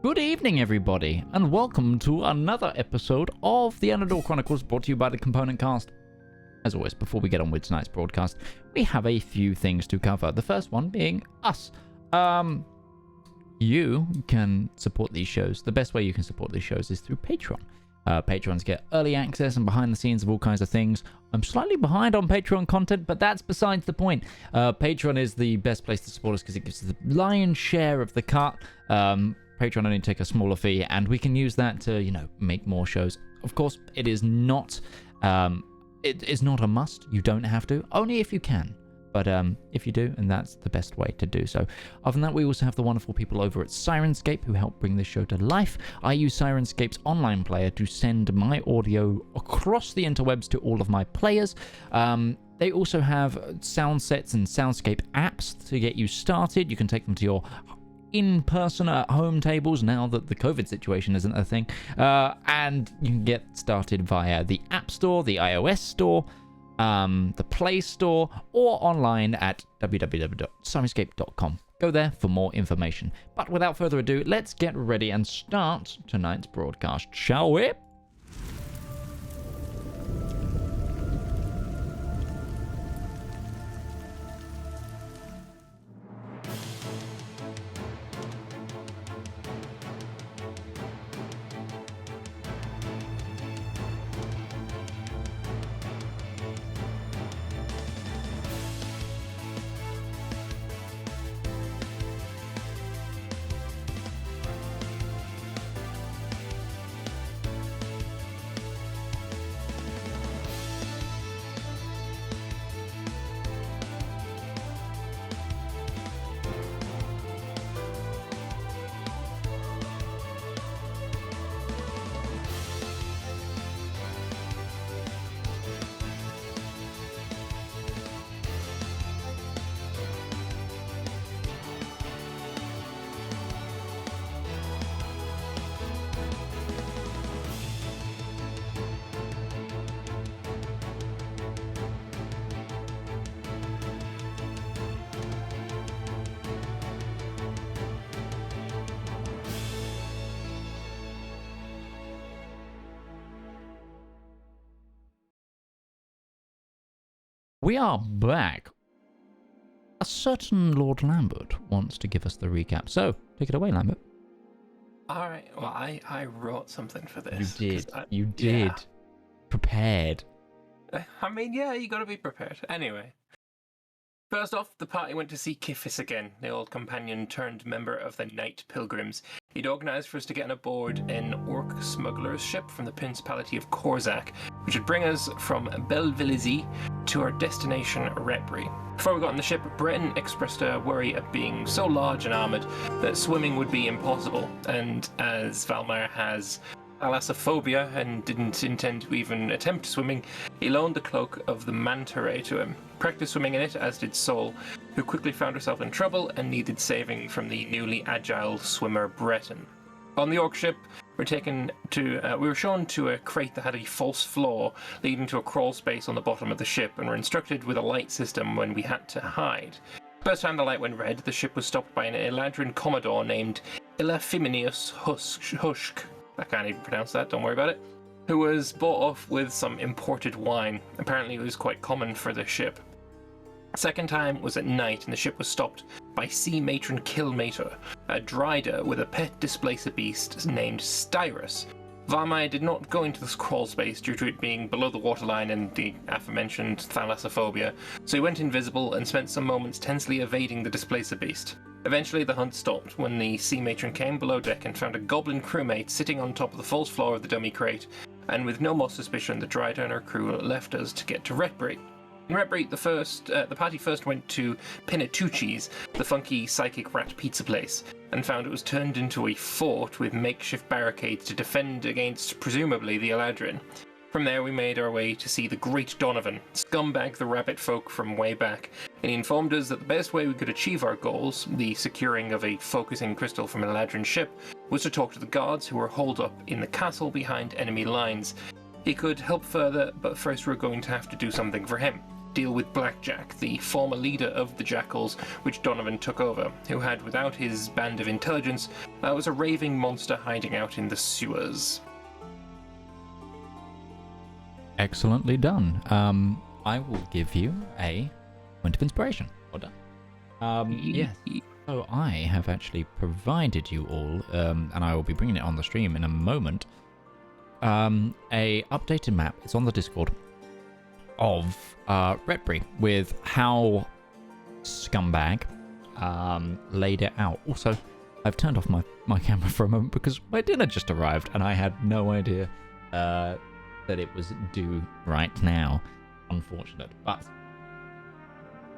Good evening, everybody, and welcome to another episode of the Elendor Chronicles, brought to you by the Component Cast. As always, before we get on with tonight's broadcast, we have a few things to cover. The first one being us. You can support these shows. The best way you can support these shows is through Patreon. Patrons get early access and behind the scenes of all kinds of things. I'm slightly behind on Patreon content, but that's besides the point. Patreon is the best place to support us because it gives us the lion's share of the cut. Patreon only take a smaller fee, and we can use that to, make more shows. Of course, it is not a must. You don't have to, only if you can. But if you do, and that's the best way to do so. Other than that, we also have the wonderful people over at Syrinscape who help bring this show to life. I use Syrinscape's online player to send my audio across the interwebs to all of my players. They also have sound sets and soundscape apps to get you started. You can take them to your in-person at home tables now that the COVID situation isn't a thing. And you can get started via the App Store, the iOS Store, the Play Store, or online at www.syrinscape.com. Go there for more information. But without further ado, let's get ready and start tonight's broadcast, shall we? We are back. A certain Lord Lambert wants to give us the recap. So, take it away, Lambert. All right. Well, I wrote something for this. You did. Yeah. Prepared. I mean, yeah, you got to be prepared. Anyway. First off, the party went to see Kifis again, the old companion turned member of the Night Pilgrims. He'd organised for us to get on aboard an orc smuggler's ship from the Principality of Korzak, which would bring us from Belvilizi to our destination, Retbury. Before we got on the ship, Breton expressed a worry at being so large and armoured that swimming would be impossible, and as Valmar has thalassophobia and didn't intend to even attempt swimming, he loaned the cloak of the manta ray to him. Practiced swimming in it, as did Sol, who quickly found herself in trouble and needed saving from the newly agile swimmer Breton. On the orc ship, we were shown to a crate that had a false floor leading to a crawl space on the bottom of the ship, and were instructed with a light system when we had to hide. First time the light went red, the ship was stopped by an Eladrin commodore named Ilafiminius Hushk. I can't even pronounce that, don't worry about it. Who was bought off with some imported wine. Apparently it was quite common for the ship. Second time was at night, and the ship was stopped by Sea Matron Killmater, a Dryder with a pet displacer beast named Styrus. Varmai did not go into this crawl space due to it being below the waterline and the aforementioned thalassophobia, so he went invisible and spent some moments tensely evading the displacer beast. Eventually the hunt stopped when the Sea Matron came below deck and found a goblin crewmate sitting on top of the false floor of the dummy crate, and with no more suspicion the Dryder and her crew left us to get to Retbury. In Retbury, the party first went to Pinatucci's, the funky psychic rat pizza place, and found it was turned into a fort with makeshift barricades to defend against, presumably, the Eladrin. From there we made our way to see the Great Donovan, scumbag the rabbit folk from way back, and he informed us that the best way we could achieve our goals, the securing of a focusing crystal from an Eladrin ship, was to talk to the guards who were holed up in the castle behind enemy lines. He could help further, but first we're going to have to do something for him. Deal with Blackjack, the former leader of the Jackals, which Donovan took over, who had, without his band of intelligence, was a raving monster hiding out in the sewers. Excellently done. I will give you a point of inspiration. Well done. Yes. So I have actually provided you all, and I will be bringing it on the stream in a moment, a updated map. It's on the Discord of Retbury with how Scumbag laid it out. Also, I've turned off my camera for a moment because my dinner just arrived and I had no idea that it was due right now. Unfortunate, but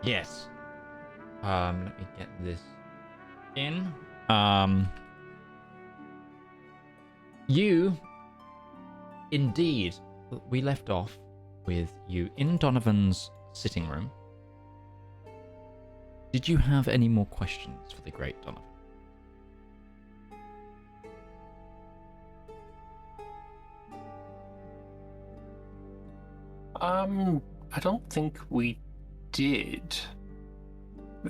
yes. Let me get this in. You indeed, we left off with you in Donovan's sitting room. Did you have any more questions for the great Donovan? I don't think we did.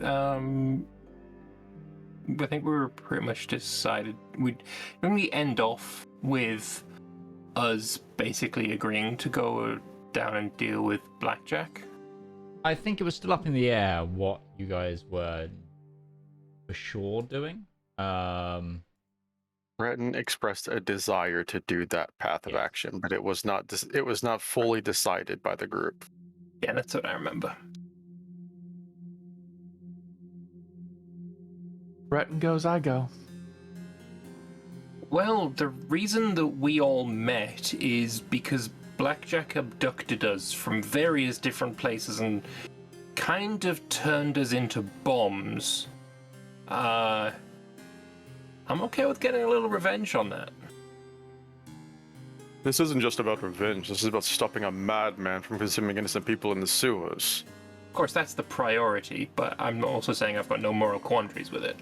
I think we were pretty much decided. When we end off with us basically agreeing to go down and deal with Blackjack. I think it was still up in the air what you guys were for sure doing. Breton expressed a desire to do that path of action, but it was not fully decided by the group. Yeah, that's what I remember. Breton goes, I go. Well, the reason that we all met is because Blackjack abducted us from various different places and kind of turned us into bombs. I'm okay with getting a little revenge on that. This isn't just about revenge. This is about stopping a madman from consuming innocent people in the sewers. Of course, that's the priority, but I'm also saying I've got no moral quandaries with it.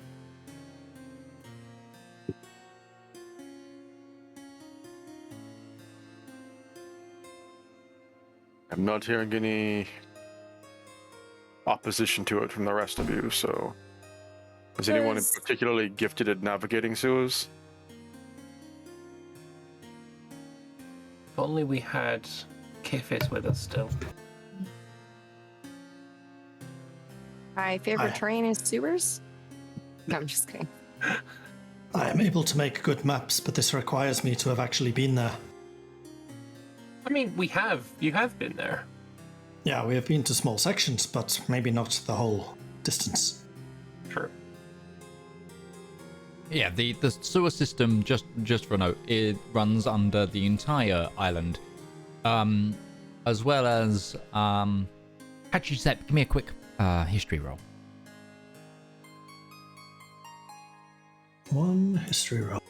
I'm not hearing any opposition to it from the rest of you, so... Is anyone in particularly gifted at navigating sewers? If only we had Kifis with us still. My favorite terrain is sewers. No, I'm just kidding. I am able to make good maps, but this requires me to have actually been there. I mean, you have been there. Yeah, we have been to small sections, but maybe not the whole distance. True. Yeah, the sewer system, just for a note, it runs under the entire island. As well as, actually, Seth, give me a quick history roll. One history roll.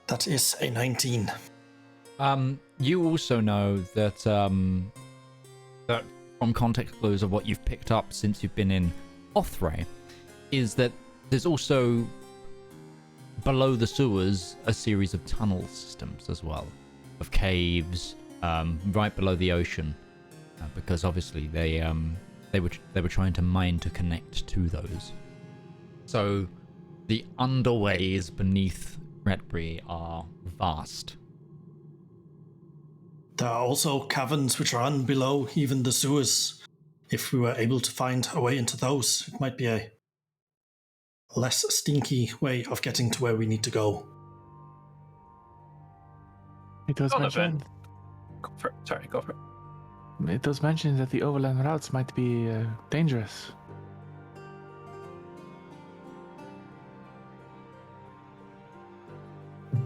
That is a 19. You also know that that from context clues of what you've picked up since you've been in Othray, is that there's also below the sewers a series of tunnel systems as well, of caves right below the ocean, because obviously they were trying to mine to connect to those. So the underways beneath Retbury are vast. There are also caverns which run below even the sewers. If we were able to find a way into those, it might be a less stinky way of getting to where we need to go. It does mention. Go for it. It does mention that the overland routes might be dangerous.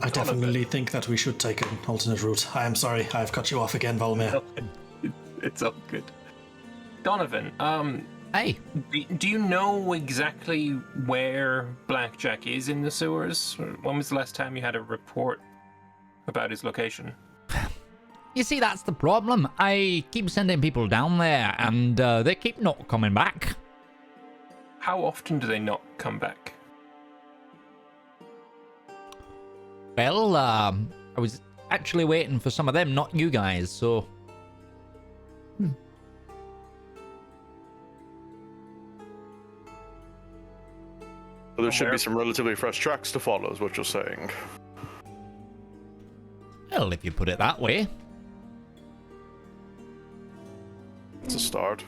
I definitely think that we should take an alternate route. I am sorry, I have cut you off again, Valmir. It's all good. Donovan, Hey, do you know exactly where Blackjack is in the sewers? When was the last time you had a report about his location? you see, that's the problem. I keep sending people down there, and they keep not coming back. How often do they not come back? Well, I was actually waiting for some of them, not you guys, so... So there should be some relatively fresh tracks to follow, is what you're saying. Well, if you put it that way. It's a start.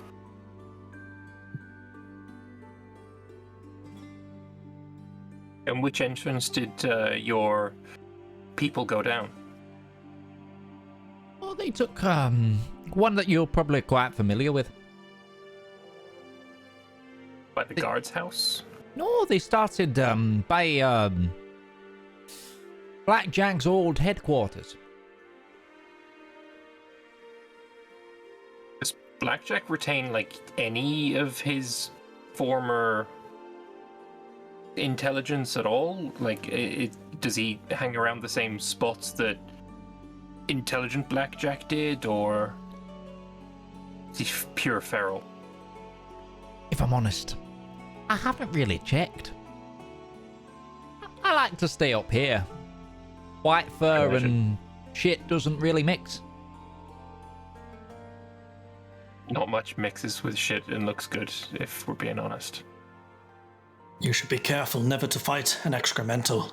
And which entrance did your people go down? Well, they took one that you're probably quite familiar with. By the guard's house? No, they started by Blackjack's old headquarters. Does Blackjack retain, like, any of his former intelligence at all? Like, does he hang around the same spots that intelligent Blackjack did, or is he pure feral? If I'm honest, I haven't really checked. I like to stay up here. White fur and shit doesn't really mix. Not much mixes with shit and looks good, if we're being honest. You should be careful never to fight an excremental.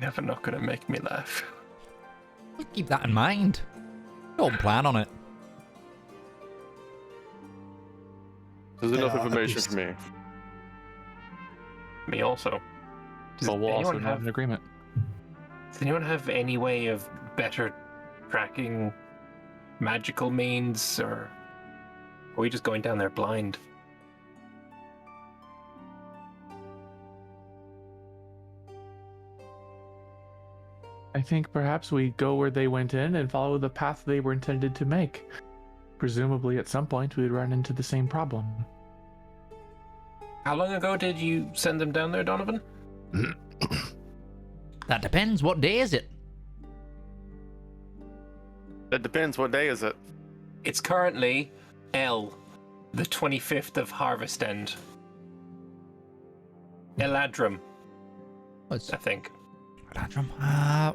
Never not gonna make me laugh. We'll keep that in mind. Don't plan on it. There's enough Yeah, information for me. Me also. But we'll also anyone have an agreement. Does anyone have any way of better tracking magical means, or are we just going down there blind? I think perhaps we go where they went in and follow the path they were intended to make. Presumably at some point we'd run into the same problem. How long ago did you send them down there, Donovan? That depends. What day is it? It depends. What day is it? It's currently the 25th of Harvest End. Eladrum, What's I think.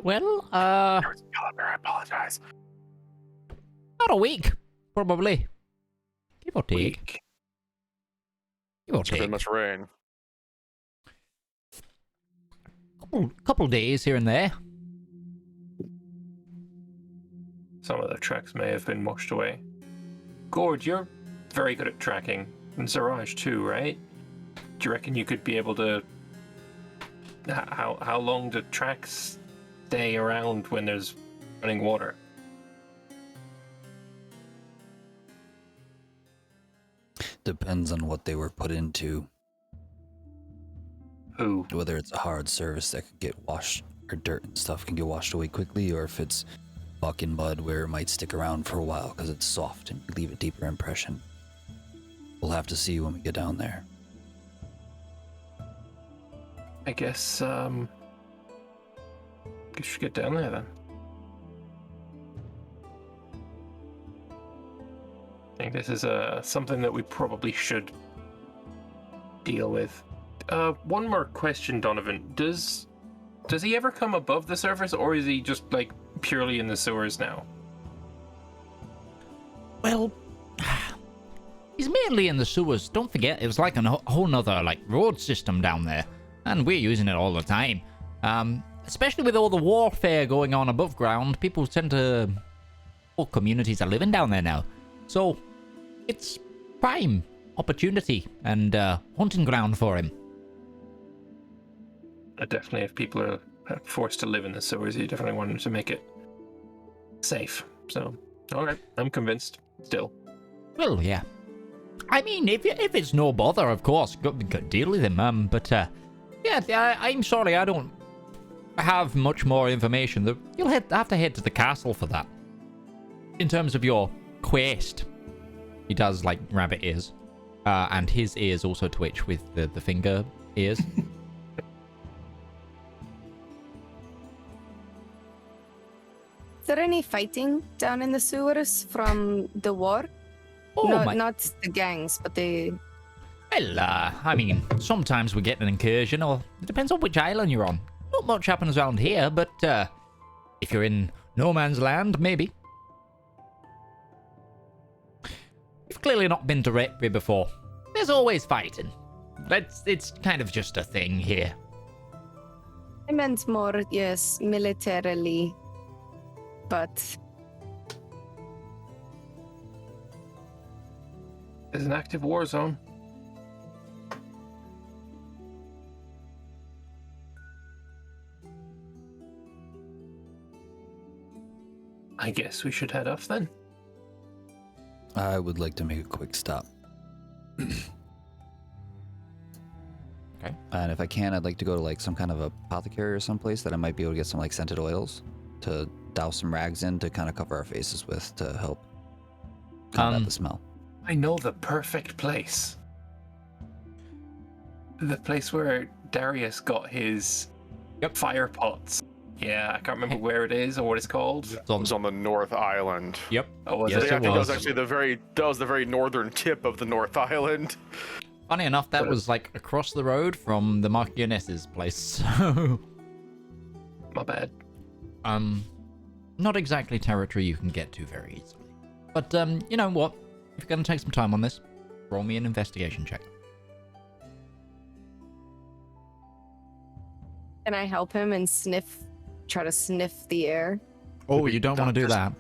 well, I apologize. about a week, probably. Give or take. Week. Give or It's been take. much rain. Couple days here and there. some of the tracks may have been washed away. Gourd, you're very good at tracking, and Zeraj too, right? Do you reckon you could be able to... How long do tracks stay around when there's running water? Depends on what they were put into. Who? Whether it's a hard surface that could get washed, or dirt and stuff can get washed away quickly, or if it's muck and mud where it might stick around for a while because it's soft and leave a deeper impression. We'll have to see when we get down there. I guess we should get down there then. I think this is something that we probably should deal with. One more question, Donovan. Does he ever come above the surface, or is he just like purely in the sewers now? Well, he's mainly in the sewers. Don't forget, it was like a whole nother like road system down there, and we're using it all the time. Especially with all the warfare going on above ground, people tend to... Whole communities are living down there now. So, it's prime opportunity and hunting ground for him. Definitely, if people are forced to live in the sewers, you definitely want to make it safe. So, all right, I'm convinced. Still. Well, yeah. I mean, if it's no bother, of course, go deal with him. But yeah, I'm sorry, I don't have much more information. You'll have to head to the castle for that. In terms of your quest, he does like rabbit ears, and his ears also twitch with the finger ears. Is there any fighting down in the sewers from the war? Oh, Not the gangs, but the... Well, I mean, sometimes we get an incursion, or it depends on which island you're on. Not much happens around here, but if you're in no man's land, maybe. You've clearly not been to Retbury before. There's always fighting. It's kind of just a thing here. I meant more, yes, militarily, but... It's an active war zone. I guess we should head off then. I would like to make a quick stop. Okay. And if I can, I'd like to go to like some kind of apothecary or someplace that I might be able to get some like scented oils to douse some rags in to kind of cover our faces with to help combat the smell. I know the perfect place. The place where Darius got his fire pots. Yeah, I can't remember where it is or what it's called. It was on the North Island. Yep. Oh, was Yes, it? I think was. that was actually the very northern tip of the North Island. Funny enough, that was like across the road from the Marchioness's place, so... My bad. Not exactly territory you can get to very easily. But, you know what? If you're going to take some time on this, roll me an investigation check. Can I help him and try to sniff the air? Oh, you don't want to do that.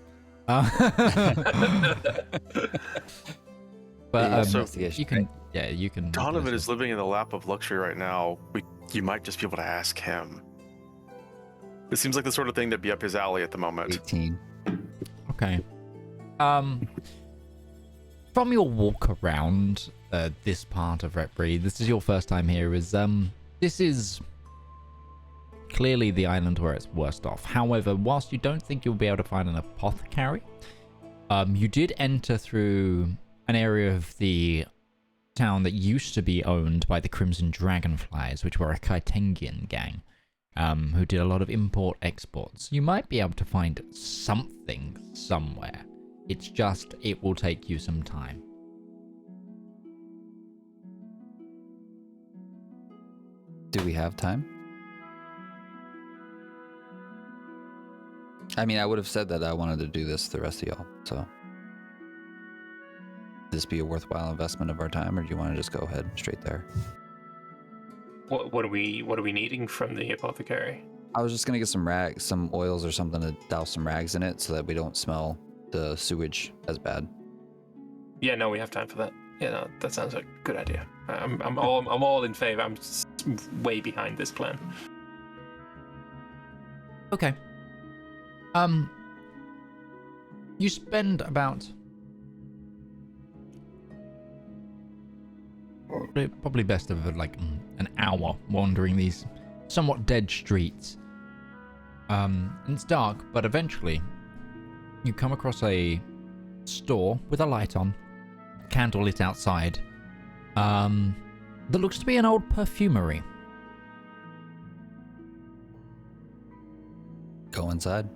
But Investigation, you can, yeah, you can. Donovan is living in the lap of luxury right now. You might just be able to ask him. This seems like the sort of thing that'd be up his alley at the moment. 18. Okay. From your walk around this part of Retbury, this is your first time here. This is clearly the island where it's worst off. However, whilst you don't think you'll be able to find an apothecary, you did enter through an area of the town that used to be owned by the Crimson Dragonflies, which were a Kaitengian gang, who did a lot of import-exports. You might be able to find something somewhere. It's just, it will take you some time. Do we have time? I mean, I would have said that I wanted to do this the rest of y'all, so. Would this be a worthwhile investment of our time, or do you want to just go ahead straight there? What are we needing from the apothecary? I was just gonna get some oils or something to douse some rags in it so that we don't smell the sewage as bad. Yeah, no, we have time for that. Yeah, no, that sounds like a good idea. I'm all in favor. I'm way behind this plan. Okay. You spend about probably best of like an hour wandering these somewhat dead streets. And it's dark, but eventually you come across a store with a light on, candle lit outside, that looks to be an old perfumery. Go inside.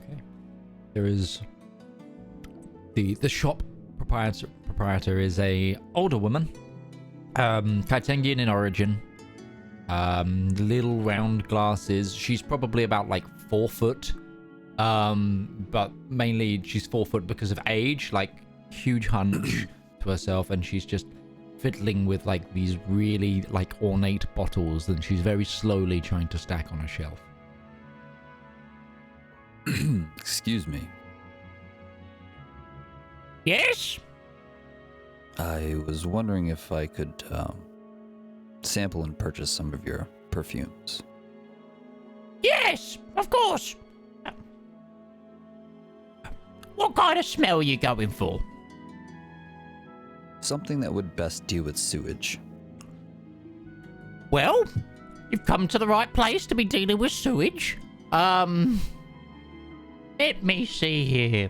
Okay. There is the shop proprietor is a older woman, Kaitengian in origin, little round glasses. She's probably about like 4 foot, but mainly she's 4 foot because of age, like huge hunch to herself, and she's just fiddling with like these really like ornate bottles that she's very slowly trying to stack on a shelf. Excuse me. Yes? I was wondering if I could sample and purchase some of your perfumes. Yes, of course. What kind of smell are you going for? Something that would best deal with sewage. Well, you've come to the right place to be dealing with sewage. Let me see here.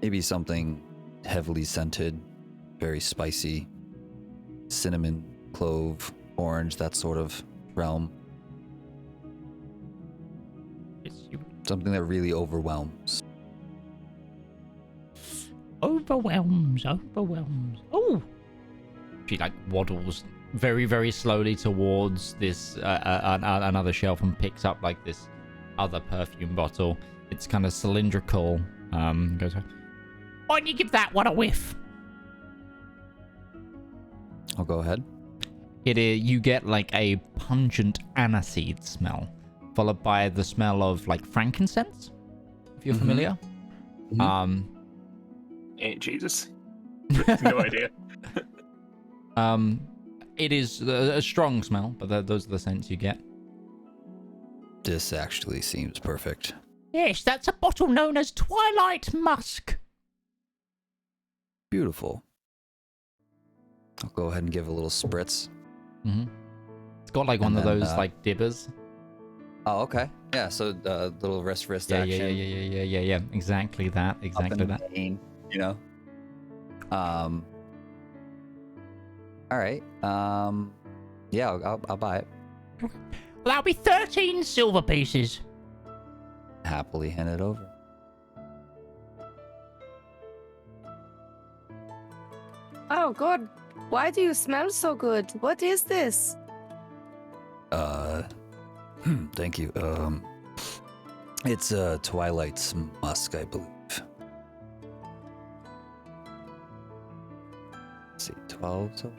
Maybe something heavily scented, very spicy, cinnamon, clove, orange, that sort of realm. Something that really overwhelms. Overwhelms. Oh! She like waddles very, very slowly towards this another shelf and picks up like this other perfume bottle. It's kind of cylindrical. Goes, why don't you give that one a whiff? I'll go ahead. You get like a pungent aniseed smell, followed by the smell of like frankincense, if you're familiar. Jesus. No idea. It is a strong smell, but those are the scents you get. This actually seems perfect. Yes, that's a bottle known as Twilight Musk. Beautiful. I'll go ahead and give a little spritz. It's got like one of those like dibbers. Oh, okay. Yeah, so little wrist Yeah, action. yeah. Exactly that. Exactly that. Vein, you know. All right. Yeah, I'll buy it. Well, that'll be 13 silver pieces. Happily hand it over. Oh God, why do you smell so good? What is this? Thank you. It's Twilight's musk, I believe. Let's see, 12. So...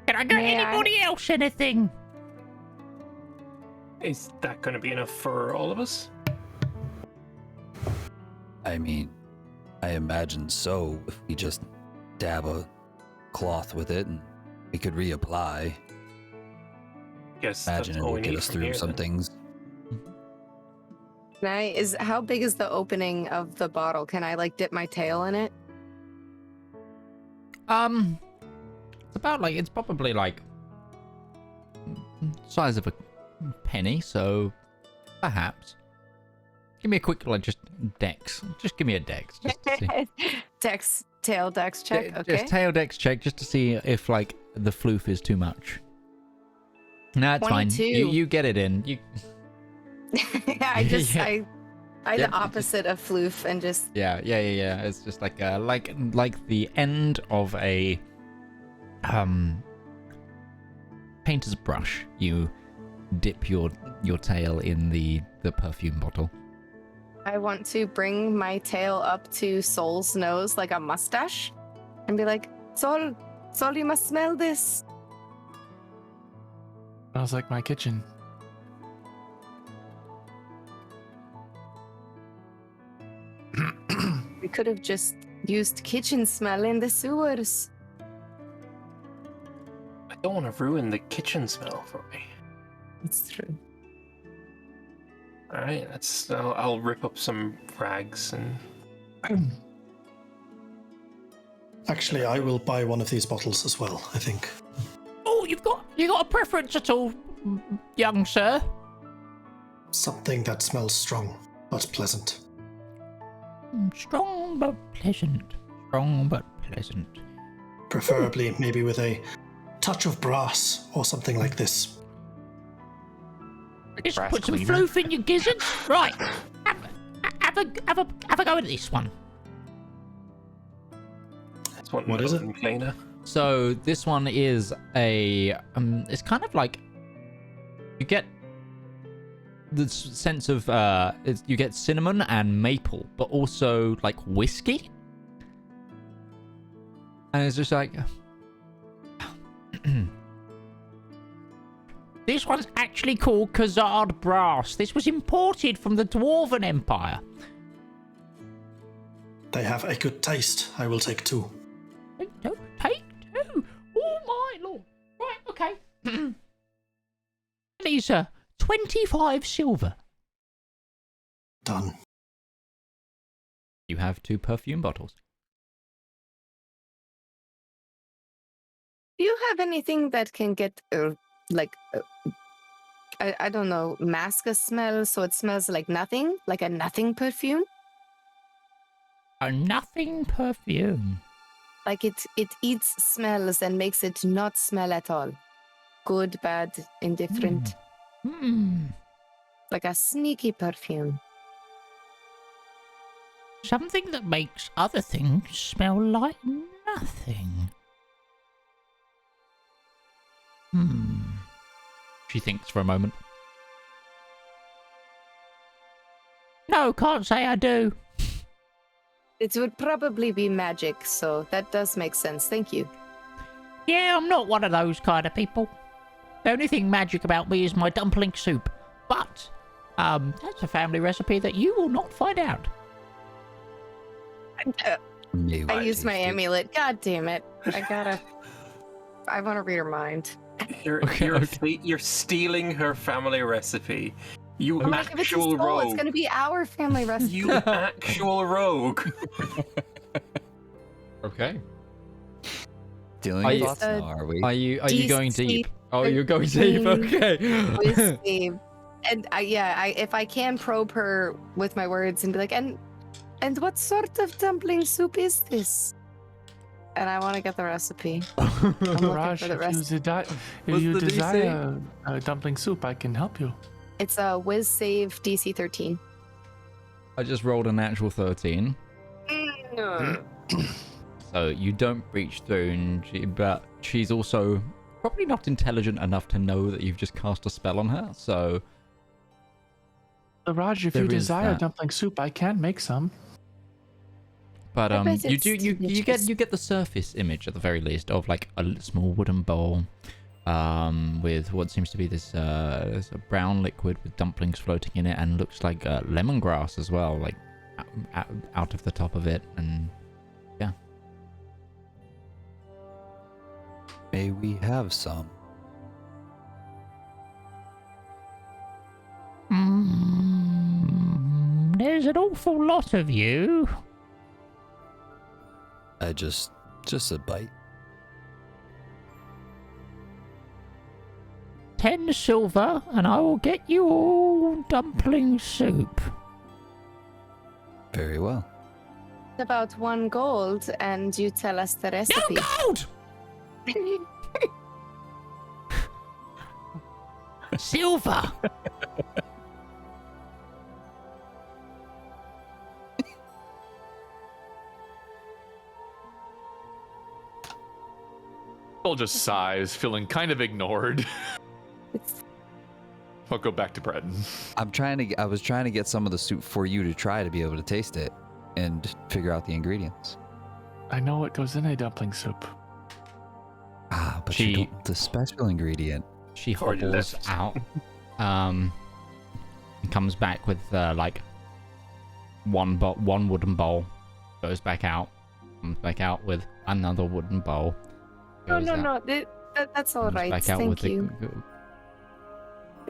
Can I get anybody else anything? Is that going to be enough for all of us? I mean, I imagine so. If we just dab a cloth with it and we could reapply. Yes, Imagine it would get us through some things. How big is the opening of the bottle? Can I like dip my tail in it? It's probably like size of a penny, so perhaps. Give me a quick just dex. Just give me a dex. Just to see. Tail dex check. Okay. Just tail dex check just to see if like the floof is too much. No, it's 22. fine. You get it in. You. I the opposite of floof and just. Yeah. It's just like the end of a painter's brush. You dip your tail in the perfume bottle. I want to bring my tail up to Sol's nose like a mustache and be like, Sol, you must smell this. Smells like my kitchen. We could have just used kitchen smell in the sewers. I don't want to ruin the kitchen smell for me. It's true. All right, I'll rip up some rags and. Actually, I will buy one of these bottles as well, I think. Oh, you got a preference at all, young sir? Something that smells strong, but pleasant. Strong but pleasant. Strong but pleasant. Preferably maybe with a touch of brass or something like this. Just Brass put some cleaner. floof in your gizzards. Right. Have a go at this one. That's one What is it? cleaner. So this one is a it's kind of like you get the sense of you get cinnamon and maple, but also like whiskey, and it's just like this one's actually called Khazard Brass. This was imported from the Dwarven Empire. They have a good taste. I will take two. Don't take two. Oh my lord. Right, okay. These are 25 silver. Done. You have 2 perfume bottles. Do you have anything that can get I don't know, mask a smell so it smells like nothing, like a nothing perfume? A nothing perfume. Like it eats smells and makes it not smell at all. Good, bad, indifferent. Like a sneaky perfume. Something that makes other things smell like nothing. She thinks for a moment. No, can't say I do. It would probably be magic, so that does make sense. Thank you. Yeah, I'm not one of those kind of people. The only thing magic about me is my dumpling soup. But, that's a family recipe that you will not find out. I used my amulet. God damn it. I want to read her mind. You're stealing her family recipe. You I'm like, if it's actual full, it's rogue. going to be our family recipe. You actual rogue. Okay. Dealing Are with you- thoughts now, are we? Are you going Decent. deep? Oh, you're going deep. Okay. Whiskey. And if I can probe her with my words and be like, and what sort of dumpling soup is this? And I want to get the recipe. I'm looking Raj, for the if recipe. you What's the desire a dumpling soup, I can help you. It's a whiz save DC 13. I just rolled a natural 13. So you don't breach through, but she's also probably not intelligent enough to know that you've just cast a spell on her. So Raj, if There you is desire that. dumpling soup, I can make some. But I bet you it's do you delicious. get the surface image at the very least of like a small wooden bowl, with what seems to be this there's a brown liquid with dumplings floating in it, and looks like lemongrass as well, like out of the top of it, and yeah. May we have some? There's an awful lot of you. I just a bite. 10 silver, and I will get you all dumpling soup. Very well. It's about 1 gold, and you tell us the recipe. No gold! Silver! Cole just sighs, feeling kind of ignored. I'll go back to Breton. I was trying to get some of the soup for you to try to be able to taste it and figure out the ingredients. I know what goes in a dumpling soup. Ah, but She- you don't, the special ingredient. She Already hobbles left. out. And comes back with like one wooden bowl. Goes back out. Comes back out with another wooden bowl. No, goes no, out, no. That's all comes right. back out Thank with the- you.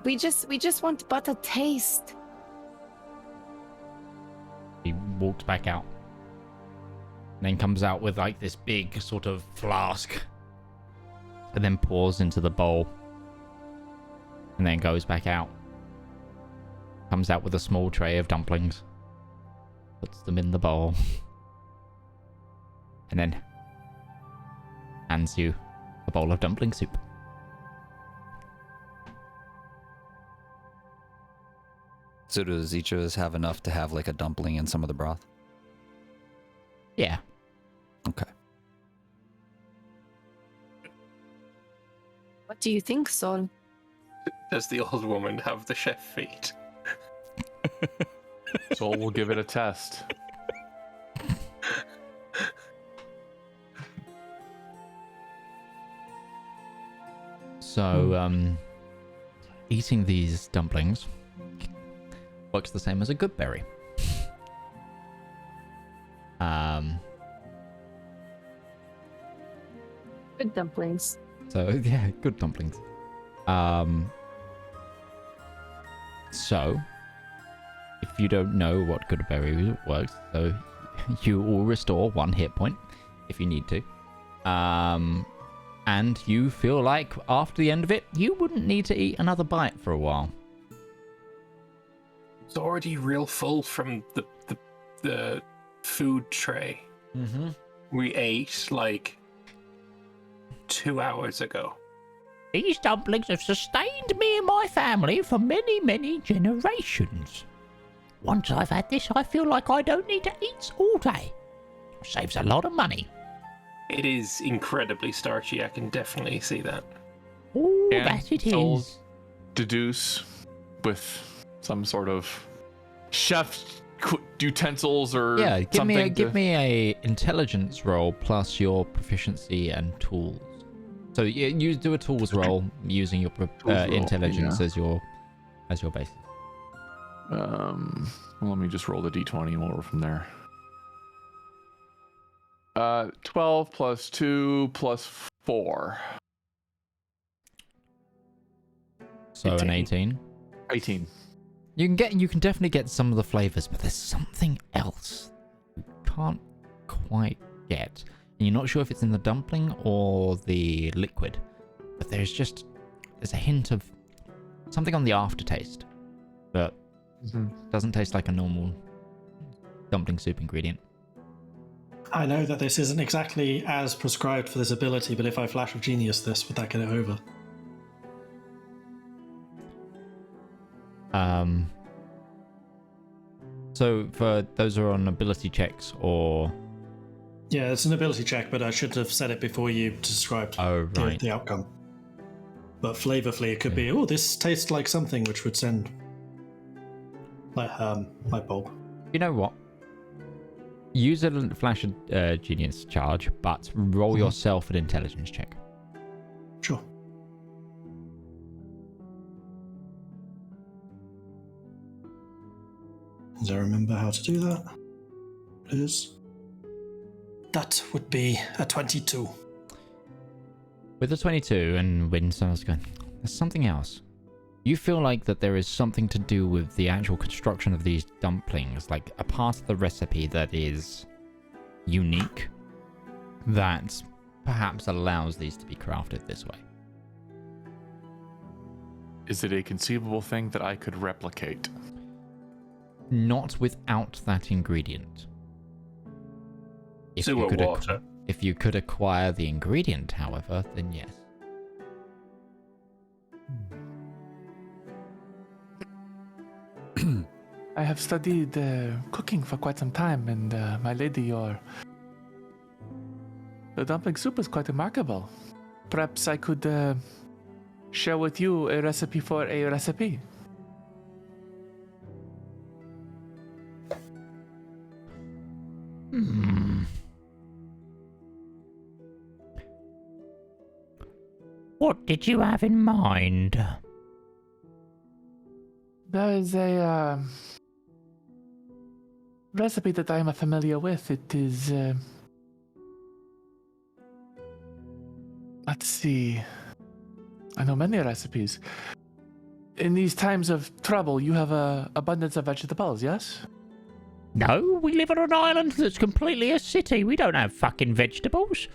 We just want but a taste. He walks back out. Then comes out with like this big sort of flask. And then pours into the bowl. And then goes back out. Comes out with a small tray of dumplings. Puts them in the bowl. And then hands you a bowl of dumpling soup. So does each of us have enough to have like a dumpling and some of the broth? Yeah. Okay. What do you think, Sol? Does the old woman have the chef feet? So we'll give it a test. So, eating these dumplings works the same as a good berry. Good dumplings. So, yeah, good dumplings. So, if you don't know what good berry works, so you will restore 1 hit point if you need to. And you feel like after the end of it, you wouldn't need to eat another bite for a while. It's already real full from the food tray. Mm-hmm. We ate like 2 hours ago. These dumplings have sustained me and my family for many, many generations. Once I've had this, I feel like I don't need to eat all day. Saves a lot of money. It is incredibly starchy. I can definitely see that. Oh, And that it Sol is. deduce with some sort of chef utensils or Yeah, give me something. me a intelligence roll plus your proficiency and tools. So you do a tools roll using your roll, intelligence yeah. as your basis. Well, let me just roll the d20 and we'll roll from there. 12 plus 2 plus 4. So an 18. 18. You can definitely get some of the flavors, but there's something else you can't quite get. And you're not sure if it's in the dumpling or the liquid, but there's a hint of something on the aftertaste, but doesn't taste like a normal dumpling soup ingredient. I know that this isn't exactly as prescribed for this ability, but if I flash of genius this, would that get it over? So for those who are on ability checks or... Yeah, it's an ability check, but I should have said it before you described Oh, right. the outcome. But flavorfully, it could be, oh, this tastes like something, which would send light bulb. You know what? Use a flash of genius charge, but roll yourself an intelligence check. Sure. Do I remember how to do that? It is. That would be a 22. With a 22, and Winston's going, there's something else. You feel like that there is something to do with the actual construction of these dumplings, like a part of the recipe that is unique, that perhaps allows these to be crafted this way. Is it a conceivable thing that I could replicate? Not without that ingredient. Sewer water. If you could acquire the ingredient, however, then yes. I have studied cooking for quite some time, and my lady, the dumpling soup is quite remarkable. Perhaps I could share with you a recipe for a recipe. What did you have in mind? There is a recipe that I am familiar with. It is. Let's see. I know many recipes. In these times of trouble, you have abundance of vegetables, yes? No, we live on an island that's completely a city. We don't have fucking vegetables.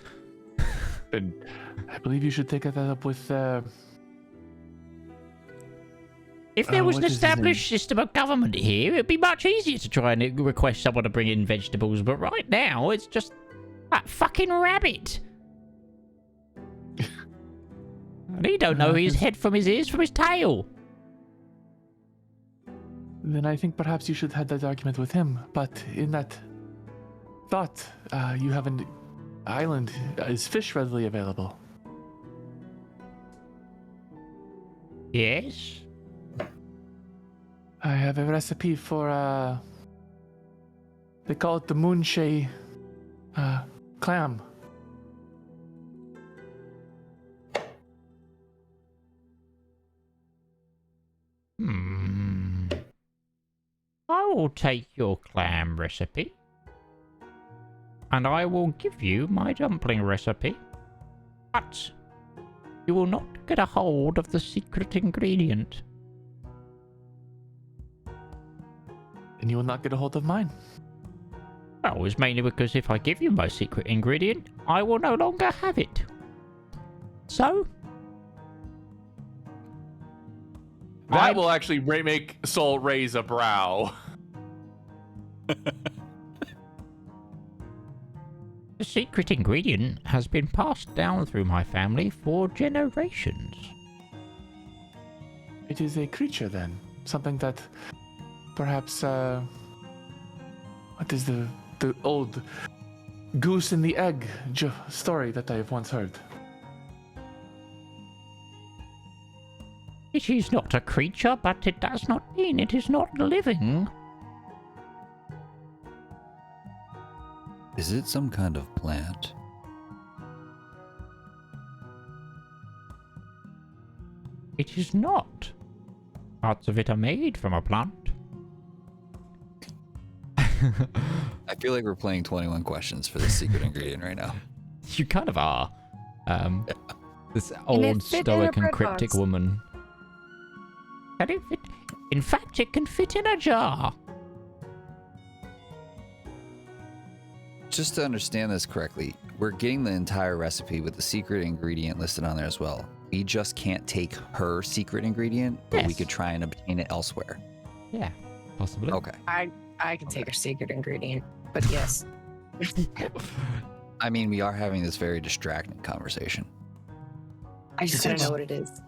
And I believe you should take that up with. If there was an what is his name? established system of government here, it'd be much easier to try and request someone to bring in vegetables. But right now, it's just that fucking rabbit. And he don't know his head from his ears from his tail. Then I think perhaps you should have that argument with him. But in that thought, you have an island. Is fish readily available? Yes. I have a recipe for, they call it the moonshay clam. I will take your clam recipe. And I will give you my dumpling recipe. But you will not get a hold of the secret ingredient. And you will not get a hold of mine. Well, it's mainly because if I give you my secret ingredient, I will no longer have it. So? That will actually make Soul raise a brow. The secret ingredient has been passed down through my family for generations. It is a creature then. Something that perhaps, what is the old goose and the egg story that I have once heard? It is not a creature, but it does not mean it is not living. Is it some kind of plant? It is not. Parts of it are made from a plant. I feel like we're playing 21 questions for this secret ingredient right now. You kind of are. This it old fit in a stoic and bread cryptic box? woman. Can it fit? In fact, it can fit in a jar. Just to understand this correctly, we're getting the entire recipe with the secret ingredient listed on there as well. We just can't take her secret ingredient, but we Yes. could try and obtain it elsewhere. Yeah, possibly. Okay. I can take her secret ingredient, but yes. I mean, we are having this very distracting conversation. I just gotta know what it is.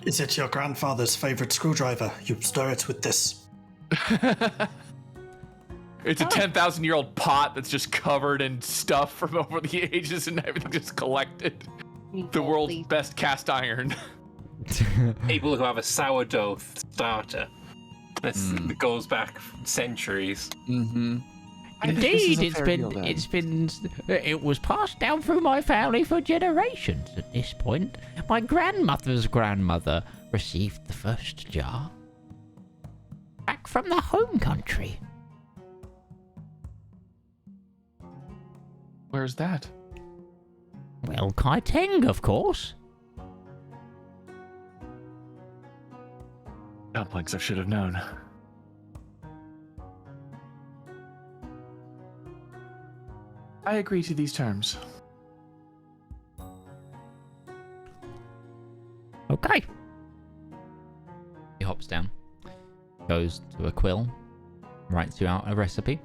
Is it your grandfather's favorite screwdriver? You stir it with this. It's a 10,000-year-old pot that's just covered in stuff from over the ages and everything just collected. The world's best cast iron. People who have a sourdough starter. That goes back centuries. Mm-hmm. Indeed, This is a fair deal, then. it was passed down through my family for generations. At this point, my grandmother's grandmother received the first jar back from the home country. Where's that? Well, Kaiteng, of course. Dumplings, I should have known. I agree to these terms. Okay. He hops down, goes to a quill, writes you out a recipe,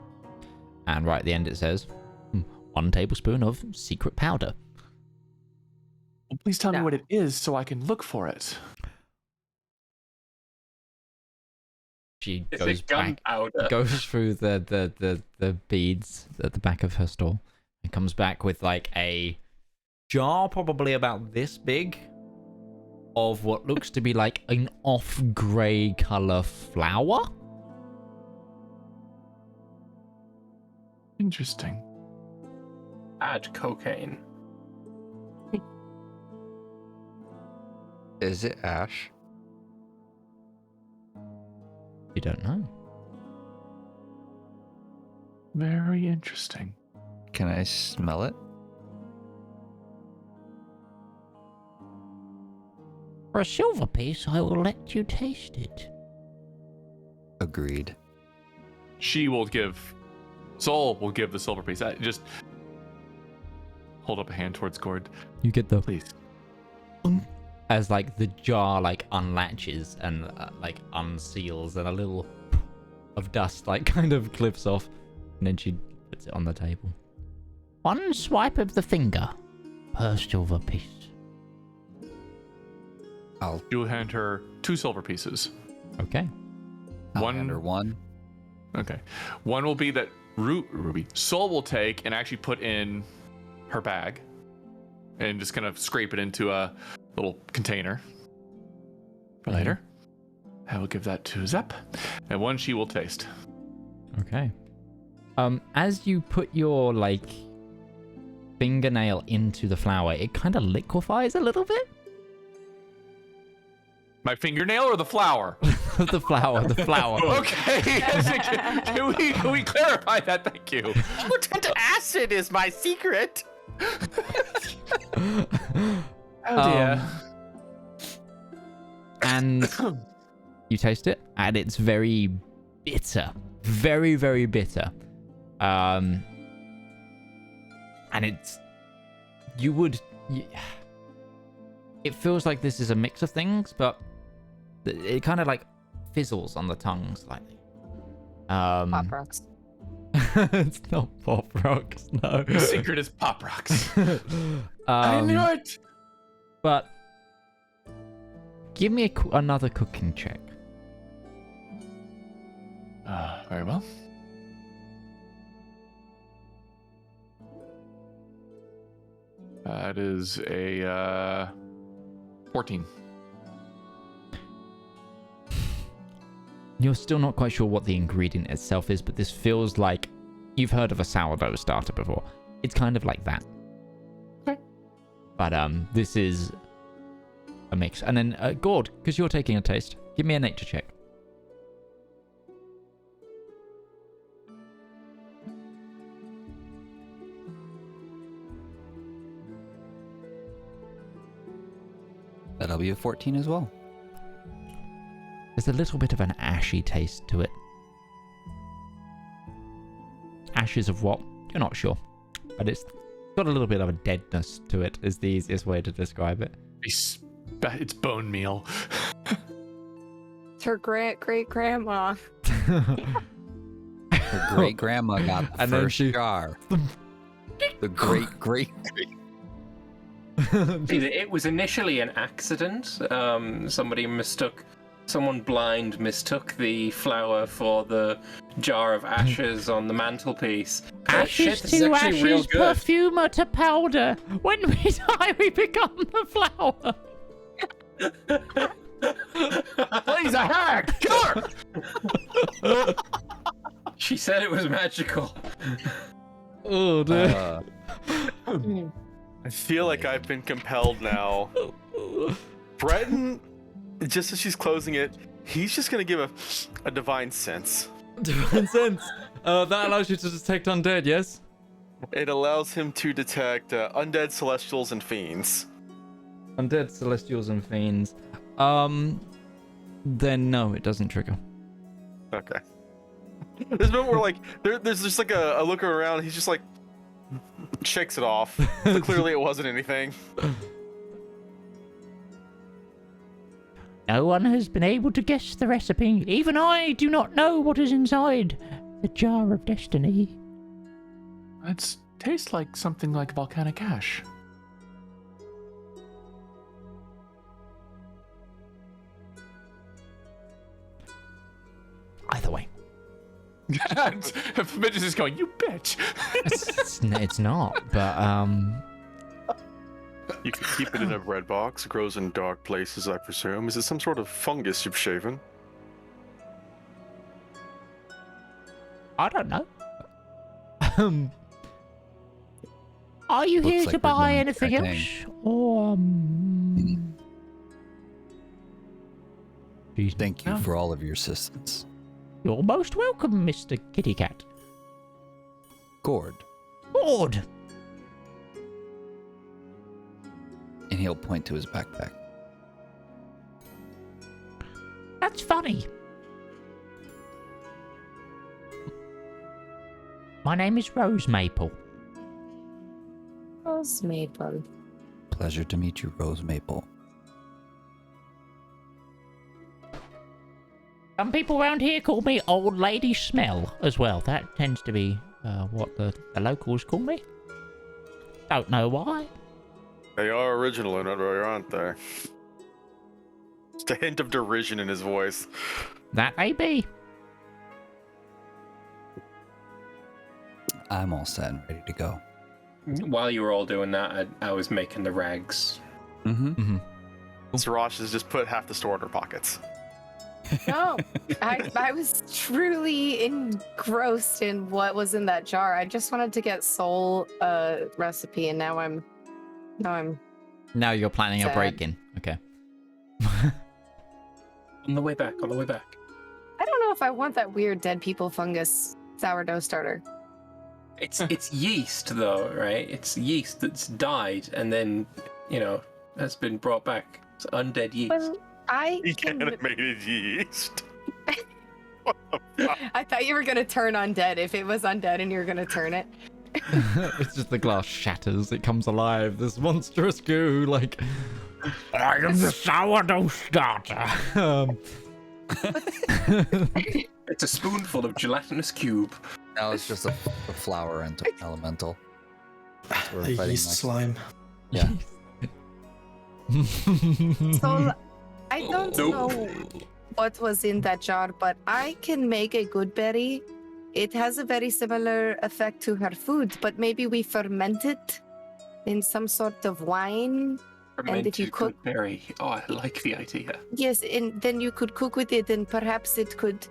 and right at the end it says, 1 tablespoon of secret powder. Well, please tell me No. what it is so I can look for it. She It's goes a back, gunpowder. goes through the beads at the back of her stall, and comes back with like a jar probably about this big of what looks to be like an off grey colour flour. Is it ash? You don't know. Very interesting. Can I smell it? For a silver piece, I will let you taste it. Agreed. She will give. Soul will give the silver piece. I just hold up a hand towards Gourd. You get the Please. as like the jar like unlatches and like unseals, and a little of dust like kind of clips off, and then she puts it on the table. One swipe of the finger per silver piece. You will hand her 2 silver pieces. Okay. I'll hand her one. Okay. One will be that Ruby Soul will take and actually put in her bag, and just kind of scrape it into a little container for later. I will give that to Zep, and one she will taste. Okay. As you put your like fingernail into the flour, it kind of liquefies a little bit. My fingernail or the flower? The flour. Okay. Can we clarify that? Thank you. Potent acid is my secret. Oh dear. And you taste it, and it's very bitter, very, very bitter. And it's it feels like this is a mix of things, but it kind of like fizzles on the tongue slightly. Pop rocks. It's not pop rocks, no. The secret is pop rocks. I knew it. But give me another cooking check. Very well. That is a 14. You're still not quite sure what the ingredient itself is, but this feels like you've heard of a sourdough starter before. It's kind of like that. Okay. But this is a mix. And then Gourd, because you're taking a taste, give me a nature check. That'll be a 14 as well. There's a little bit of an ashy taste to it. Ashes of what? You're not sure. But it's got a little bit of a deadness to it, is the easiest way to describe it. It's bone meal. It's her great-great-grandma. Her great grandma got the And then first jar. The great. It was initially an accident. Someone blind mistook the flour for the jar of ashes on the mantelpiece. Ashes this is to actually real ashes, good. perfumer to powder. When we die, we become the flower. Please, a hack! Kill her! She said it was magical. Oh, dear. I feel like I've been compelled now. Breton, just as she's closing it, he's just gonna give a divine sense. Divine sense. That allows you to detect undead, yes? It allows him to detect undead celestials and fiends. Undead, celestials, and fiends. Then no, it doesn't trigger. Okay. There's a moment where like there's just like a look around. He's just like shakes it off. So clearly, it wasn't anything. No one has been able to guess the recipe. Even I do not know what is inside the jar of destiny. It tastes like something like volcanic ash. Either way. Midges is going, you bitch. It's not, but You can keep it in a bread box. It grows in dark places, I presume. Is it some sort of fungus you've shaven? I don't know. Are you Looks here like to we're buy going anything trekking. else? Or Jeez. Thank you No. for all of your assistance. You're most welcome, Mr. Kitty Cat. Gourd. Gourd! And he'll point to his backpack. That's funny. My name is Rose Maple. Rose Maple. Pleasure to meet you, Rose Maple. Some people around here call me Old Lady Smell as well. That tends to be what the locals call me. Don't know why. They are original in it, aren't they? Just a hint of derision in his voice. That may be. I'm all set and ready to go. While you were all doing that, I was making the rags. Mm-hmm. Sriracha has just put half the store in her pockets. No, I was truly engrossed in what was in that jar. I just wanted to get soul recipe, and now I'm Now you're planning a Sad. break-in. Okay. On the way back. I don't know if I want that weird dead people fungus sourdough starter. It's yeast though, right? It's yeast that's died and then, has been brought back. It's undead yeast. Well, I He can. animated yeast. I thought you were gonna turn undead if it was undead and you were gonna turn it. It's just the glass shatters. It comes alive. This monstrous goo, like, I am the sourdough starter. It's a spoonful of gelatinous cube. Now it's just a flower elemental. That's what we're The fighting yeast next. slime. Yeah. So I don't Nope. know what was in that jar, but I can make a good berry. It has a very similar effect to her food, but maybe we ferment it in some sort of wine. And if you Fermented cook- berry. Oh, I like the idea. Yes, and then you could cook with it, and perhaps it could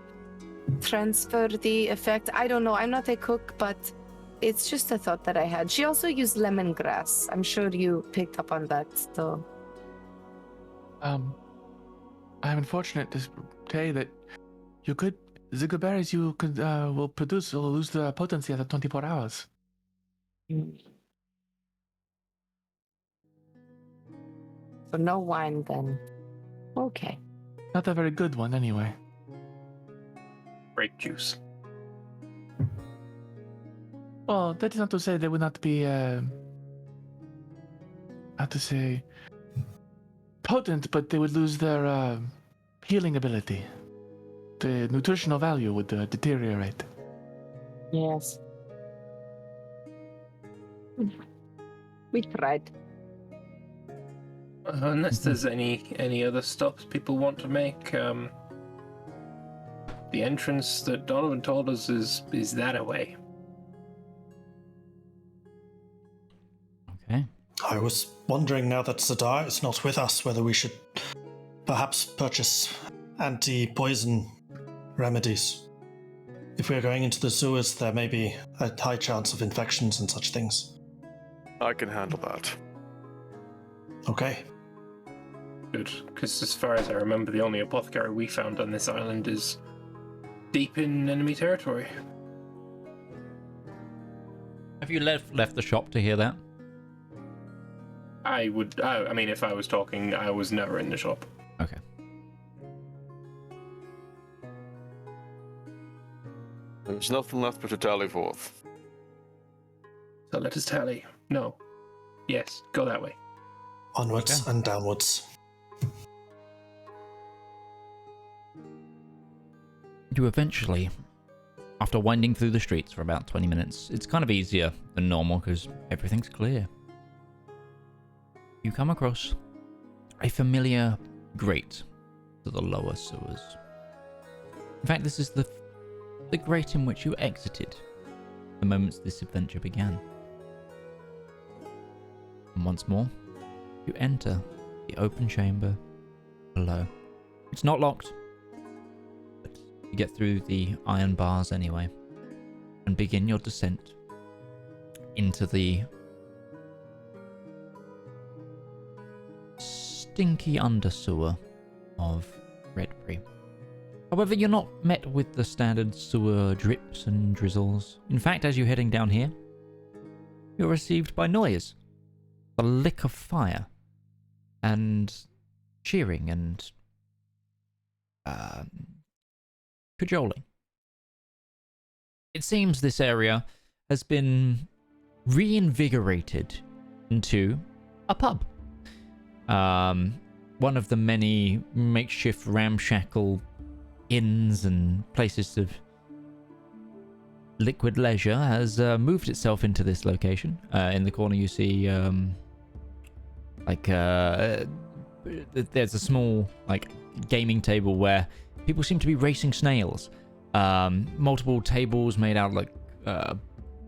transfer the effect. I don't know. I'm not a cook, but it's just a thought that I had. She also used lemongrass. I'm sure you picked up on that. So I'm unfortunate to say that the good berries you could will produce will lose the potency after 24 hours. So no wine then. Okay. Not a very good one, anyway. Grape juice. Well, that is not to say they would not be, how to say, potent, but they would lose their healing ability. The nutritional value would deteriorate. Yes. We tried. Unless there's any other stops people want to make, the entrance that Donovan told us is that away. Okay. I was wondering, now that Zedaar is not with us, whether we should perhaps purchase anti-poison remedies. If we are going into the sewers, there may be a high chance of infections and such things. I can handle that. Okay. Good, because as far as I remember, the only apothecary we found on this island is deep in enemy territory. Have you left the shop to hear that? I mean, if I was talking, I was never in the shop. Okay. There's nothing left but to tally forth. So let us tally. No. Yes, go that way. Onwards and downwards. You eventually, after winding through the streets for about 20 minutes, it's kind of easier than normal because everything's clear. You come across a familiar grate to the lower sewers. In fact, this is the grate in which you exited the moment this adventure began. And once more, you enter the open chamber below. It's not locked, but you get through the iron bars anyway, and begin your descent into the stinky undersewer of Redbury. However, you're not met with the standard sewer drips and drizzles. In fact, as you're heading down here, you're received by noise, the lick of fire, and cheering and cajoling. It seems this area has been reinvigorated into a pub. One of the many makeshift ramshackle inns and places of liquid leisure has moved itself into this location. In the corner you see there's a small gaming table where people seem to be racing snails. Multiple tables made out of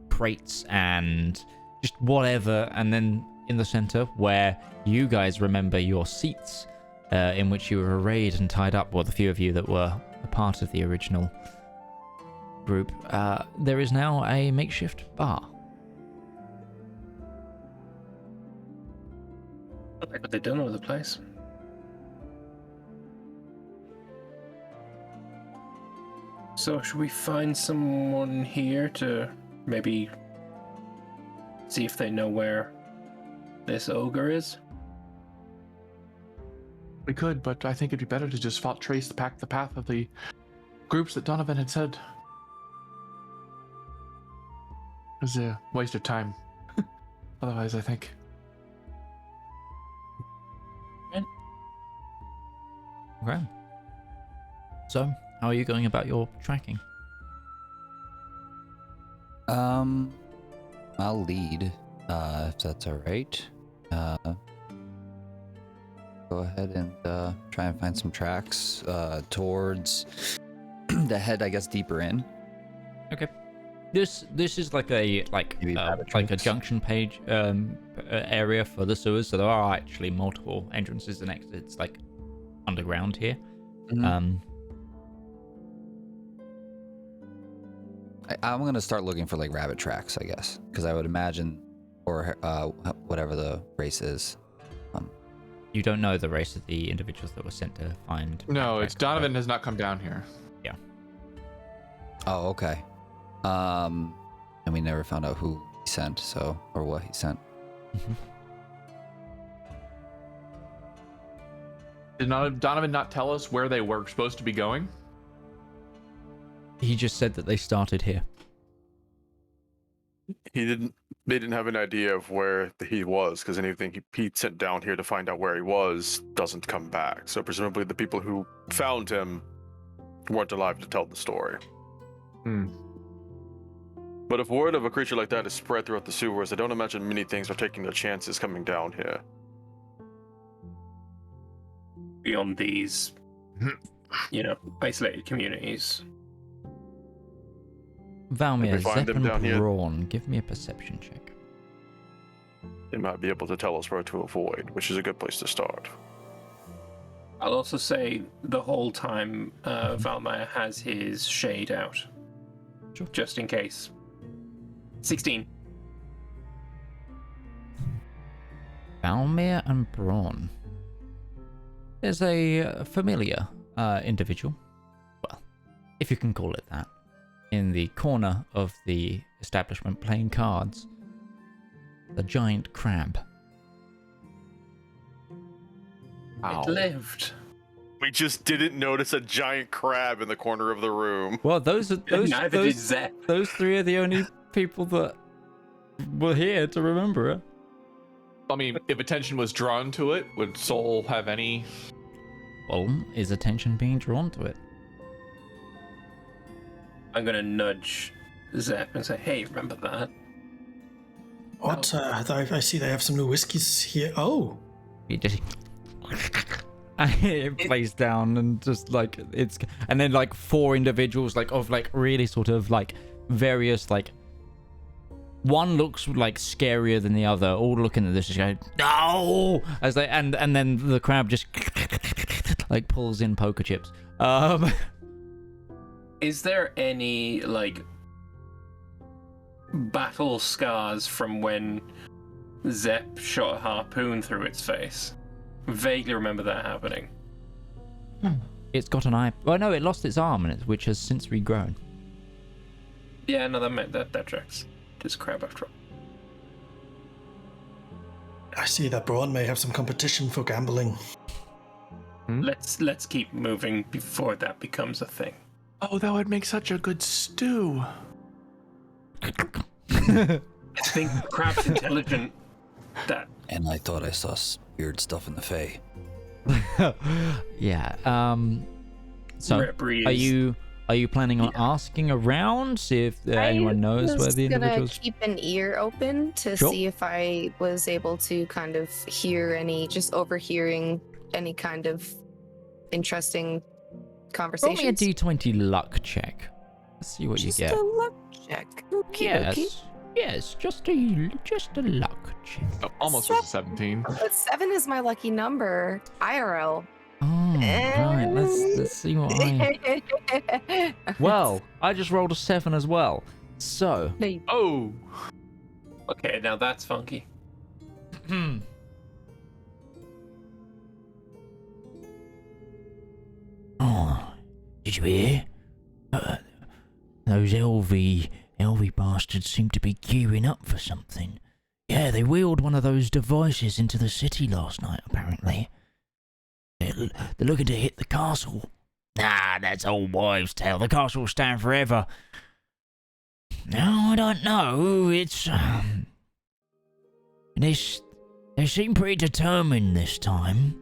crates and just whatever, and then in the center where you guys remember your seats in which you were arrayed and tied up, well, the few of you that were a part of the original group, there is now a makeshift bar. Like what they've done with the place. So should we find someone here to maybe see if they know where this ogre is? We could, but I think it'd be better to just trace the path of the groups that Donovan had said. It was a waste of time. Otherwise, I think. Okay. So, how are you going about your tracking? I'll lead, if that's all right. Go ahead and try and find some tracks towards the head, I guess, deeper in. Okay. This is like a junction page area for the sewers, so there are actually multiple entrances and exits underground here. Mm-hmm. I'm gonna start looking for rabbit tracks, I guess, because I would imagine, or whatever the race is. You don't know the race of the individuals that were sent to find. No, it's Donovan right? has not come down here. Yeah. Oh, okay. And we never found out who he sent, or what he sent. Mm-hmm. Did Donovan not tell us where they were supposed to be going? He just said that they started here. They didn't have an idea of where he was, because anything he sent down here to find out where he was doesn't come back. So presumably the people who found him weren't alive to tell the story. But if word of a creature like that is spread throughout the sewers, I don't imagine many things are taking their chances coming down here. Beyond these, isolated communities. Valmir, find Zep, them down and here? Braun, give me a perception check. They might be able to tell us where to avoid, which is a good place to start. I'll also say the whole time Valmir has his shade out. Sure. Just in case. 16. Valmir and Braun. There's a familiar individual, well, if you can call it that, in the corner of the establishment playing cards. The giant crab. It lived. We just didn't notice a giant crab in the corner of the room. Well, those Neither did Zep. those three are the only people that were here to remember it. I mean, if attention was drawn to it, would Soul have any? Well, is attention being drawn to it? I'm gonna nudge Zep and say, "Hey, remember that?" What? I see they have some new whiskies here. Oh, He just it plays down and just it's, and then four individuals of really sort of various one looks scarier than the other, all looking at this just going no as they and then the crab just pulls in poker chips. Is there any battle scars from when Zep shot a harpoon through its face? Vaguely remember that happening. It's got an eye. Well, no, it lost its arm, which has since regrown. Yeah, no, that tracks. It is crab after all. I see that Braun may have some competition for gambling. Let's keep moving before that becomes a thing. Oh, that would make such a good stew. I think crab's intelligent. That And I thought I saw weird stuff in the Fae. Yeah. So, rare breeze. are you planning on asking around, see if anyone knows where the individuals? I was gonna keep an ear open to Sure. see if I was able to kind of hear overhearing any kind of interesting Roll conversations. me a d20 luck check. Let's see what Just you get. a luck check. Yes, just a luck check. Oh, almost was a 17. But 7 is my lucky number. IRL. Oh, right. Let's see what I. Well, I just rolled a 7 as well. So. Oh! Okay, now that's funky. Oh, did you hear? Those elvy bastards seem to be gearing up for something. Yeah, they wheeled one of those devices into the city last night, apparently. They're looking to hit the castle. Nah, that's old wives' tale. The castle will stand forever. No, I don't know. It's, they seem pretty determined this time.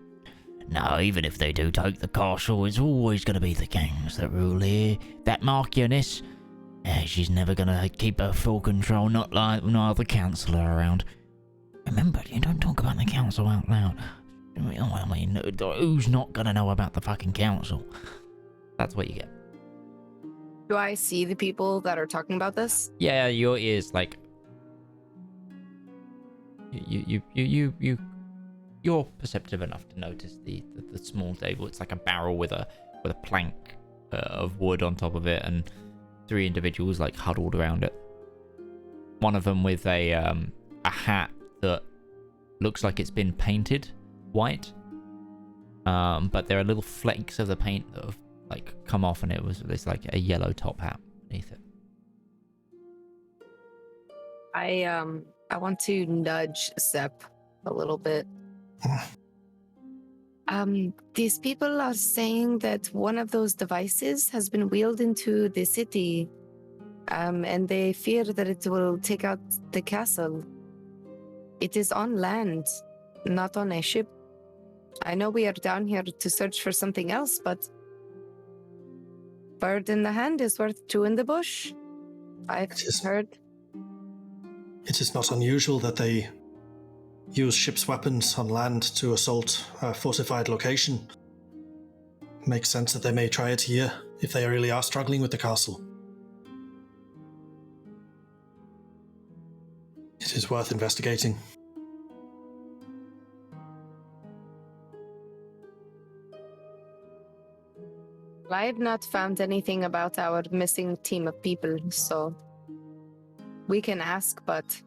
No, even if they do take the castle, it's always going to be the gangs that rule here. That Marchioness, she's never going to keep her full control, not like no other councillor around. Remember, you don't talk about the council out loud. I mean, who's not going to know about the fucking council? That's what you get. Do I see the people that are talking about this? Yeah, your ears like. You're perceptive enough to notice the small table. It's like a barrel with a plank of wood on top of it, and 3 individuals like huddled around it. One of them with a hat that looks like it's been painted white, but there are little flakes of the paint that have like come off, and it's like a yellow top hat beneath it. I want to nudge Sepp a little bit. These people are saying that one of those devices has been wheeled into the city, and they fear that it will take out the castle. It is on land, not on a ship. I know we are down here to search for something else, but bird in the hand is worth 2 in the bush. I've heard. It is not unusual that they use ship's weapons on land to assault a fortified location. Makes sense that they may try it here if they really are struggling with the castle. It is worth investigating. I've not found anything about our missing team of people, so we can ask, but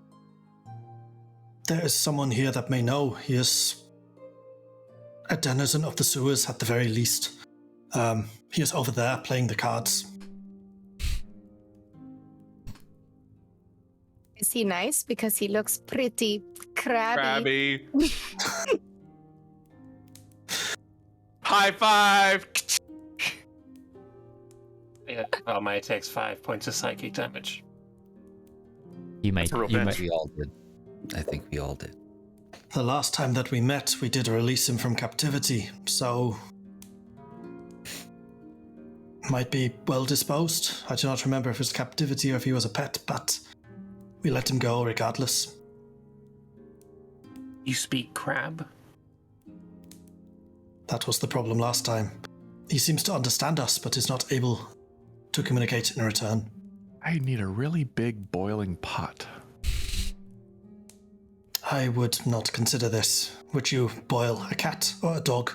There is someone here that may know. He is a denizen of the sewers at the very least. He is over there playing the cards. is he nice? Because he looks pretty crabby. High five! Yeah, well, Maya takes 5 points of psychic damage. You may. We all did. I think we all did. The last time that we met, we did release him from captivity, so might be well disposed. I do not remember if it was captivity or if he was a pet, but we let him go regardless. You speak crab? That was the problem last time. He seems to understand us, but is not able to communicate in return. I need a really big boiling pot. I would not consider this. Would you boil a cat or a dog?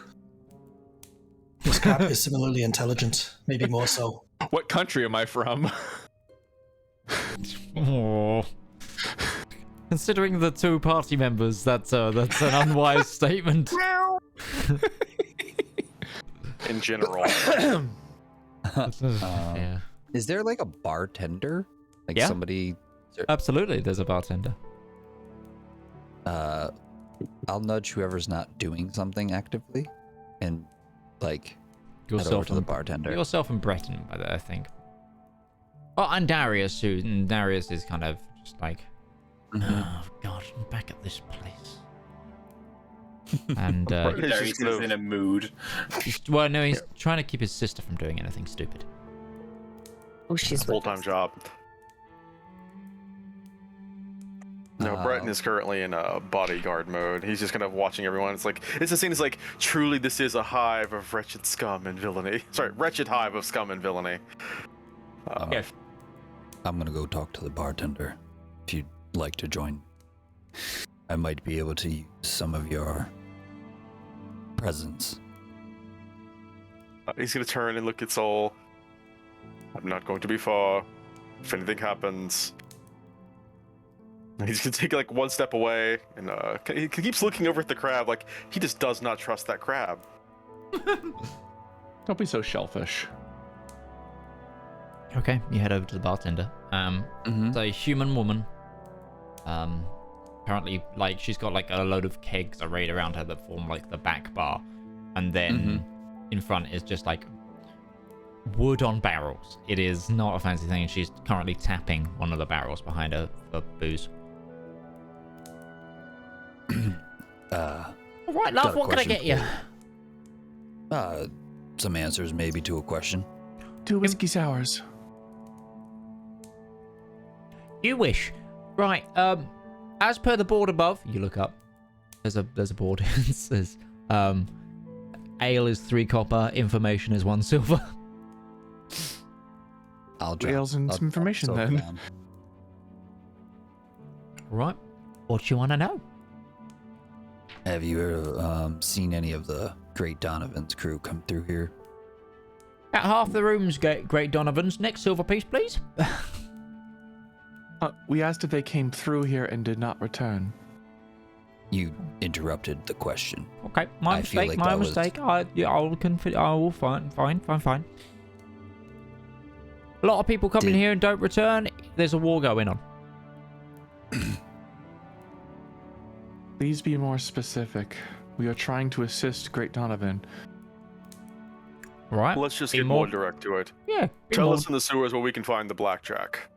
This crab is similarly intelligent, maybe more so. What country am I from? Oh. Considering the 2 party members, that's an unwise statement. in general. Yeah. Is there like a bartender? Like Yeah. somebody? Absolutely, there's a bartender. I'll nudge whoever's not doing something actively, and like head over Yourself to the and bartender. yourself and Breton, by the way, I think. Oh, and Darius, who Darius is kind of just like, oh god, I'm back at this place. And Right. He's Darius just gonna- is in a mood. well, no, he's trying to keep his sister from doing anything stupid. Oh, she's Full with time us. job. No, Breton is currently in bodyguard mode. He's just kind of watching everyone. It's a scene. It's like truly, this is a hive of wretched scum and villainy. Sorry, wretched hive of scum and villainy. Yeah. I'm gonna go talk to the bartender. If you'd like to join, I might be able to use some of your presence. He's gonna turn and look at Soul. I'm not going to be far. If anything happens, he's gonna take like one step away, and he keeps looking over at the crab, like he just does not trust that crab. Don't be so shellfish. Okay, you head over to the bartender. It's a human woman. Apparently, like she's got like a load of kegs arrayed around her that form like the back bar, and then in front is just like wood on barrels. It is not a fancy thing, and she's currently tapping one of the barrels behind her for booze. All right, love, got a what can I question get you? Some answers maybe to a question. 2 whiskey sours. You wish. Right. As per the board above, you look up. There's a board. It says, ale is 3 copper. Information is 1 silver. I'll Ales and some information I'll then. down. Right. What you want to know? Have you seen any of the Great Donovan's crew come through here? At half the rooms, Great Donovan's. Next silver piece, please. We asked if they came through here and did not return. You interrupted the question. Okay, my I feel mistake. like My that was- mistake. I will fine. A lot of people come in Did- here and don't return. There's a war going on. Please be more specific. We are trying to assist Great Donovan. Right. Let's just Be get more direct to it. Yeah. be Tell more- us in the sewers where we can find the blackjack.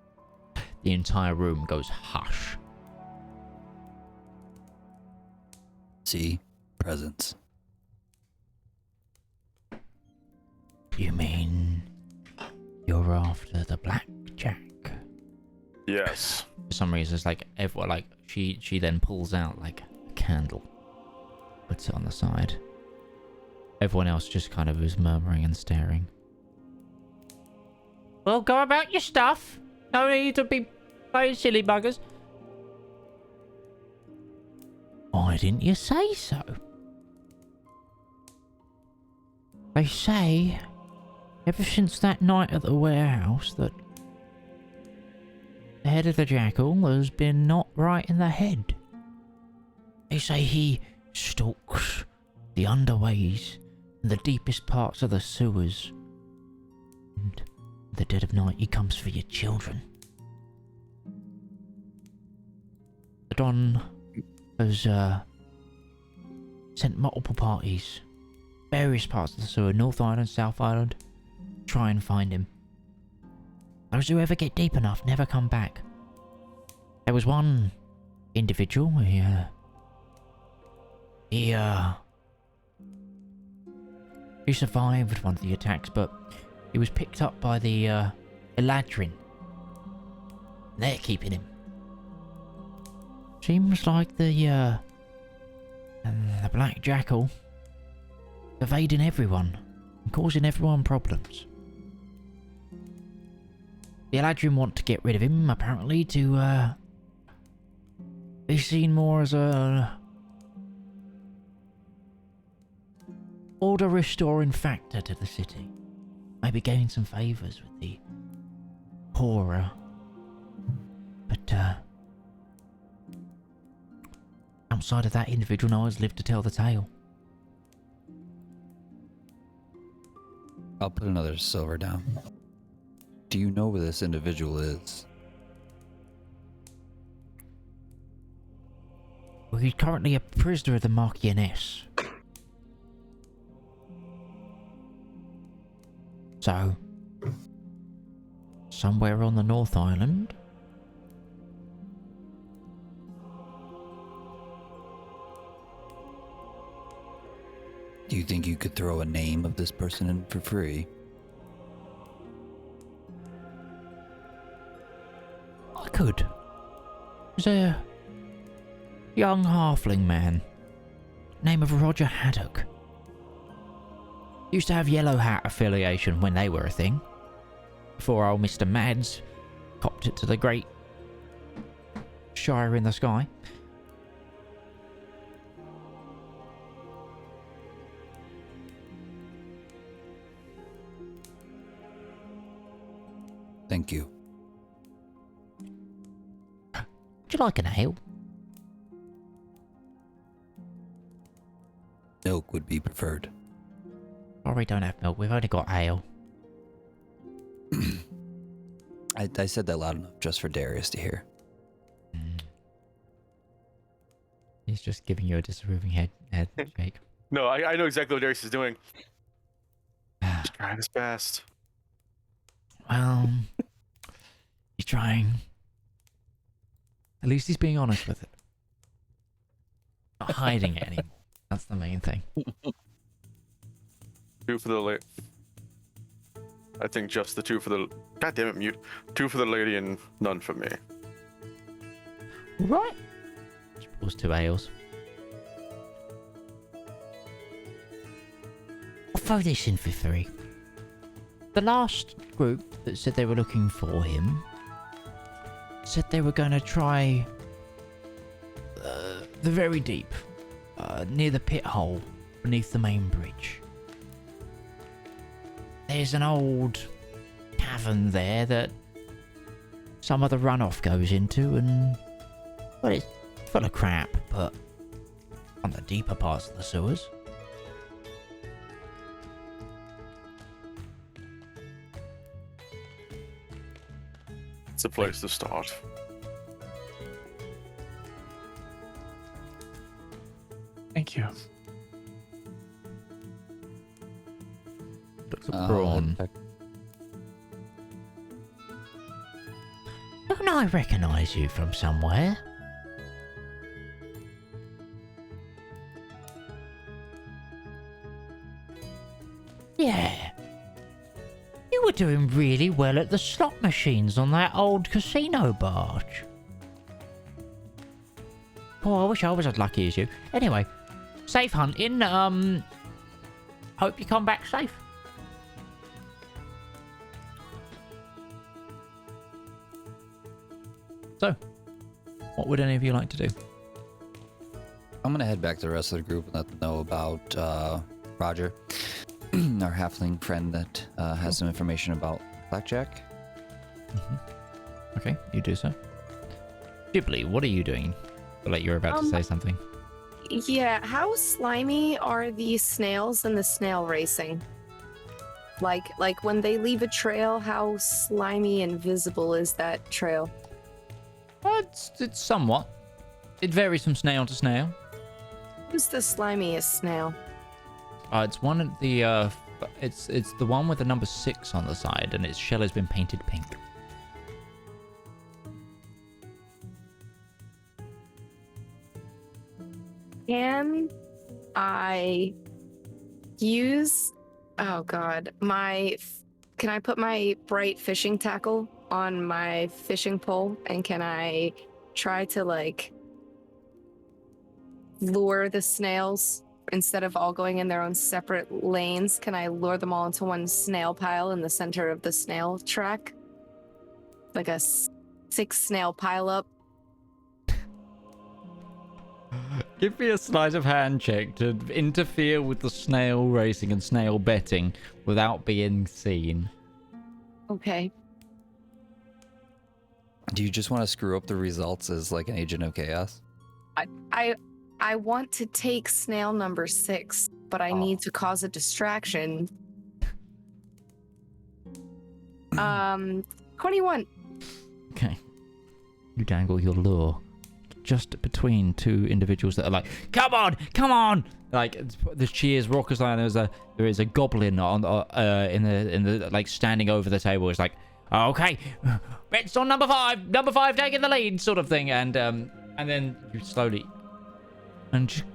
The entire room goes hush. See? Presence. You mean you're after the blackjack? Yes. For some reason, it's like everyone, like she then pulls out like a candle, puts it on the side. Everyone else just kind of is murmuring and staring. Well, go about your stuff. No need to be playing silly buggers. Why didn't you say so? They say, ever since that night at the warehouse, that the head of the jackal has been not right in the head. They say he stalks the underways and the deepest parts of the sewers. And in the dead of night, he comes for your children. The Don has sent multiple parties, various parts of the sewer, North Island, South Island, try and find him. Those who ever get deep enough never come back. There was one individual, he survived one of the attacks, but he was picked up by the Eladrin. They're keeping him. Seems like the Black Jackal evading everyone and causing everyone problems. The Eladrin want to get rid of him, apparently, to be seen more as a order restoring factor to the city. Maybe gain some favours with the poorer. But outside of that, individual no one's lived to tell the tale. I'll put another silver down. Do you know where this individual is? Well, he's currently a prisoner of the Marchioness. So, somewhere on the North Island. Do you think you could throw a name of this person in for free? I could. There's a young halfling man, name of Roger Haddock. Used to have Yellow Hat affiliation when they were a thing. Before old Mr. Mads copped it to the great Shire in the sky. Thank you. Would you like an ale? Milk would be preferred. Or we don't have milk, we've only got ale. I said that loud enough just for Darius to hear. He's just giving you a disapproving head shake. No, I know exactly what Darius is doing. He's trying his best. Well, he's trying. At least he's being honest with it. Not hiding it anymore. That's the main thing. 2 for the lady. I think just the 2 for the. God damn it, mute. 2 for the lady and none for me. Right. Just pours 2 ales. I'll throw this in for 3. The last group that said they were looking for him said they were going to try the very deep, near the pit hole beneath the main bridge. There's an old cavern there that some of the runoff goes into, and well, it's full of crap, but on the deeper parts of the sewers. It's a place to start. Thank you. Looks a prawn. Don't I recognise you from somewhere? Yeah. You were doing really well at the slot machines on that old casino barge. Oh, I wish I was as lucky as you. Anyway, safe hunting. Hope you come back safe. So, what would any of you like to do? I'm gonna head back to the rest of the group and let them know about Roger, our halfling friend that has some information about Blackjack. Okay, you do so. Ghibli, what are you doing? I feel like you're about to say something. Yeah, how slimy are the snails in the snail racing? Like when they leave a trail, how slimy and visible is that trail? It's somewhat. It varies from snail to snail. Who's the slimiest snail? It's one of the it's the one with the number 6 on the side, and its shell has been painted pink. Can I use? Oh God, can I put my bright fishing tackle on my fishing pole, and can I try to like lure the snails instead of all going in their own separate lanes? Can I lure them all into one snail pile in the center of the snail track, like a 6 snail pile up? Give me a sleight of hand check to interfere with the snail racing and snail betting without being seen. Okay. Do you just want to screw up the results as like an agent of chaos? I want to take snail number 6, but I need to cause a distraction. 21. Okay. You dangle your lure just between two individuals that are like, come on! Like the cheers, raucous line. There is a goblin on in the like standing over the table. It's like, okay, it's on number 5. Number 5 taking the lead, sort of thing. And then you slowly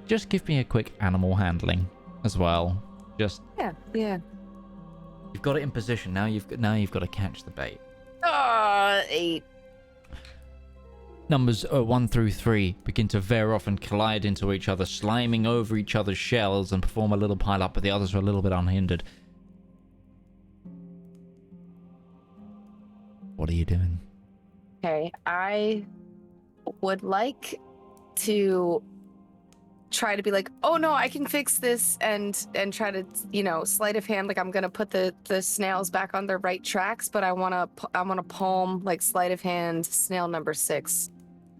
just give me a quick animal handling as well. Just Yeah. you've got it in position now. You've got to catch the bait. 8. Numbers 1 through 3 begin to veer off and collide into each other, sliming over each other's shells and perform a little pile up, but the others are a little bit unhindered. What are you doing? Okay, I would like to try to be like, oh no, I can fix this, and try to, sleight of hand, like I'm gonna put the snails back on their right tracks, but I wanna palm, like, sleight of hand snail number 6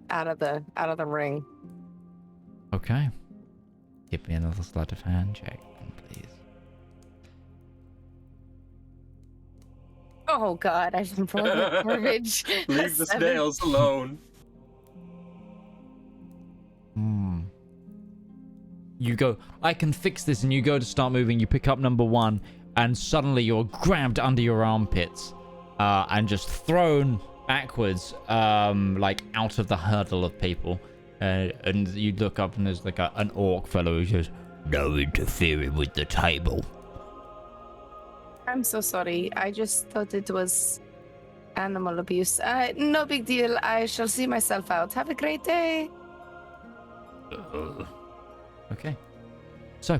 out of the ring. Okay. Give me another sleight of hand check, please. Oh god, I didn't roll the garbage. Leave the 7. snails alone. You go, I can fix this, and you go to start moving. You pick up number 1, and suddenly you're grabbed under your armpits and just thrown backwards, like out of the hurdle of people. And you look up, and there's like an orc fellow who says, No interfering with the table. I'm so sorry. I just thought it was animal abuse. No big deal. I shall see myself out. Have a great day. okay. So,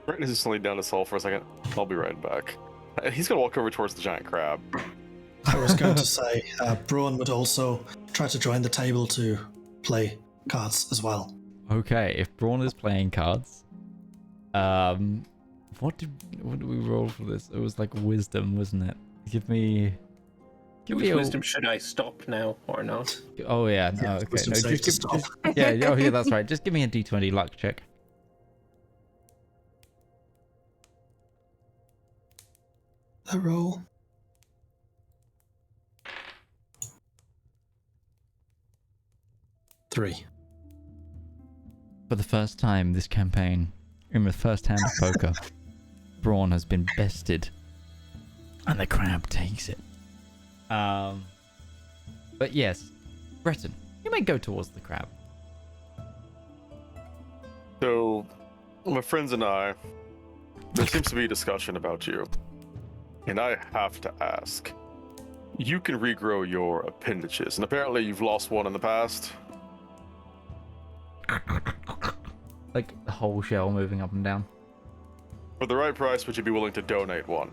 Britton is just laying down his hole for a second. I'll be right back. He's gonna walk over towards the giant crab. I was going to say, Braun would also try to join the table to play cards as well. okay, if Braun is playing cards, what did we roll for this? It was like wisdom, wasn't it? Give me Which wisdom should I stop now or not? Oh yeah, no, okay. wisdom No, save just to give, stop. yeah, that's right. Just give me a d20 luck check. A roll. Three. For the first time this campaign, in the first hand of poker, Braun has been bested, and the crab takes it. But yes, Breton, you may go towards the crab. So, my friends and I, there seems to be a discussion about you. And I have to ask. You can regrow your appendages, and apparently you've lost one in the past. Like the whole shell moving up and down. For the right price, would you be willing to donate one?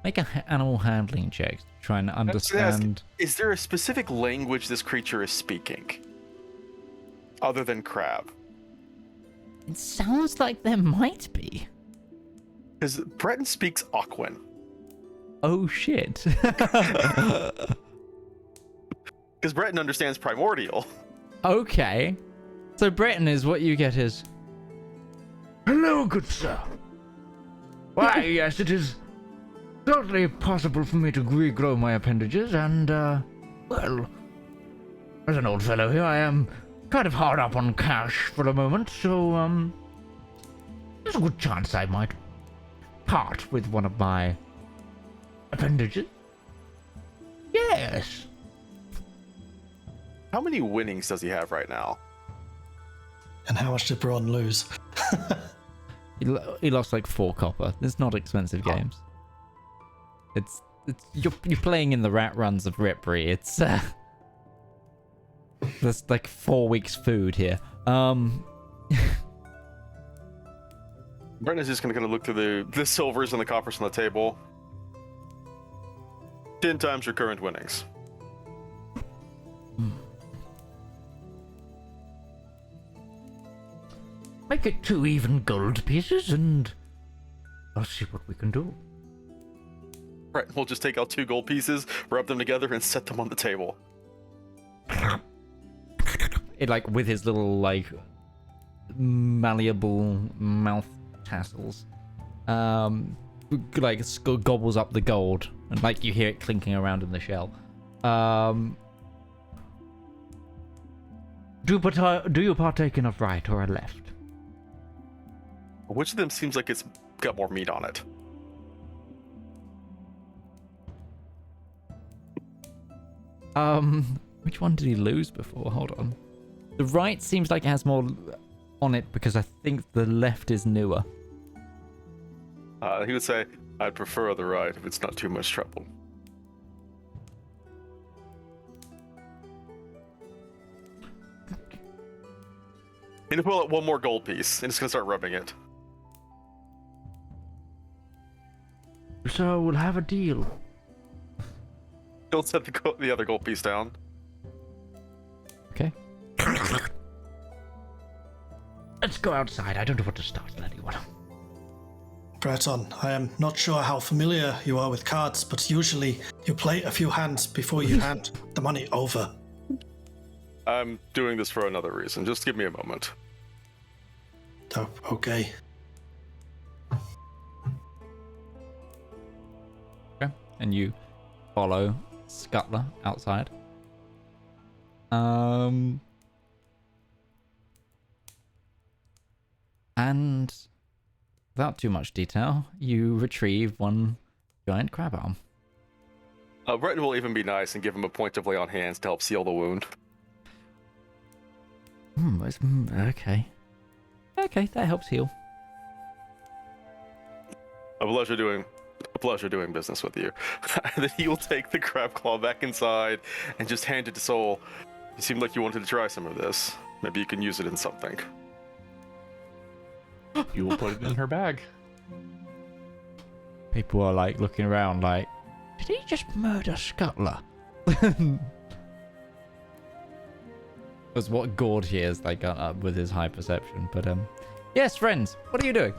Make an animal handling check to try and understand. Is there a specific language this creature is speaking? Other than crab? It sounds like there might be. Because Breton speaks Aquan. Oh shit. Because Breton understands Primordial. Okay. So Breton is what you get is. Hello, good sir. Why, yes, it is totally possible for me to regrow my appendages, and, well, as an old fellow here, I am kind of hard up on cash for the moment, so, there's a good chance I might part with one of my appendages. Yes. How many winnings does he have right now? And how much did Braun lose? He lost like 4 copper. It's not expensive games. It's you're playing in the rat runs of Ripri. It's there's like 4 weeks food here. Breton is just gonna kind of look through the silvers and the coppers on the table. 10 times your current winnings. Make it 2 even gold pieces, and I'll see what we can do. Right, we'll just take out 2 gold pieces, rub them together, and set them on the table. It like with his little like malleable mouth tassels, like gobbles up the gold, and like you hear it clinking around in the shell. Do you partake in a right or a left? Which of them seems like it's got more meat on it? Which one did he lose before? Hold on. The right seems like it has more on it because I think the left is newer. He would say, I'd prefer the right if it's not too much trouble. And pull out 1 more gold piece, and it's gonna start rubbing it. So we'll have a deal. He'll set the other gold piece down. Okay. Let's go outside. I don't want to startle anyone. Breton, I am not sure how familiar you are with cards, but usually you play a few hands before you hand the money over. I'm doing this for another reason. Just give me a moment. Oh, okay. Okay. And you follow Scuttler outside. And without too much detail, you retrieve 1 giant crab arm. Breton will even be nice and give him a point of lay on hands to help seal the wound. Okay. Okay, that helps heal. A pleasure doing business with you. And then he will take the crab claw back inside and just hand it to Soul. You seemed like you wanted to try some of this. Maybe you can use it in something. You will put it in her bag. People are like looking around like, did he just murder Scuttler? That's what Gourd hears like with his high perception. But yes, friends, what are you doing?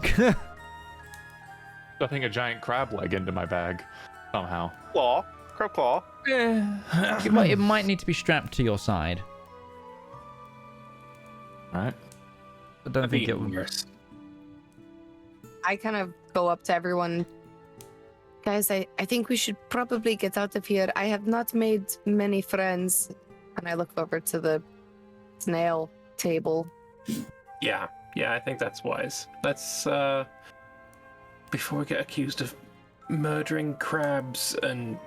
Stuffing a giant crab leg into my bag somehow. Claw. Crab claw. It might need to be strapped to your side. Alright. I don't think it would. Worse. I kind of go up to everyone. Guys, I think we should probably get out of here. I have not made many friends. And I look over to the snail table. Yeah, I think that's wise. Let's, before we get accused of murdering crabs and...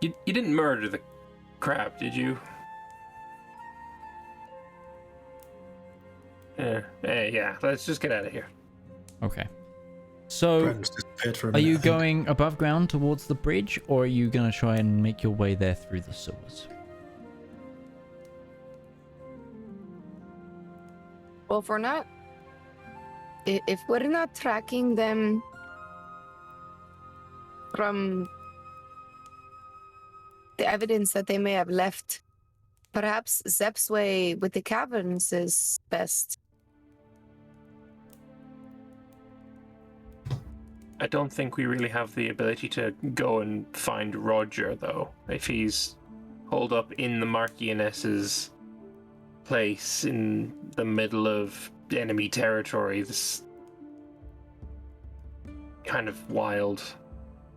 You didn't murder the crab, did you? Yeah, let's just get out of here. Okay. So, Breton's disappeared for a are minute, you I think. going above ground towards the bridge, or are you going to try and make your way there through the sewers? Well, if we're not tracking them from the evidence that they may have left, perhaps Zep's way with the caverns is best. I don't think we really have the ability to go and find Roger, though. If he's holed up in the Marchioness's place in the middle of enemy territory, this kind of wild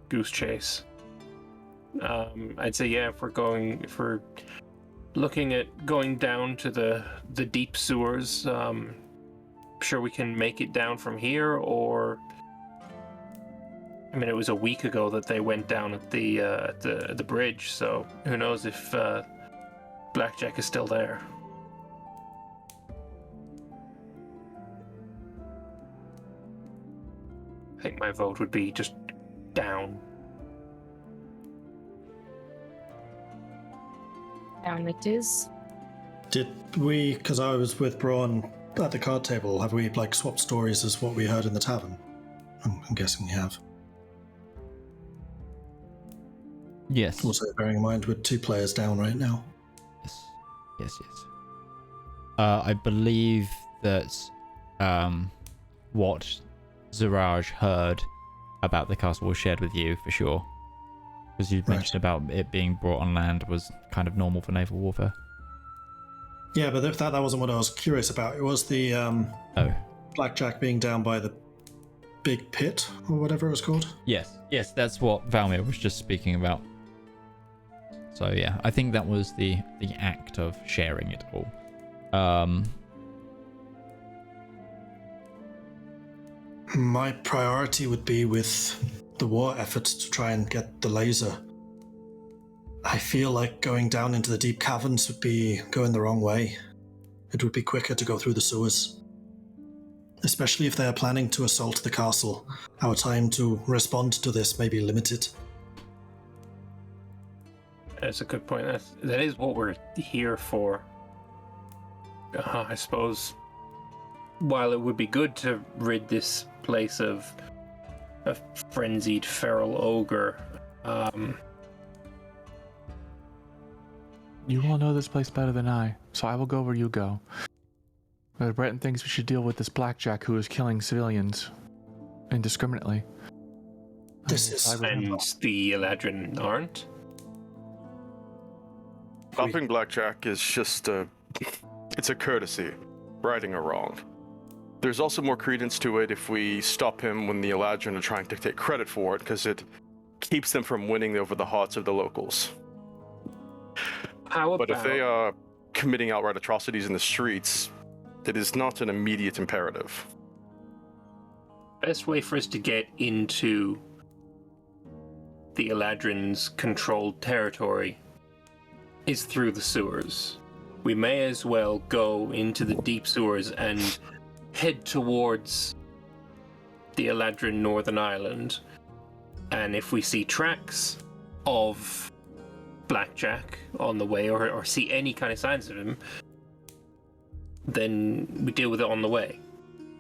goose chase. I'd say, yeah, if we're looking at going down to the deep sewers, sure we can make it down from here, or... I mean, it was a week ago that they went down at the bridge, so who knows if Blackjack is still there. I think my vote would be just down. Down it is. Did we, because I was with Braun at the card table, have we like swapped stories as what we heard in the tavern? I'm guessing we have. Yes. Also bearing in mind we're 2 players down right now. Yes. I believe that what Zedaar heard about the castle was shared with you, for sure. Because you Right. mentioned about it being brought on land was kind of normal for naval warfare. Yeah, but that wasn't what I was curious about. It was the Oh. blackjack being down by the big pit or whatever it was called. Yes, that's what Valmir was just speaking about. So yeah, I think that was the act of sharing it all. My priority would be with the war effort to try and get the laser. I feel like going down into the deep caverns would be going the wrong way. It would be quicker to go through the sewers. Especially if they are planning to assault the castle. Our time to respond to this may be limited. That's a good point. That is what we're here for. I suppose while it would be good to rid this place of a frenzied feral ogre, You all know this place better than I, so I will go where you go. Breton thinks we should deal with this blackjack who is killing civilians indiscriminately. This is... and the Eladrin aren't. Stopping blackjack is just it's a courtesy, righting a wrong. There's also more credence to it if we stop him when the Eladrin are trying to take credit for it, because it keeps them from winning over the hearts of the locals. How about... But if they are committing outright atrocities in the streets, it is not an immediate imperative. best way for us to get into the Eladrin's controlled territory is through the sewers. We may as well go into the deep sewers and head towards the Eladrin Northern Island. And if we see tracks of Blackjack on the way, or see any kind of signs of him, then we deal with it on the way.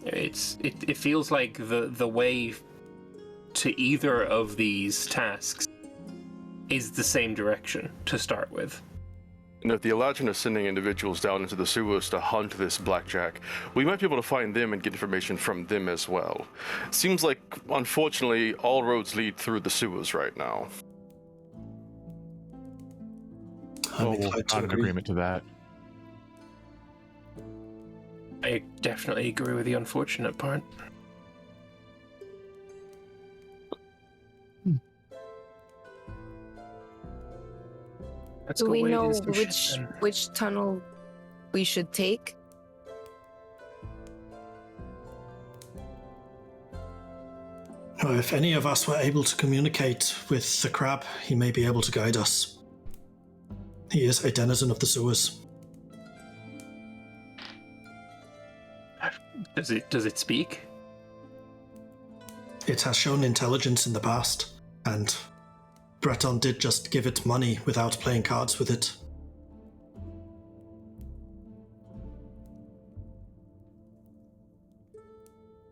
It feels like the way to either of these tasks is the same direction to start with. And if the Eladrin are sending individuals down into the sewers to hunt this blackjack, we might be able to find them and get information from them as well. Seems like, unfortunately, all roads lead through the sewers right now. We'll inclined to have an agree. agreement to that. I definitely agree with the unfortunate part. Let's Do go we wade know in some shit then. which tunnel we should take? Well, if any of us were able to communicate with the crab, he may be able to guide us. He is a denizen of the sewers. Does it speak? It has shown intelligence in the past, and Breton did just give it money without playing cards with it.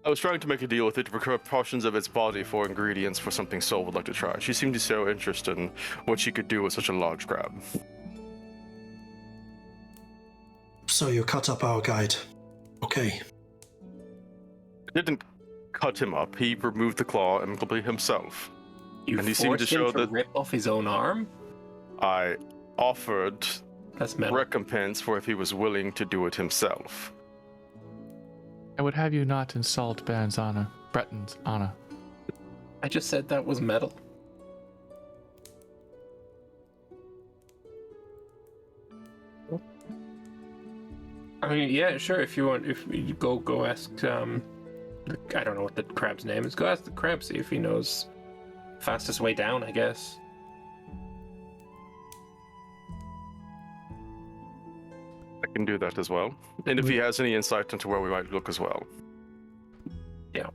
I was trying to make a deal with it to procure portions of its body for ingredients for something Sol would like to try. She seemed to show interest in what she could do with such a large crab. So you cut up our guide. Okay. I didn't cut him up. He removed the claw amicably himself. You And he seemed to forced him show to that- rip off his own arm? I offered That's metal. recompense for if he was willing to do it himself. I would have you not insult Breton's honor. I just said that was metal. I mean, yeah, sure. If you want, if you go ask. I don't know what the crab's name is. Go ask the crab, see if he knows fastest way down. I guess. I can do that as well. And if he has any insight into where we might look as well. Yeah.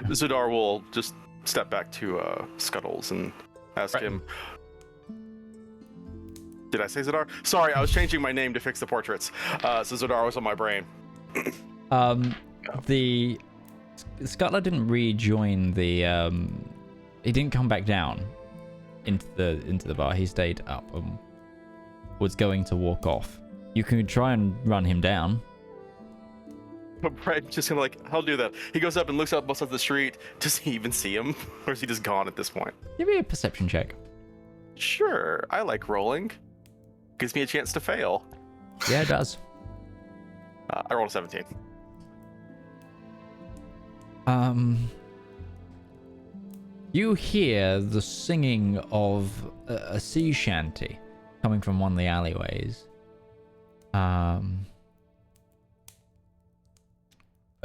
Zedaar will just step back to Scuttles and ask Right. him. Did I say Zedaar? Sorry, I was changing my name to fix the portraits. So Zedaar was on my brain. The Scuttler didn't rejoin the he didn't come back down into the bar. He stayed up and was going to walk off. You can try and run him down. Brett just gonna like, I'll do that. He goes up and looks up both sides of the street. Does he even see him? Or is he just gone at this point? Give me a perception check. Sure, I like rolling. Gives me a chance to fail. Yeah, it does. I rolled a 17. You hear the singing of a sea shanty coming from one of the alleyways.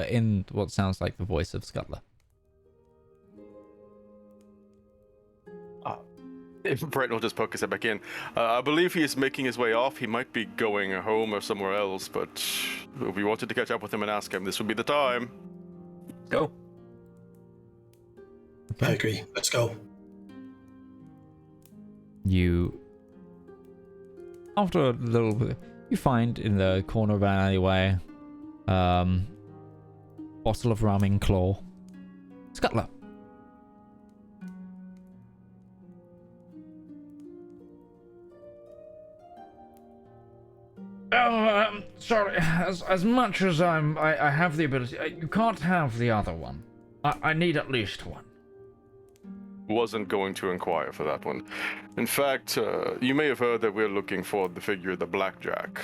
In what sounds like the voice of Scuttler. Brett will just poke his head back in. I believe he is making his way off. He might be going home or somewhere else, but if we wanted to catch up with him and ask him, this would be the time. Go. I agree. Let's go. You, after a little bit, you find in the corner of an alleyway, bottle of rum in claw. Scuttler. Oh, sorry. As much as I have the ability, you can't have the other one. I need at least one. Wasn't going to inquire for that one. In fact, you may have heard that we're looking for the figure, the Blackjack.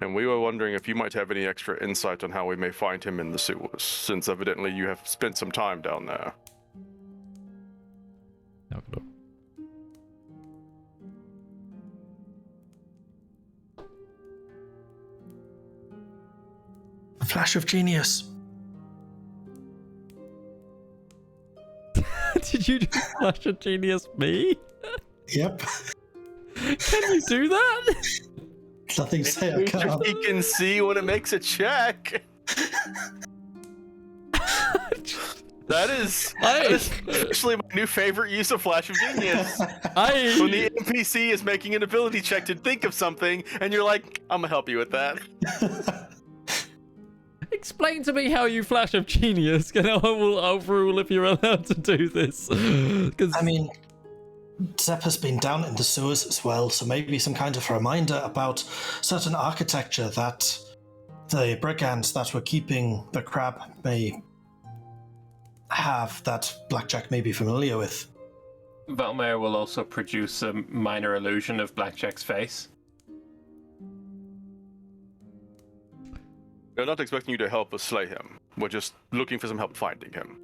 And we were wondering if you might have any extra insight on how we may find him in the sewers, since evidently you have spent some time down there. No. A flash of genius. Did you just flash a genius me? Yep. Can you do that? Nothing to say I can't. He can see when it makes a check. That is actually my new favorite use of Flash of Genius. When the NPC is making an ability check to think of something, and you're like, I'm gonna help you with that. Explain to me how you flash of genius, and I will overrule if you're allowed to do this. I mean, Zepp has been down in the sewers as well, so maybe some kind of reminder about certain architecture that the brigands that were keeping the crab may have, that Blackjack may be familiar with. Velmare will also produce a minor illusion of Blackjack's face. We're not expecting you to help us slay him. We're just looking for some help finding him.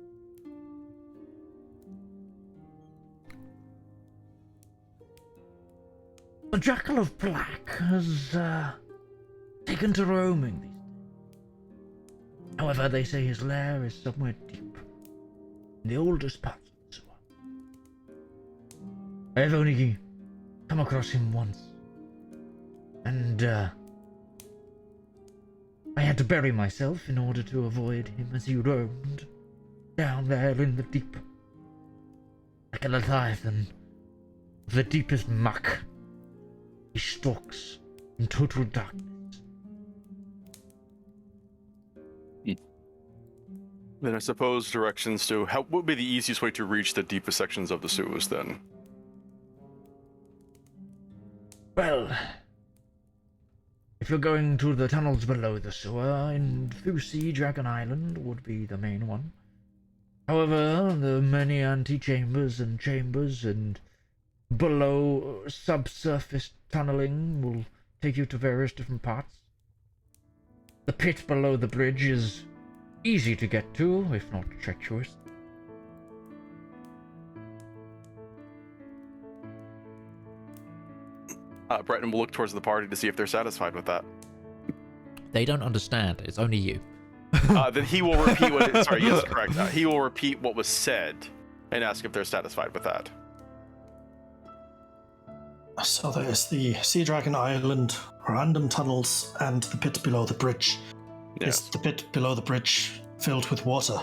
The Jackal of Black has taken to roaming these days. However, they say his lair is somewhere deep, in the oldest parts of the sewer. I've only come across him once, and I had to bury myself in order to avoid him as he roamed down there in the deep, like a leviathan of the deepest muck. He stalks in total darkness. Then I suppose directions to what would be the easiest way to reach the deepest sections of the sewers then? Well, if you're going to the tunnels below the sewer, in Thusi, Dragon Island would be the main one. However, the many antechambers and chambers and below subsurface tunneling will take you to various different parts. The pit below the bridge is easy to get to, if not treacherous. Breton will look towards the party to see if they're satisfied with that. They don't understand. It's only you. Then he will repeat what. Sorry, yes, correct. He will repeat what was said and ask if they're satisfied with that. So there's the Sea Dragon Island, random tunnels, and the pit below the bridge. Yes. Is the pit below the bridge filled with water?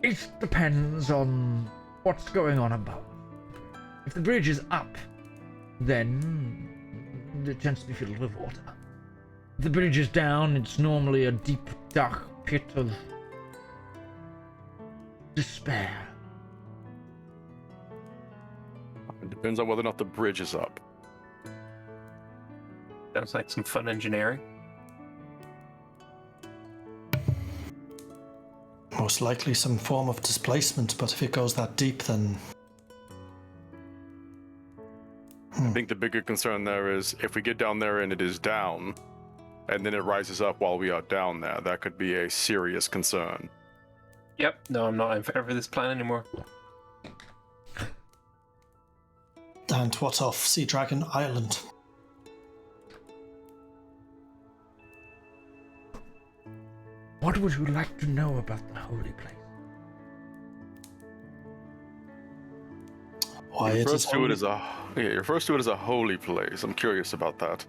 It depends on what's going on above. If the bridge is up, then it tends to be filled with water. If the bridge is down, it's normally a deep, dark pit of despair. Depends on whether or not the bridge is up. Sounds like some fun engineering. Most likely some form of displacement, but if it goes that deep, then... I think the bigger concern there is if we get down there and it is down, and then it rises up while we are down there, that could be a serious concern. Yep. No, I'm not in favor of this plan anymore. And what of Sea Dragon Island? What would you like to know about the holy place? Why You it refer is to it as a you refer to it as a holy place. I'm curious about that.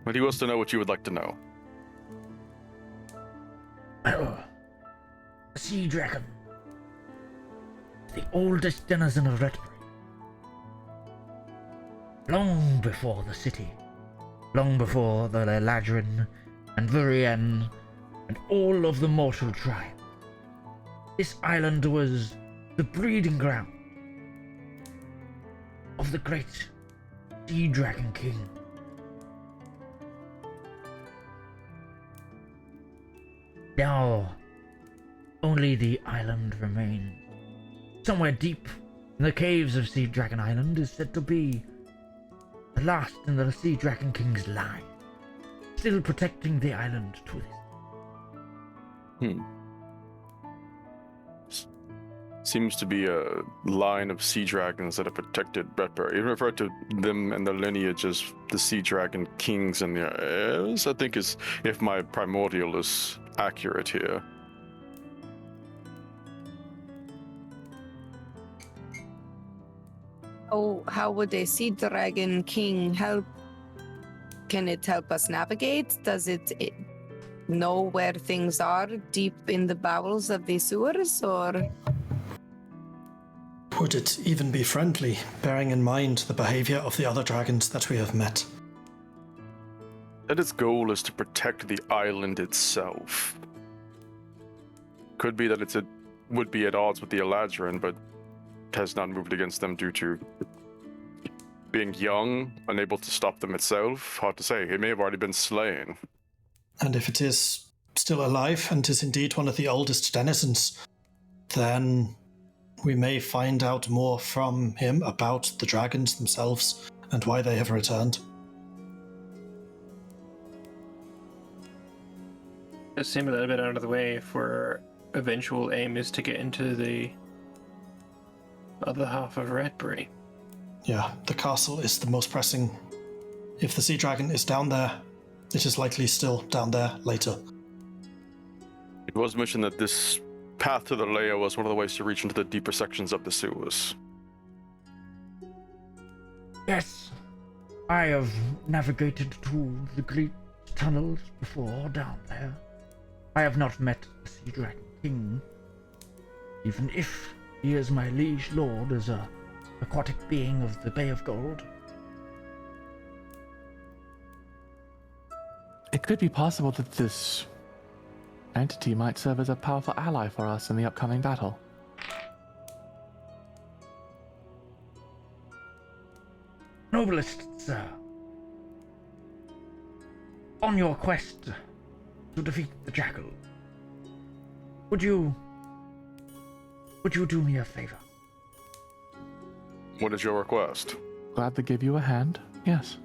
But he wants to know what you would like to know. Well, the sea dragon, the oldest denizen of Redbury. Long before the city, long before the Eladrin and Virian and all of the mortal tribe, this island was the breeding ground of the great Sea Dragon King. Now, only the island remains. Somewhere deep in the caves of Sea Dragon Island is said to be the last in the Sea Dragon King's line, still protecting the island to this. Seems to be a line of sea dragons that have protected Redbury. You refer to them and their lineage as the Sea Dragon Kings and the heirs, I think is, if my primordial is accurate here. Oh, how would a Sea Dragon King help? Can it help us navigate? Does it know where things are deep in the bowels of the sewers, or? Would it even be friendly, bearing in mind the behavior of the other dragons that we have met? That its goal is to protect the island itself. Could be that it would be at odds with the Eladrin, but has not moved against them due to being young, unable to stop them itself. Hard to say. It may have already been slain. And if it is still alive and is indeed one of the oldest denizens, then we may find out more from him about the dragons themselves and why they have returned. It seems a little bit out of the way if our eventual aim is to get into the other half of Redbury. Yeah, the castle is the most pressing. If the sea dragon is down there, it is likely still down there later. It was mentioned that this path to the lair was one of the ways to reach into the deeper sections of the sewers. Yes, I have navigated to the great tunnels before down there. I have not met the Sea Dragon King, even if he is my liege lord as a aquatic being of the Bay of Gold. It could be possible that this entity might serve as a powerful ally for us in the upcoming battle. Noblest sir, on your quest to defeat the Jackal, would you do me a favor? What is your request? Glad to give you a hand. Yes.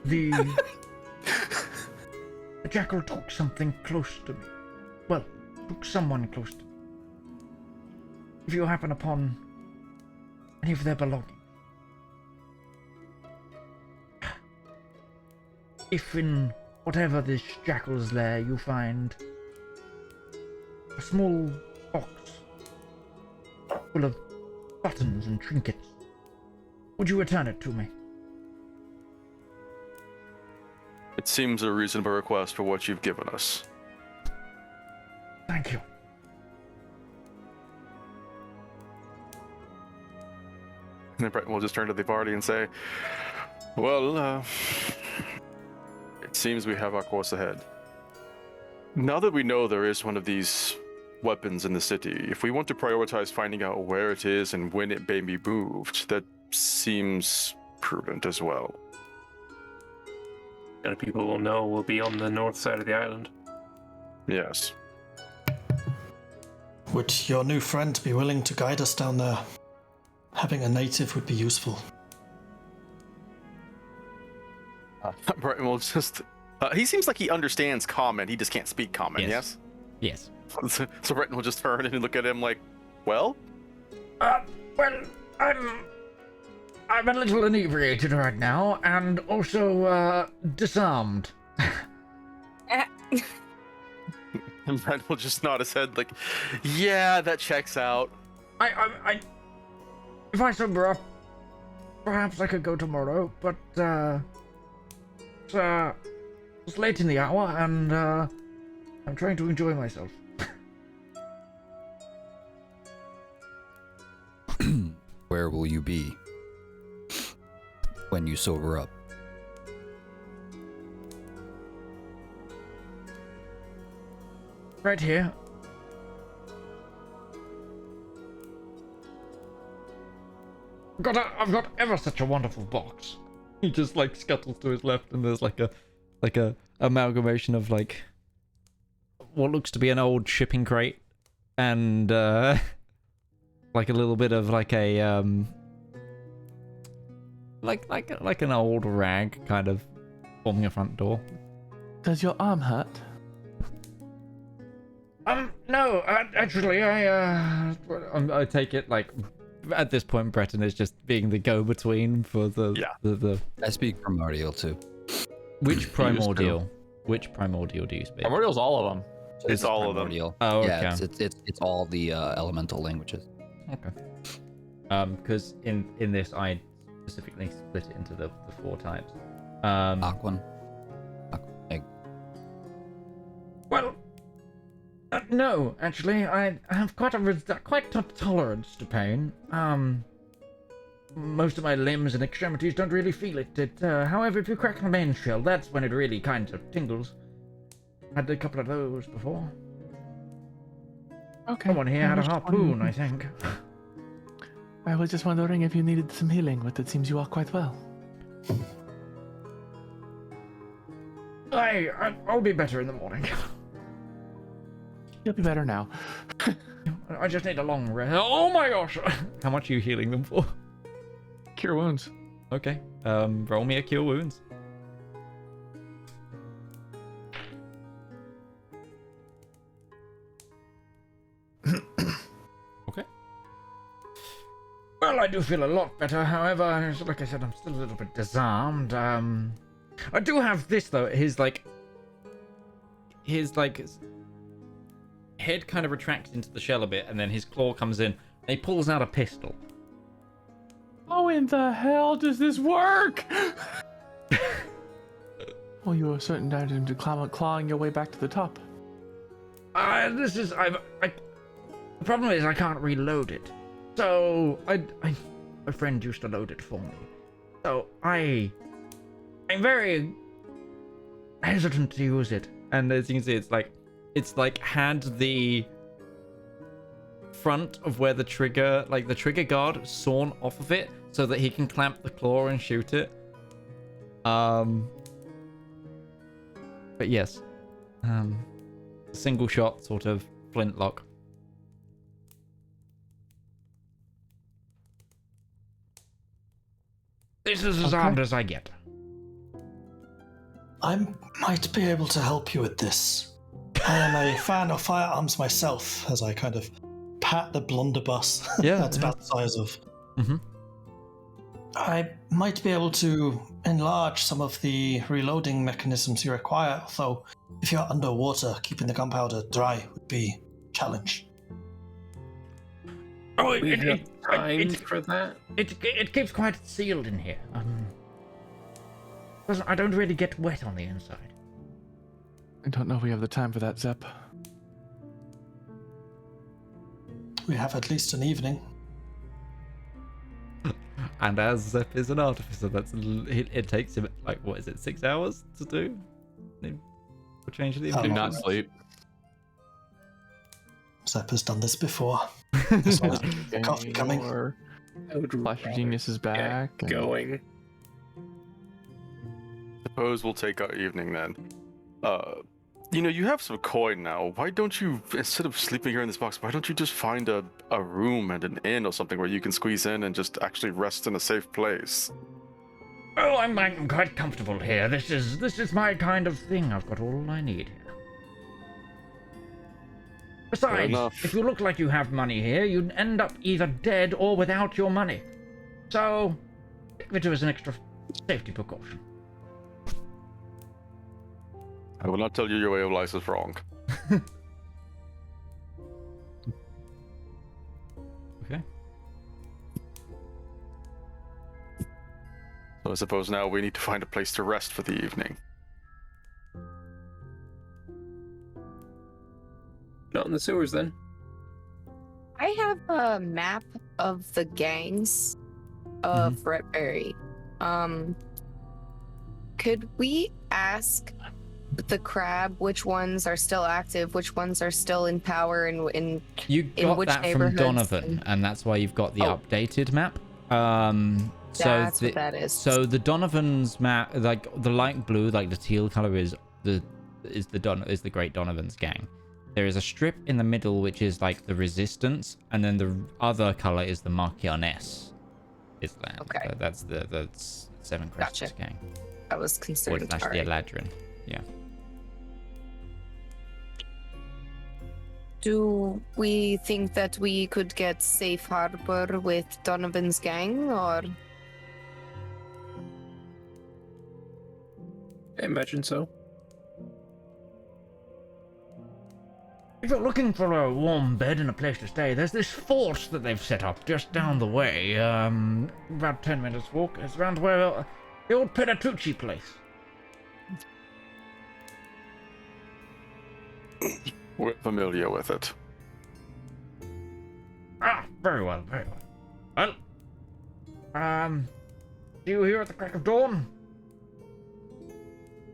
The Jackal took something close to me. Well, took someone close to me. If you happen upon any of their belongings, if in whatever this Jackal's lair you find a small box full of buttons and trinkets, would you return it to me? It seems a reasonable request for what you've given us. Thank you. And then we'll just turn to the party and say, well, it seems we have our course ahead. Now that we know there is one of these weapons in the city. If we want to prioritize finding out where it is and when it may be moved, that seems prudent as well. And people will know we'll be on the north side of the island. Yes. Would your new friend be willing to guide us down there? Having a native would be useful. Breton will just... he seems like he understands common, he just can't speak common, yes? Yes. So Breton will just turn and look at him like, well? Well, I'm a little inebriated right now, and also, disarmed. And Breton will just nod his head like, yeah, that checks out. If I sober up, perhaps I could go tomorrow, but, it's late in the hour, and, I'm trying to enjoy myself. Where will you be when you sober up? Right here. I've got ever such a wonderful box. He just like scuttles to his left, and there's like a amalgamation of like what looks to be an old shipping crate and like a little bit of like a like an old rag kind of forming a front door. Does your arm hurt? No, actually, I take it like at this point Breton is just being the go-between for the I speak primordial too. Which primordial? Which primordial do you speak? Primordial's all of them. It's all of them. Primordial. Oh, okay. Yeah, it's all the elemental languages. Okay. Because in this I specifically split it into the 4 types. Aquan. Egg. well, no, actually, I have quite a tolerance to pain. Most of my limbs and extremities don't really feel it. However, if you crack the main shell, that's when it really kind of tingles. Had a couple of those before. Okay. Someone here had a harpoon, I think. I was just wondering if you needed some healing, but it seems you are quite well. I'll be better in the morning. You'll be better now. I just need a long rest. Oh my gosh! How much are you healing them for? Cure wounds. Okay. Roll me a cure wounds. Okay. Well, I do feel a lot better. However, like I said, I'm still a little bit disarmed. I do have this though. His head kind of retracts into the shell a bit, and then his claw comes in. And he pulls out a pistol. How in the hell does this work? Well, you are certain down to clawing your way back to the top. The problem is I can't reload it. So my friend used to load it for me. So I'm very hesitant to use it. And as you can see, it's like had the front of where the trigger guard sawn off of it so that he can clamp the claw and shoot it. But yes, single shot sort of flintlock. This is as armed as I get. I might be able to help you with this. I am a fan of firearms myself, as I kind of pat the blunderbuss. Yeah, That's about the size of. Mm-hmm. I might be able to enlarge some of the reloading mechanisms you require, although if you're underwater, keeping the gunpowder dry would be a challenge. Oh, We have time for that. It keeps quite sealed in here. I don't really get wet on the inside. I don't know if we have the time for that, Zep. We have at least an evening. And as Zep is an artificer, it takes him like, what is it, 6 hours to do? We'll change the Do not sleep. Zepp has done this before. I saw the coffee coming. Flash of Genius is back. and- Going. Suppose we'll take our evening then. You have some coin now. Why don't you, instead of sleeping here in this box, why don't you just find a room and an inn or something where you can squeeze in and just actually rest in a safe place? Oh, I'm quite comfortable here. This is my kind of thing. I've got all I need here. Besides, enough. if you look like you have money here, you'd end up either dead or without your money. So, think of it as an extra safety precaution. I will not tell you your way of life is wrong. Okay. So I suppose now we need to find a place to rest for the evening. Not in the sewers then. I have a map of the gangs of Fretberry. Could we ask the crab which ones are still active, which ones are still in power, and You got which that from neighborhoods Donovan, and that's why you've got the updated map. That's what that is. So the Donovan's map, like the light blue, like the teal color, is the Great Donovan's gang. There is a strip in the middle which is like the Resistance, and then the other color is the Marquioness. Is land. Okay. So that's the Seven Crescents Gotcha. gang. I was Or concerned. slash the Alright. Eladrin. Yeah. Do we think that we could get safe harbor with Donovan's gang, or I imagine so. If you're looking for a warm bed and a place to stay, there's this fort that they've set up just down the way. About 10 minutes walk. It's around where the old Pedatucci place. We're familiar with it. Ah, very well, very well. Well, see you here at the crack of dawn?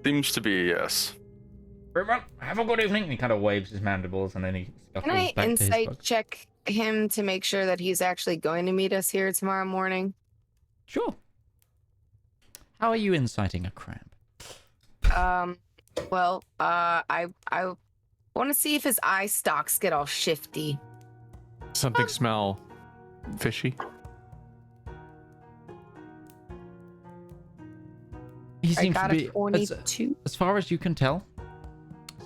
Seems to be a yes. Very well. Have a good evening. He kind of waves his mandibles and then he scuttles can I back to his insight book. check him to make sure that he's actually going to meet us here tomorrow morning? Sure. How are you inciting a crab? Well, I want to see if his eye stalks get all shifty. Something smell fishy. He I seems got to a be, 22. as far as you can tell,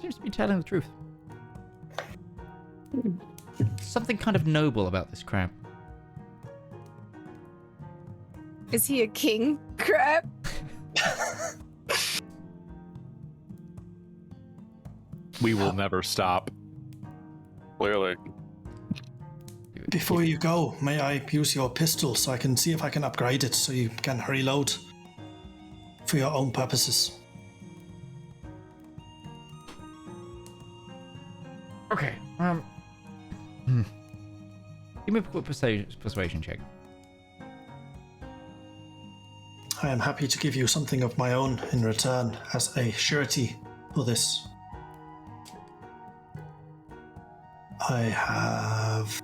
seems to be telling the truth. Something kind of noble about this crab. Is he a king crab? We will never stop. Clearly. Before you go, may I use your pistol so I can see if I can upgrade it so you can reload for your own purposes? Okay, Give me a quick persuasion check. I am happy to give you something of my own in return as a surety for this. I have...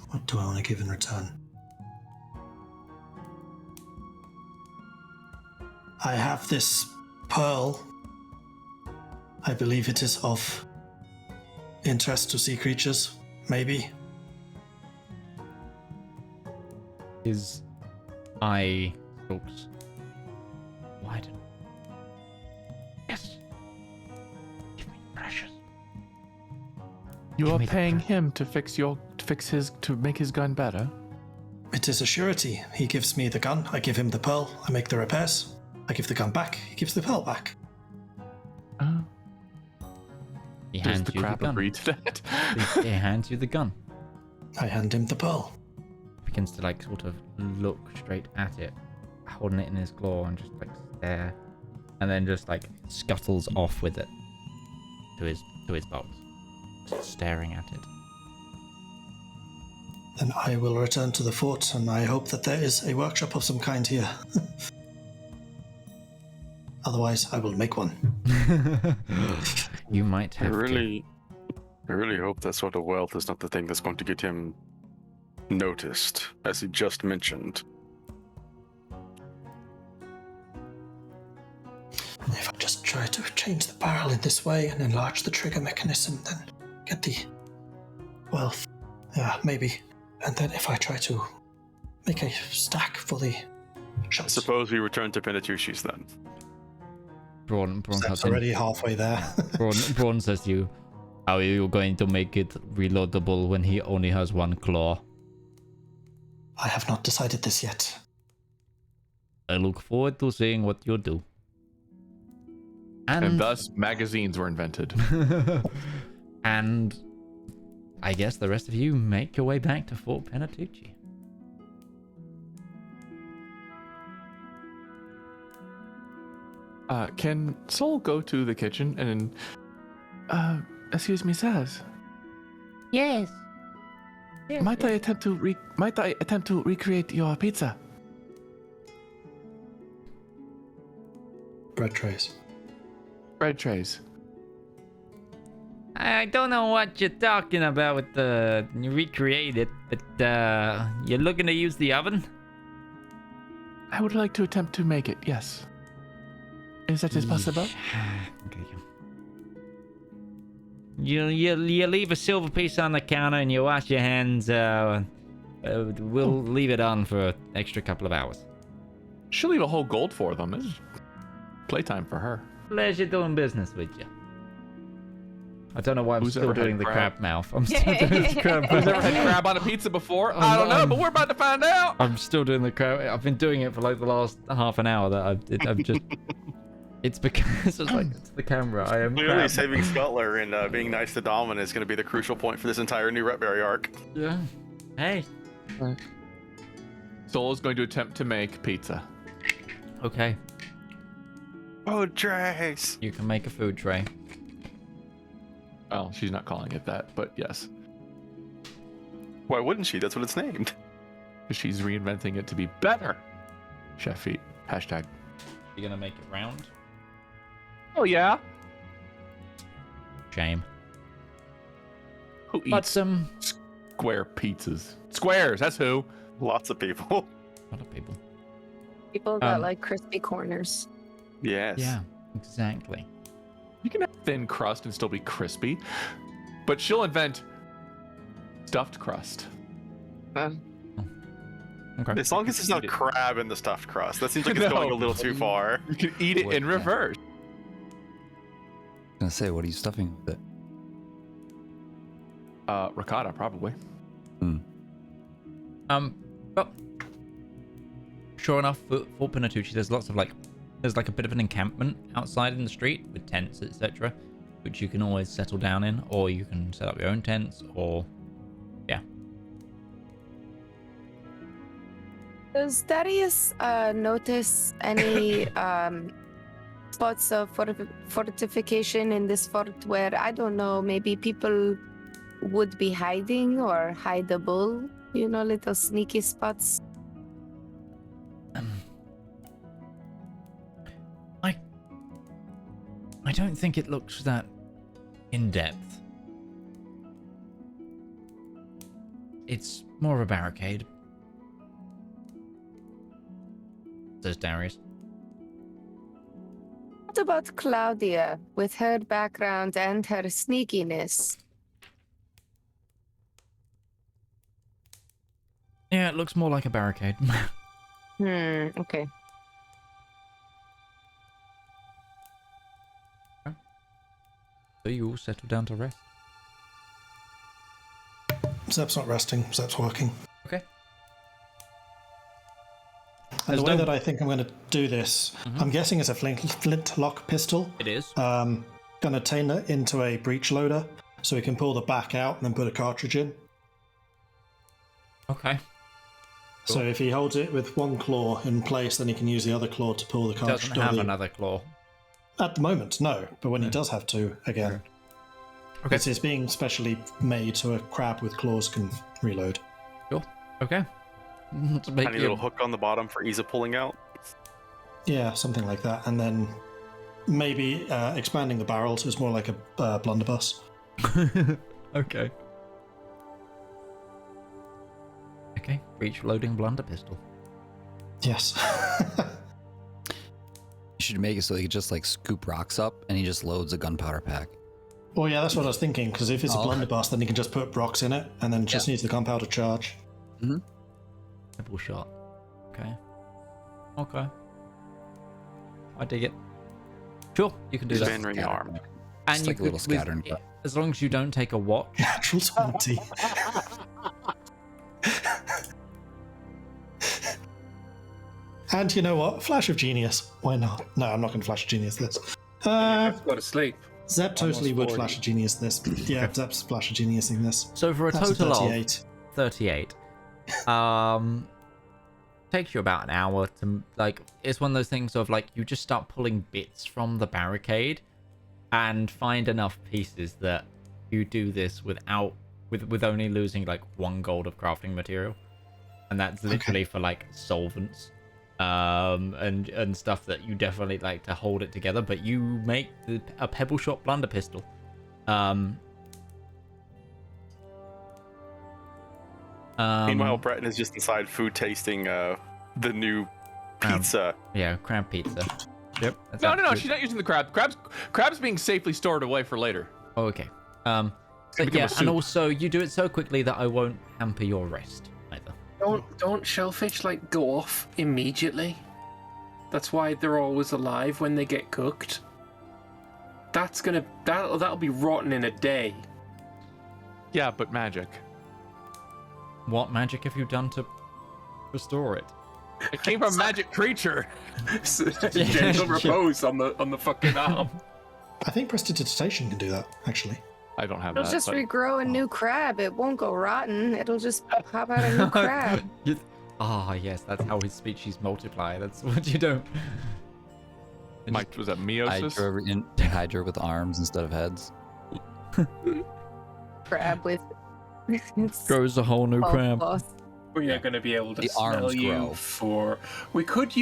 What do I want to give in return? I have this pearl. I believe it is of interest to sea creatures, maybe. His eye stalks widen. yes. Give me precious. You Give are me the paying pen. him to to make his gun better. It is a surety. He gives me the gun, I give him the pearl, I make the repairs. I give the gun back, he gives the pearl back. He Does hands the you the crab gun. agree to that? He hands you the gun. I hand him the pearl. Begins to like sort of look straight at it, holding it in his claw and just like stare, and then just like scuttles off with it to his box, just staring at it. then I will return to the fort, and I hope that there is a workshop of some kind here. Otherwise, I will make one. You might I have to. really hope that sort of wealth is not the thing that's going to get him noticed, as he just mentioned. If I just try to change the barrel in this way and enlarge the trigger mechanism, then get the wealth. Yeah, maybe. And then if I try to make a stack for the shots. Suppose we return to Penatucci's then. Braun That's cuts in. already halfway there. Braun says to you, how are you going to make it reloadable when he only has one claw? I have not decided this yet. I look forward to seeing what you do. And thus, magazines were invented. And I guess the rest of you make your way back to Fort Penatucci. Can Sol go to the kitchen and, excuse me, sirs? Yes. Might I attempt to recreate your pizza? Bread trays. Bread trays. I don't know what you're talking about with the recreate it, but you're looking to use the oven? I would like to attempt to make it, yes. Is that possible? Okay. You leave a silver piece on the counter and you wash your hands. We'll leave it on for an extra couple of hours. She'll leave a whole gold for them. It's playtime for her. Pleasure doing business with you. I don't know why I'm Who's still ever had doing the crab? crab mouth. I'm still doing the crab Who's ever mouth. had crab on a pizza before? I don't know, but we're about to find out. I'm still doing the crab. I've been doing it for like the last half an hour. That I've just. It's because it's the camera. I am Clearly, crab. saving Scuttler and being nice to Domin is going to be the crucial point for this entire new Retberry arc. Yeah. Hey. Sol is going to attempt to make pizza. Okay. Oh, Trace! You can make a food tray. Well, she's not calling it that, but yes. Why wouldn't she? That's what it's named. She's reinventing it to be better. Chef feet. Hashtag. You're gonna make it round? Oh, yeah. Shame. Who But eats square pizzas? Squares, that's who. Lots of people. a lot of people. People that like crispy corners. Yes. Yeah. Exactly. You can have thin crust and still be crispy, but she'll invent stuffed crust. Okay. As long as it's not crab in the stuffed crust. That seems like it's going a little too far. You can eat it in reverse. I was gonna say, what are you stuffing with it? Ricotta, probably. Well, sure enough, for Penatucci, there's lots of there's a bit of an encampment outside in the street with tents, etc., which you can always settle down in, or you can set up your own tents, or yeah. Does Darius notice any spots of fortification in this fort where, I don't know, maybe people would be hiding or hideable? You know, little sneaky spots? I don't think it looks that in-depth. It's more of a barricade, says Darius. What about Claudia, with her background and her sneakiness? Yeah, it looks more like a barricade. Okay. So you all settle down to rest. Zep's not resting. Zep's working. Okay. And the way that I think I'm going to do this, I'm guessing it's a flintlock pistol. It is. Going to turn it into a breech loader, so we can pull the back out and then put a cartridge in. Okay. So if he holds it with one claw in place, then he can use the other claw to pull the cartridge. Doesn't have another claw. At the moment, no. But when he does have to, again. Okay. It's being specially made so a crab with claws can reload. Okay. To make Tiny little hook on the bottom for ease of pulling out. Yeah, something like that. And then maybe expanding the barrel so it's more like a blunderbuss. Okay. Okay, breech loading blunder pistol. Yes. You should make it so he just like scoop rocks up and he just loads a gunpowder pack. Well, yeah, that's what I was thinking, because if it's a blunderbuss, then you can just put rocks in it, and then just needs the gunpowder charge. Mm-hmm. Double shot. Okay. Okay. I dig it. Sure, you can do that. Expand ring arm. And Just you like a little could, with- scattering. as long as you don't take a watch. Natural 20. And you know what? Flash of genius. Why not? No, I'm not going to flash of genius this. Go to sleep. Zep totally Almost would 40. flash of genius this. Yeah, Zep's flash of geniusing this. So for a That's total of 38. 38. Takes you about an hour to, like, it's one of those things of, like, you just start pulling bits from the barricade and find enough pieces that you do this without, with only losing, like, 1 gold of crafting material. And that's literally for, like, solvents. And stuff that you definitely like to hold it together, but you make a pebble shot blunder pistol. Meanwhile, Breton is just inside food tasting the new pizza. Yeah, crab pizza. Yep. that's No, absolute- she's not using the crab. Crab's being safely stored away for later. Oh, okay. gonna But become a yeah, soup. and also you do it so quickly that I won't hamper your rest either. Don't shellfish like go off immediately. That's why they're always alive when they get cooked. That'll be rotten in a day. Yeah, but magic. What magic have you done to restore it? It came from a magic creature. Gentle repose on the fucking arm. I think prestidigitation can do that, actually. I don't have It'll that. just but- regrow a new crab. It won't go rotten. It'll just pop out a new crab. Yes, that's how his species multiply. That's what you do. Mike, was that meiosis? Hydra with arms instead of heads. Crab with Grows a whole new crab. cloth. We are going to be able to The smell arms you grow. for. We could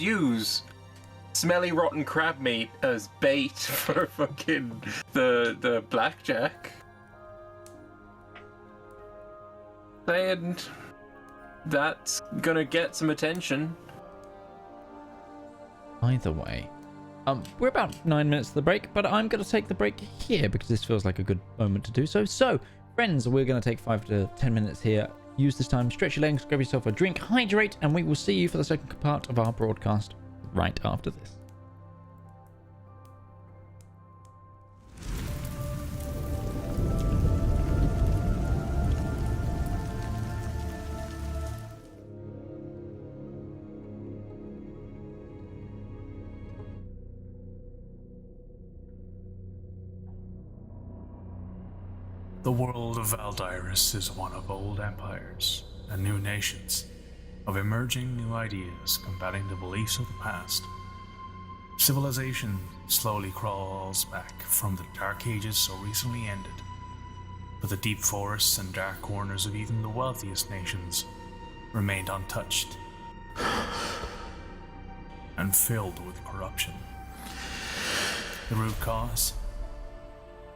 use smelly rotten crab meat as bait for fucking the blackjack. And that's gonna get some attention. Either way. We're about 9 minutes to the break, but I'm going to take the break here because this feels like a good moment to do so. So, friends, we're going to take 5 to 10 minutes here. Use this time, stretch your legs, grab yourself a drink, hydrate, and we will see you for the second part of our broadcast right after this. The world of Valdirus is one of old empires and new nations, of emerging new ideas combating the beliefs of the past. Civilization slowly crawls back from the dark ages so recently ended, but the deep forests and dark corners of even the wealthiest nations remained untouched and filled with corruption. The root cause?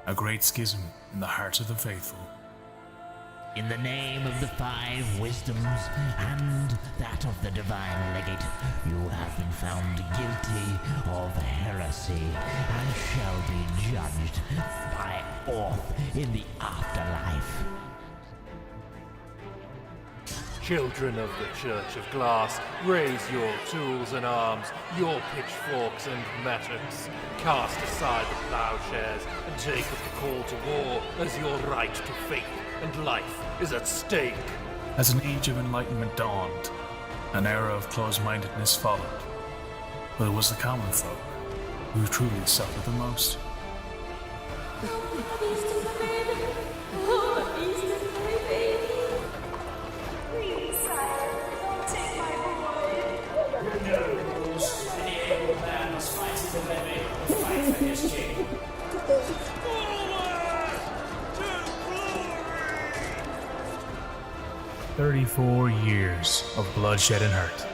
A great schism in the hearts of the faithful. In the name of the 5 wisdoms and that of the divine legate, you have been found guilty of heresy and shall be judged by oath in the afterlife. Children of the Church of Glass, raise your tools and arms, your pitchforks and mattocks. Cast aside the plowshares and take up the call to war, as your right to faith and life is at stake. As an age of enlightenment dawned, an era of closed-mindedness followed. But it was the common folk who truly suffered the most. 34 years of bloodshed and hurt.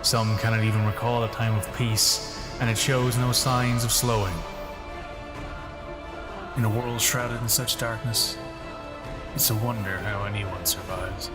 Some cannot even recall a time of peace, and it shows no signs of slowing. In a world shrouded in such darkness, it's a wonder how anyone survives.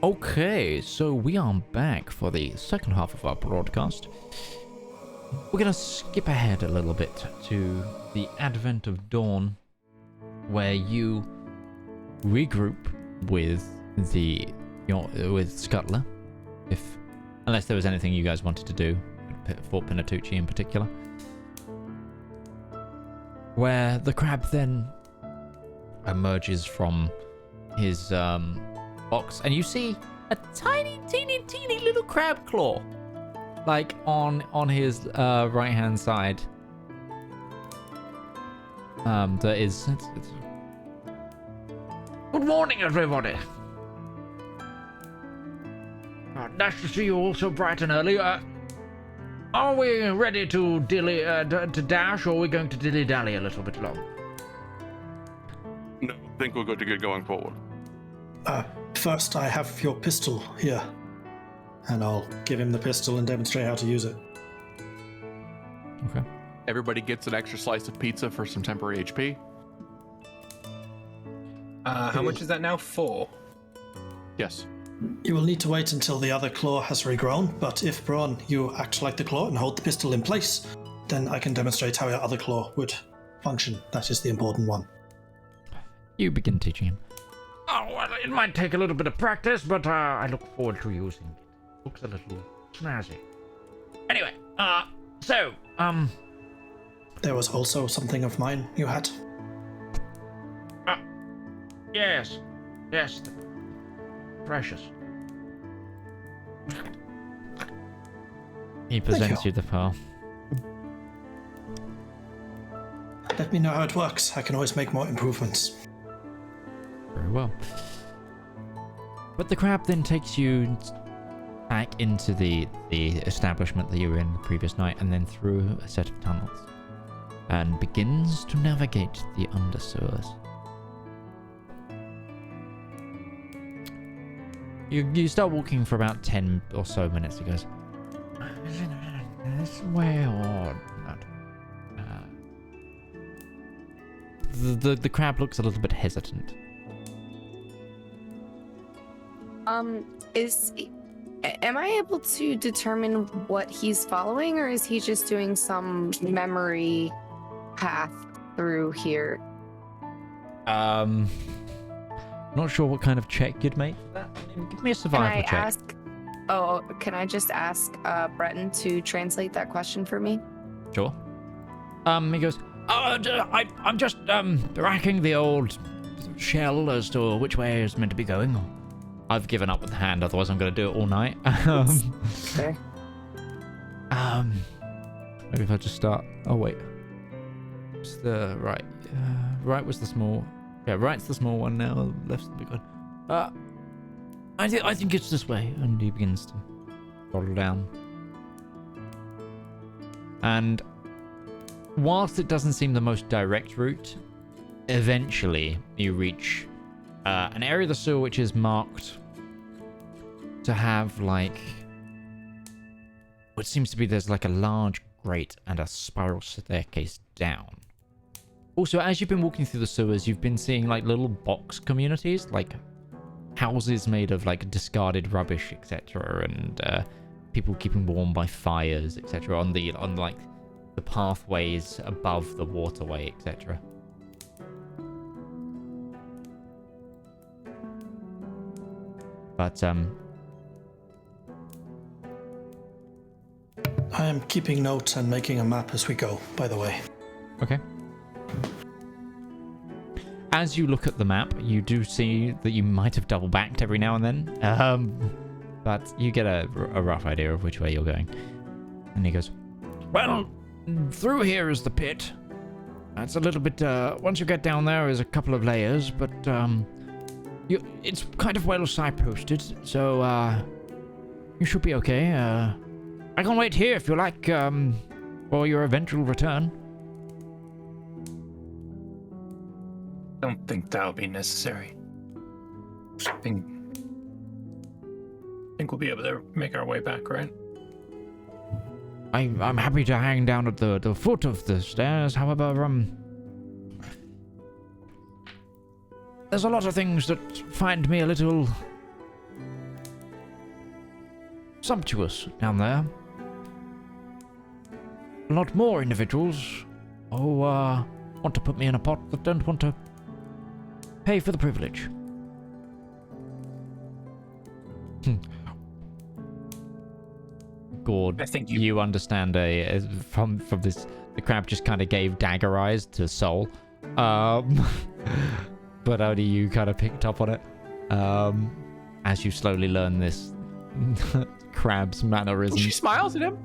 Okay, so we are back for the second half of our broadcast. We're going to skip ahead a little bit to the advent of dawn, where you regroup with with Scuttler, unless there was anything you guys wanted to do, Fort Pinatucci in particular, where the crab then emerges from his box, and you see a tiny, teeny little crab claw, like on his right hand side. There is. Good morning, everybody. Nice to see you all so bright and early. Are we ready to to dash, or are we going to dilly-dally a little bit long? No, I think we're good to get going forward. First, I have your pistol here, and I'll give him the pistol and demonstrate how to use it. Okay. Everybody gets an extra slice of pizza for some temporary HP. How much is that now? 4? Yes. You will need to wait until the other claw has regrown, but if, Braun, you act like the claw and hold the pistol in place, then I can demonstrate how your other claw would function. That is the important one. You begin teaching him. Oh, well, it might take a little bit of practice, but I look forward to using it. Looks a little snazzy. Anyway, There was also something of mine you had. Yes. Precious. He presents you the file. Let me know how it works. I can always make more improvements. Very well. But the crab then takes you back into the establishment that you were in the previous night, and then through a set of tunnels, and begins to navigate the undersewers. You start walking for about 10 or so minutes. He goes, this way or not? The crab looks a little bit hesitant. Am I able to determine what he's following, or is he just doing some memory path through here? Not sure what kind of check you'd make for that. Give me a survival check. Can I just ask Breton to translate that question for me? Sure. He goes, I'm just racking the old shell as to which way is meant to be going. I've given up with the hand, otherwise I'm going to do it all night. Fair. Maybe if I just start. Oh wait, it's the right. Right was the small. Yeah, right's the small one now. Left's the big one. I think it's this way, and he begins to throttle down. And whilst it doesn't seem the most direct route, eventually you reach an area of the sewer which is marked to have like what seems to be there's like a large grate and a spiral staircase down. Also, as you've been walking through the sewers, you've been seeing like little box communities, like houses made of like discarded rubbish, etc., and people keeping warm by fires, etc., on like the pathways above the waterway, etc. But I am keeping notes and making a map as we go, by the way. Okay. As you look at the map, you do see that you might have double-backed every now and then, but you get a rough idea of which way you're going. And he goes, well, through here is the pit. It's a little bit, once you get down there is a couple of layers, but it's kind of well signposted, so you should be okay. I can wait here if you like, for your eventual return. Don't think that'll be necessary. I think we'll be able to make our way back, right? I'm happy to hang down at the foot of the stairs. However, there's a lot of things that find me a little sumptuous down there. A lot more individuals who want to put me in a pot that don't want to pay for the privilege. Gourd, I think you understand from this. The crab just kind of gave dagger eyes to Soul, but only you kind of picked up on it as you slowly learn this crab's mannerism. She smiles at him.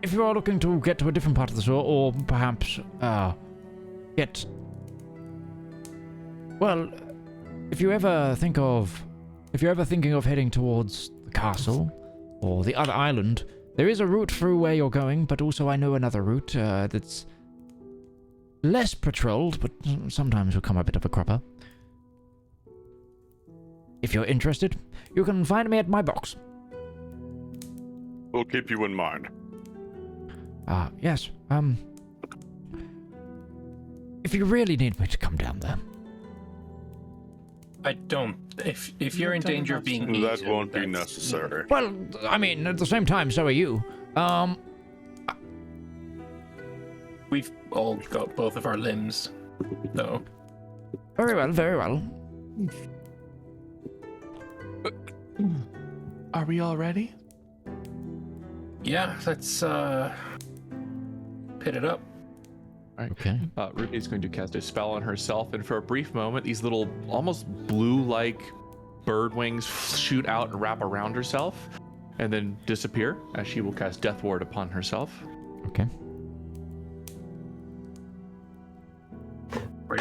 If you are looking to get to a different part of the sewer, or perhaps get, well, if you're ever thinking of heading towards the castle or the other island, there is a route through where you're going, but also I know another route that's less patrolled, but sometimes will come a bit of a cropper. If you're interested, you can find me at my box. We'll keep you in mind. Yes. If you really need me to come down there. I don't. If you're in danger of being eaten, That won't be necessary. Well, I mean, at the same time, so are you. We've all got both of our limbs, though. Very well, very well. Are we all ready? Yeah, let's pit it up. All right. Okay. Ruby's going to cast a spell on herself, and for a brief moment, these little, almost blue-like bird wings shoot out and wrap around herself, and then disappear as she will cast Death Ward upon herself. Okay.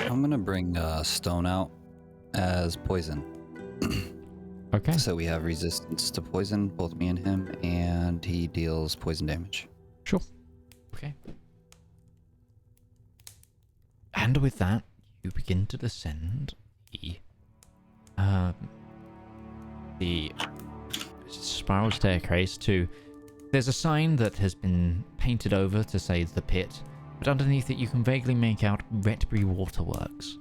I'm gonna bring Stone out as poison. Okay. So we have resistance to poison, both me and him, and he deals poison damage. Sure. Okay. And with that, you begin to descend the spiral staircase to... There's a sign that has been painted over to say the pit, but underneath it you can vaguely make out Retbury Waterworks.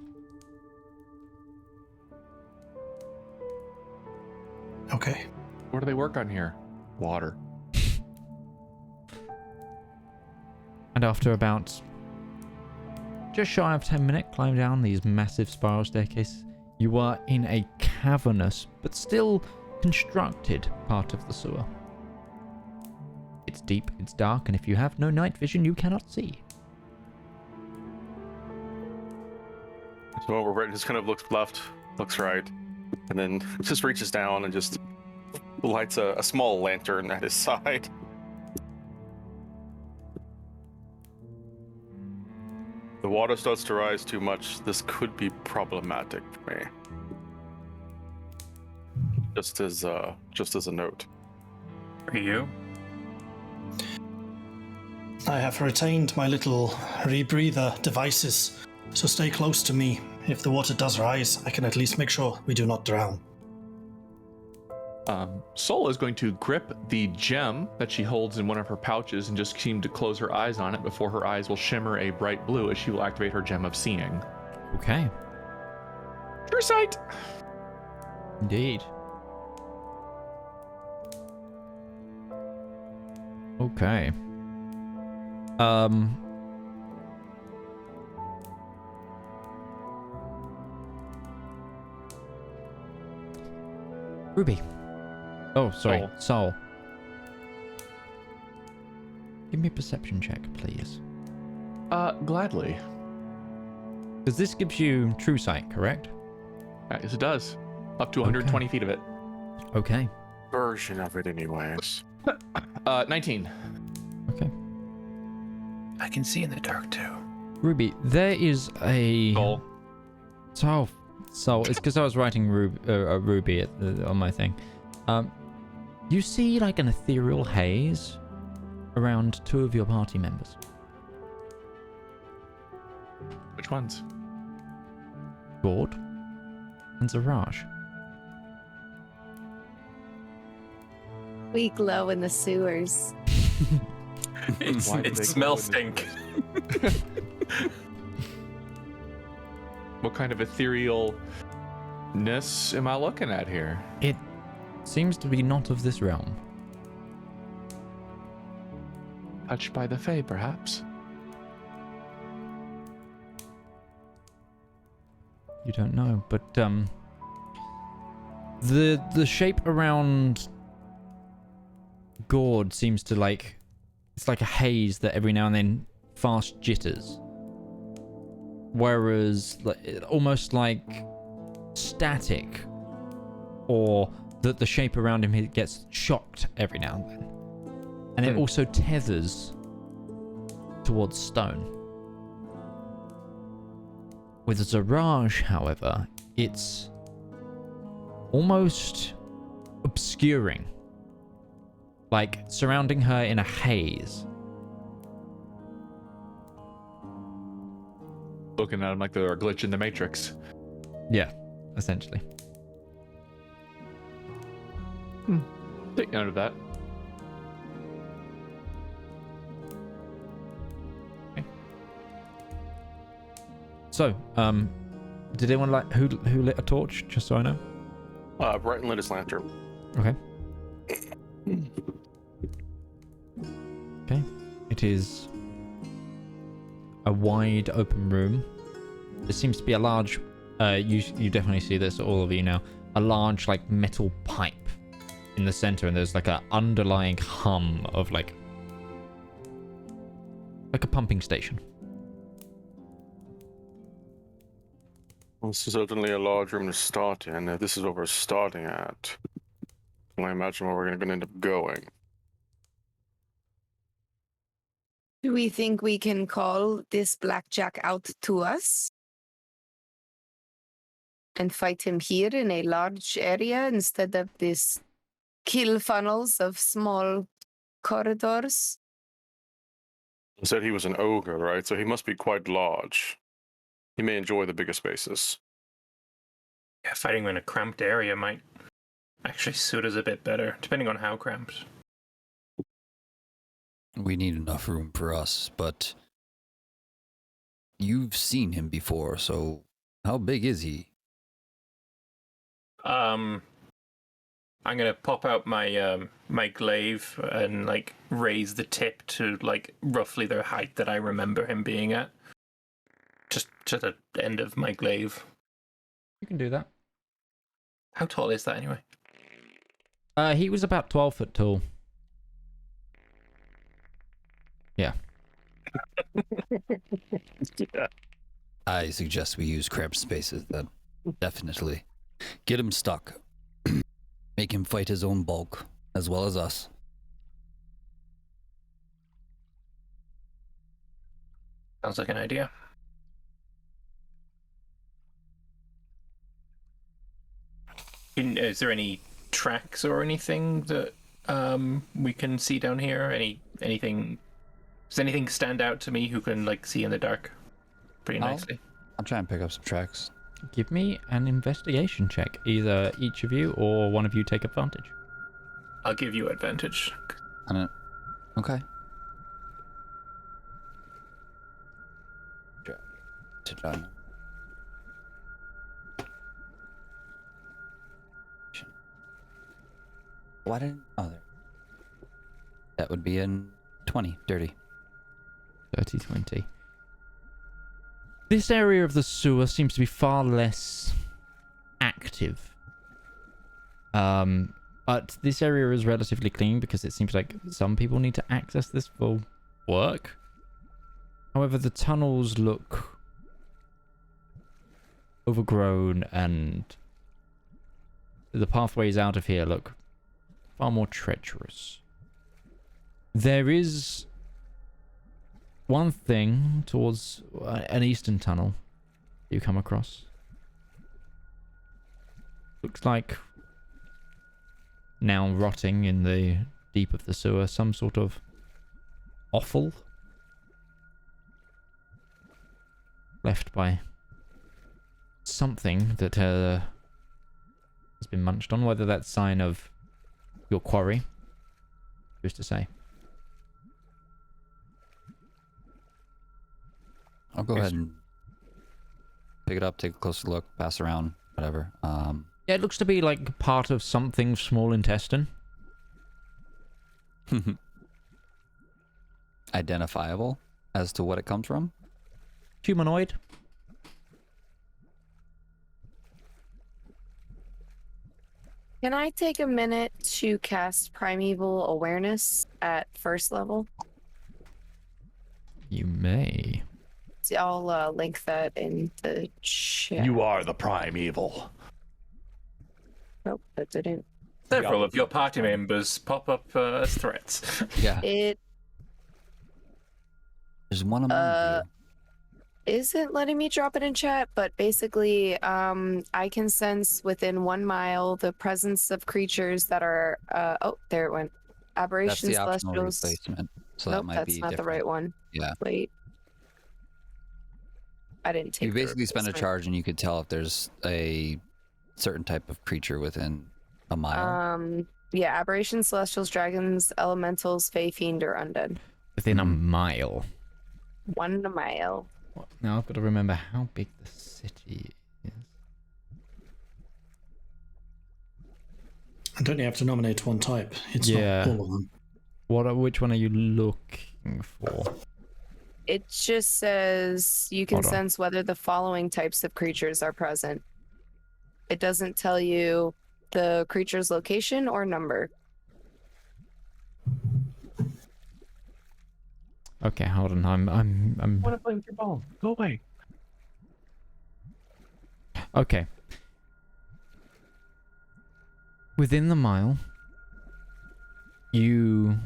Okay. What do they work on here? Water. And after about just shy of 10-minute climb down these massive spiral staircases, you are in a cavernous but still constructed part of the sewer. It's deep, it's dark, and if you have no night vision, you cannot see. So over Brett just kind of looks left, looks right, and then just reaches down and just lights a small lantern at his side. The water starts to rise too much. This could be problematic for me. Just as a note. For you? I have retained my little rebreather devices, so stay close to me. If the water does rise, I can at least make sure we do not drown. Soul is going to grip the gem that she holds in one of her pouches and just seem to close her eyes on it before her eyes will shimmer a bright blue as she will activate her gem of seeing. Okay. True sight! Indeed. Okay. Ruby. Oh, sorry. Soul. Give me a perception check, please. Gladly. Because this gives you true sight, correct? Yes, it does. Up to 120 feet of it. Okay. Version of it anyways. 19. Okay. I can see in the dark too. Ruby, there is a... Soul. Soul. It's because I was writing Ruby on my thing. You see like an ethereal haze around two of your party members. Which ones? Gourd and Zedaar. We glow in the sewers. It smells stink. What kind of ethereal ness am I looking at here? It seems to be not of this realm. Touched by the Fae, perhaps. You don't know, but the shape around Gourd seems to it's like a haze that every now and then fast jitters, whereas almost like static, or that the shape around him gets shocked every now and then, and it also tethers towards stone. With Zedaar, however, it's almost obscuring, like surrounding her in a haze. Looking at him like they're a glitch in the Matrix. Yeah, essentially. Take note of that. So, did anyone who lit a torch, just so I know? Brighton lit his lantern. Okay. Okay. It is a wide open room. There seems to be a large, you definitely see this, all of you now, a large metal pipe in the center, and there's a underlying hum of like a pumping station. This is certainly a large room to start in. If this is what we're starting at, can I imagine where we're going to end up going? Do we think we can call this blackjack out to us? And fight him here in a large area instead of this kill funnels of small corridors? You said he was an ogre, right? So he must be quite large. He may enjoy the bigger spaces. Yeah, fighting in a cramped area might actually suit us a bit better, depending on how cramped. We need enough room for us, but you've seen him before, so how big is he? I'm gonna pop out my my glaive and raise the tip to roughly the height that I remember him being at. Just to the end of my glaive. You can do that. How tall is that anyway? He was about 12 foot tall. Yeah. Yeah. I suggest we use cramped spaces then. Definitely. Get him stuck. Make him fight his own bulk, as well as us. Sounds like an idea. Is there any tracks or anything that we can see down here? Anything? Does anything stand out to me who can see in the dark pretty nicely? I'll try and pick up some tracks. Give me an investigation check. Either each of you or one of you take advantage. I'll give you advantage. Okay. To John. Why didn't... Oh, there. That would be in 20, dirty. 30, 20. This area of the sewer seems to be far less active. But this area is relatively clean because it seems like some people need to access this for work. However, the tunnels look overgrown, and the pathways out of here look far more treacherous. There is one thing towards an eastern tunnel you come across. Looks like now rotting in the deep of the sewer, some sort of offal left by something that has been munched on, whether that's sign of your quarry, who's to say. I'll go ahead and pick it up, take a closer look, pass around. whatever. Yeah, it looks to be like part of something's small intestine. Identifiable as to what it comes from? Humanoid. Can I take a minute to cast Primeval Awareness at first level? You may. See, I'll link that in the chat. You are the primeval. Nope, that didn't. Several of your party members pop up as threats. Yeah. It There's one among you. isn't letting me drop it in chat, but basically, I can sense within 1 mile the presence of creatures that are. Oh, there it went. That's Aberrations, the optional celestials. replacement. So Nope, that might that's be not the different. right one. Yeah. Wait. I didn't take. You the basically spend a replacement. charge and you could tell if there's a certain type of creature within a mile. Yeah, aberrations, celestials, dragons, elementals, fey, fiend, or undead. Within a mile. 1 mile. Now I've got to remember how big the city is. And don't you have to nominate one type? It's Yeah. not all of them. Which one are you looking for? It just says you can Hold on. sense whether the following types of creatures are present. It doesn't tell you the creature's location or number. Okay, hold on. I'm Want to play with your ball? Go away. okay. Within the mile, you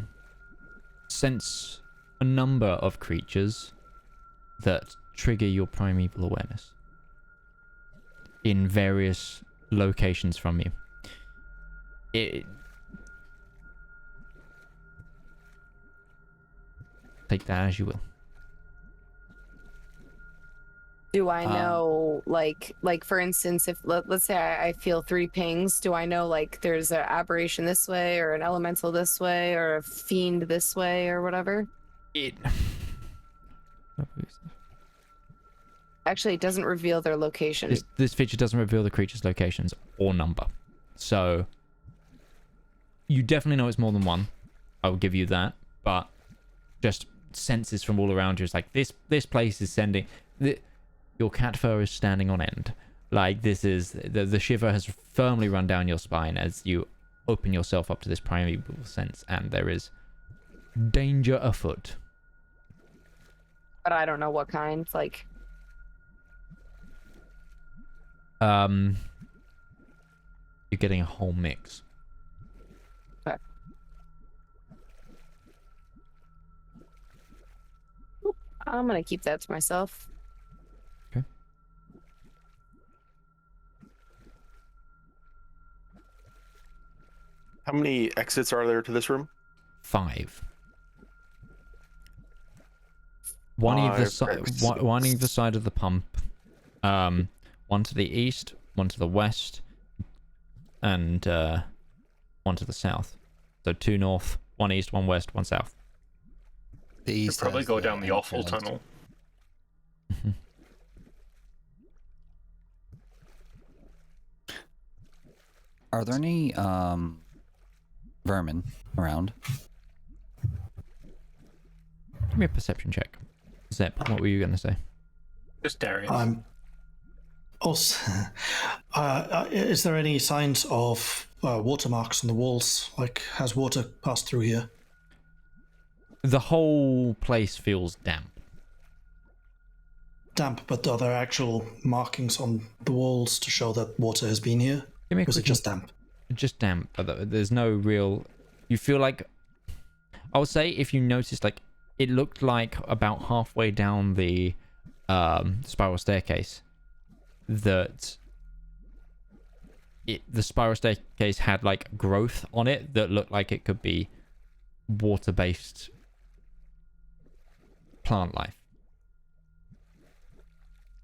sense a number of creatures that trigger your primeval awareness in various locations from you. Take that as you will. Do I know, like for instance, if let's say I feel 3 pings, do I know like there's an aberration this way, or an elemental this way, or a fiend this way, or whatever? Actually, it doesn't reveal their location. This feature doesn't reveal the creature's locations or number. So, you definitely know it's more than one. I will give you that. But, just senses from all around you. It's like, this place is sending... your cat fur is standing on end. Like, this is... The shiver has firmly run down your spine as you open yourself up to this primeval sense. And there is danger afoot. But I don't know what kind. Like... You're getting a whole mix. Okay. I'm gonna keep that to myself. Okay. How many exits are there to this room? 5. One either 5 side. exits. One either side of the pump. One to the east, one to the west, and one to the south. So 2 north, 1 east, 1 west, 1 south. The Should east probably has go down the awful entrance. tunnel. Are there any vermin around? Give me a perception check. Zep, what were you going to say? Just Darius. Also, is there any signs of watermarks on the walls? Like, has water passed through here? The whole place feels damp. Damp, but are there actual markings on the walls to show that water has been here? Give me a Or is it quick- just damp? Just damp. But there's no real... You feel like... I would say if you noticed, like, it looked like about halfway down the spiral staircase that the spiral staircase had, like, growth on it that looked like it could be water-based plant life.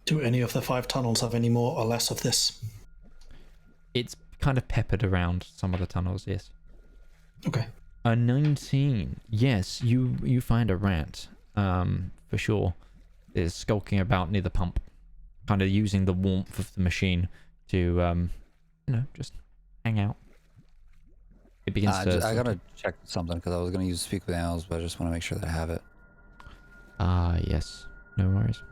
Do any of the 5 tunnels have any more or less of this? It's kind of peppered around some of the tunnels, yes. Okay. A 19. Yes, you find a rat, for sure. Is skulking about near the pump, kind of using the warmth of the machine to just hang out. It begins to. I gotta check something because I was gonna use speak with animals, but I just want to make sure that I have it. Ah, yes. No worries.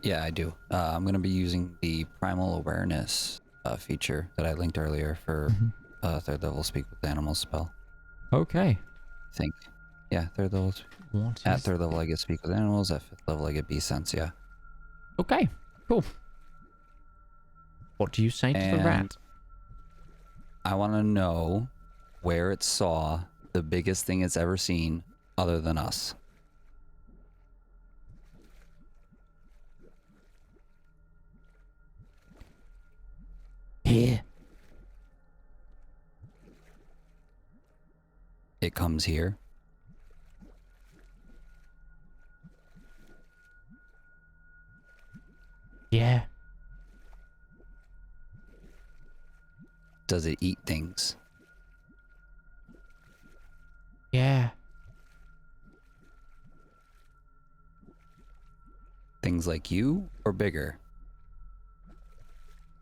Yeah, I do. I'm gonna be using the primal awareness feature that I linked earlier for third level speak with animals spell. Okay. I think. Yeah, third level. What At is... third level, I get speak with animals. At fifth level, I get bee sense. Yeah. Okay. Cool. What do you say to the rat? I want to know where it saw the biggest thing it's ever seen other than us. Here. It comes here. Yeah. Does it eat things? Yeah. Things like you or bigger?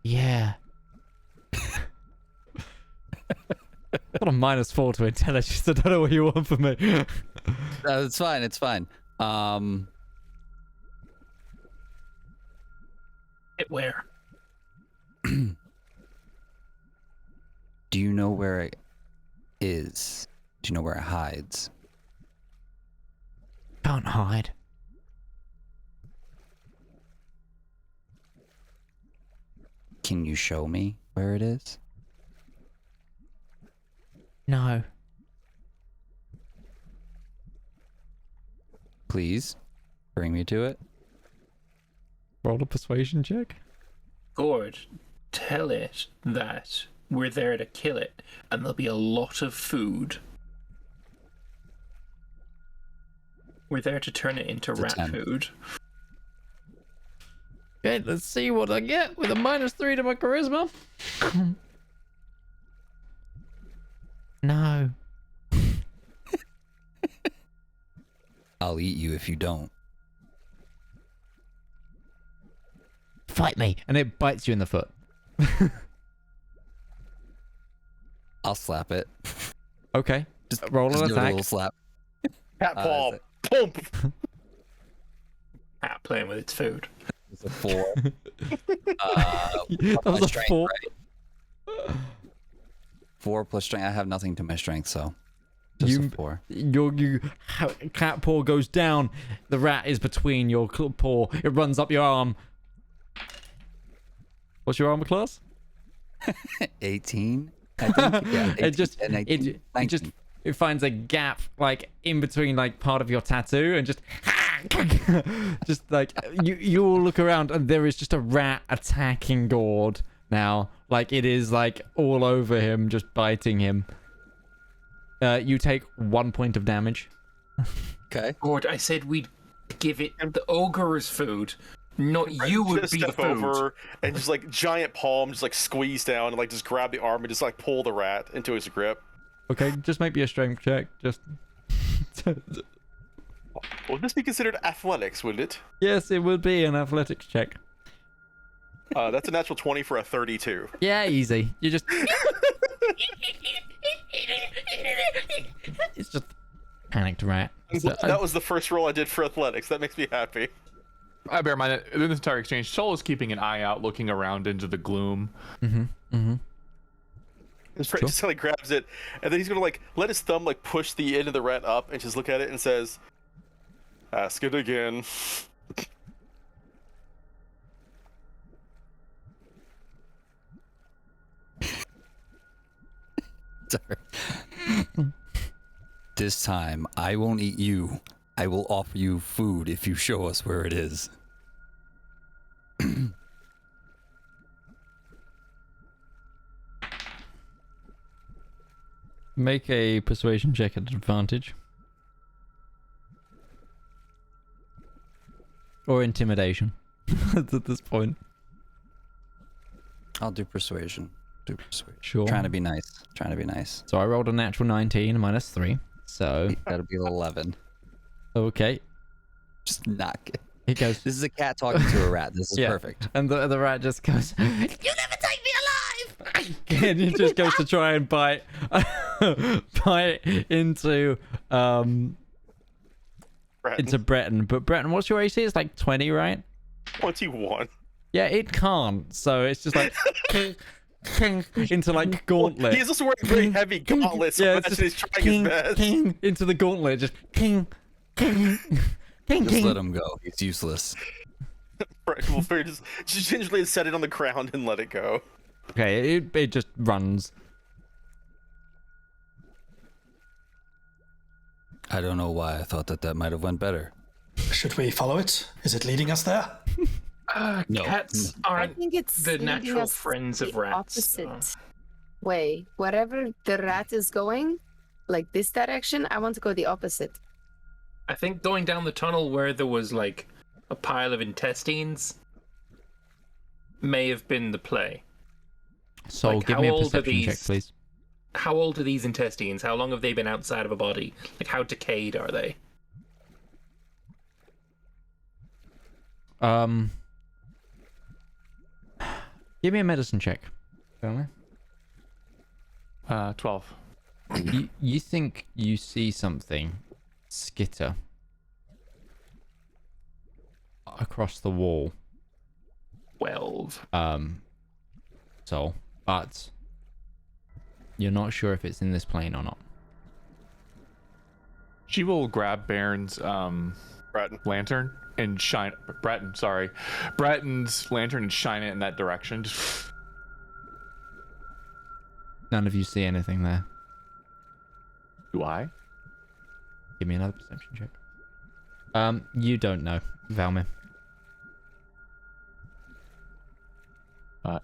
Yeah. Got a -4 to intelligence. I don't know what you want from me. It's fine. It's fine. It where? Do you know where it is? Do you know where it hides? Can't hide. Can you show me where it is? No. Please, bring me to it. Roll a persuasion check. Gourd, tell it that we're there to kill it, and there'll be a lot of food. We're there to turn it into It's a rat 10. food. Okay, let's see what I get with a -3 to my charisma. No. I'll eat you if you don't. Fight me. And it bites you in the foot. I'll slap it. Okay. Just roll just an give it a attack. little slap. Cat paw. is Boom. Cat playing with its food. It's a 4. That was a strength, 4. right? 4 plus strength. I have nothing to my strength, so just a 4. Cat paw goes down. The rat is between your paw. It runs up your arm. What's your armor class? 18. I think. Yeah. 18, It just and 19, it finds a gap like in between like part of your tattoo and just just like you all look around and there is just a rat attacking Gourd now. Like it is like all over him, just biting him. You take 1 point of damage. Okay. Gourd, I said we'd give it the ogre's food. Not you would Just be the step food. over and just like giant palm, just like squeeze down and like just grab the arm and just like pull the rat into his grip. Okay, just make me a strength check. Just Would this be considered athletics? Would it? yes, it would be an athletics check. That's a natural 20 for a 32. Yeah, easy. You just it's just panicked rat. So, That was the first roll I did for athletics. That makes me happy. I bear in mind that in this entire exchange, Sol is keeping an eye out, looking around into the gloom. Just like grabs it, and then he's gonna like let his thumb like push the end of the rat up and just look at it and says, "Ask it again." Sorry. This time, I won't eat you. I will offer you food if you show us where it is. make a persuasion check at advantage. Or intimidation. at this point. I'll do persuasion. Sure. Trying to be nice. So I rolled a natural 19 minus 3. So That'll be 11. okay. Just knock it. He goes. This is a cat talking to a rat. This is perfect. And the rat just goes, "You never take me alive!" And he just goes to try and bite into Breton. But Breton, what's your AC? It's like 20, right? 21. Yeah, it can't. So it's just like into like gauntlet. He's also wearing very heavy gauntlets. So Yeah, imagine he's trying his best. Into the gauntlet, just Just let him go. He's useless. Right, well, fair, just gingerly set it on the ground and let it go. Okay, it just runs. I don't know why I thought that might have went better. Should we follow it? Is it leading us there? No. Cats I aren't think it's the leading natural us friends the of rats. opposite way. Wherever the rat is going, like this direction, I want to go the opposite. I think going down the tunnel where there was like a pile of intestines may have been the play. So Like, give how me a old are perception check, these? please. How old are these intestines? How long have they been outside of a body? Like, how decayed are they? Give me a medicine check. Shall 12. you think you see something skitter across the wall. 12. But you're not sure if it's in this plane or not. She will grab Baron's Breton. lantern and shine Breton's lantern and shine it in that direction. Just None of you see anything there. do I? Give me another perception check. You don't know, Valmir.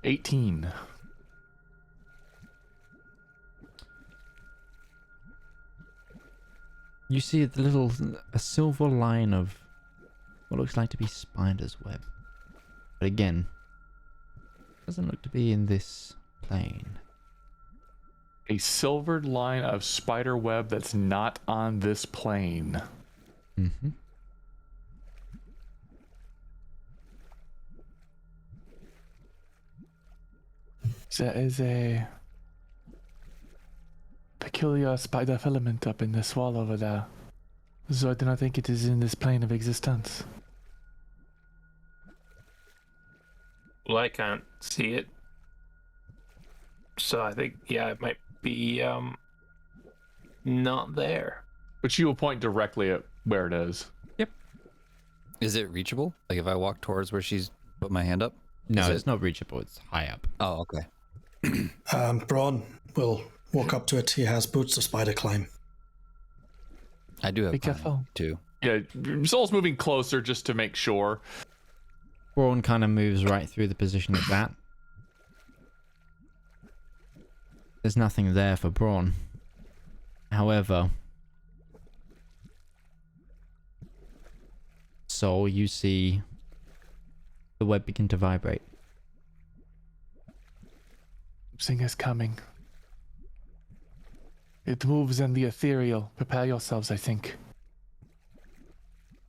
18. You see a silver line of what looks like to be spider's web. But again, doesn't look to be in this plane. A silvered line of spider web that's not on this plane. Mm-hmm. There is a peculiar spider filament up in this wall over there. So I do not think it is in this plane of existence. Well, I can't see it. So I think, yeah, it might be not there. But she will point directly at where it is. Is it reachable? Like if I walk towards where she's put my hand up? No, it's not reachable. It's high up. Oh, okay. Braun will walk up to it. He has boots of spider climb. I do have Be climb, careful. too. Yeah, Soul's moving closer just to make sure. Braun kind of moves right through the position it's at. There's nothing there for Braun. However, Soul, you see the web begin to vibrate. Something is coming. It moves in the ethereal. Prepare yourselves, I think.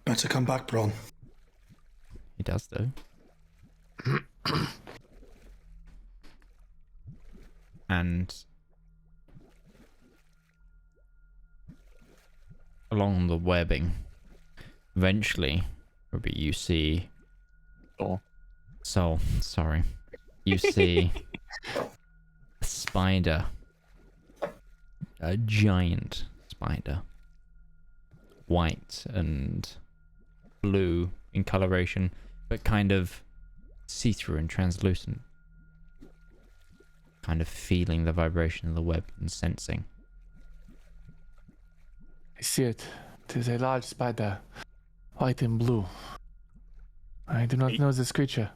Better come back, Braun. He does, though. And along the webbing, eventually, Ruby, you see. Oh. So, sorry. You see a spider. A giant spider. White and blue in coloration, but kind of see-through and translucent. Kind of feeling the vibration of the web and sensing. I see it. It is a large spider. White and blue. I do not know this creature.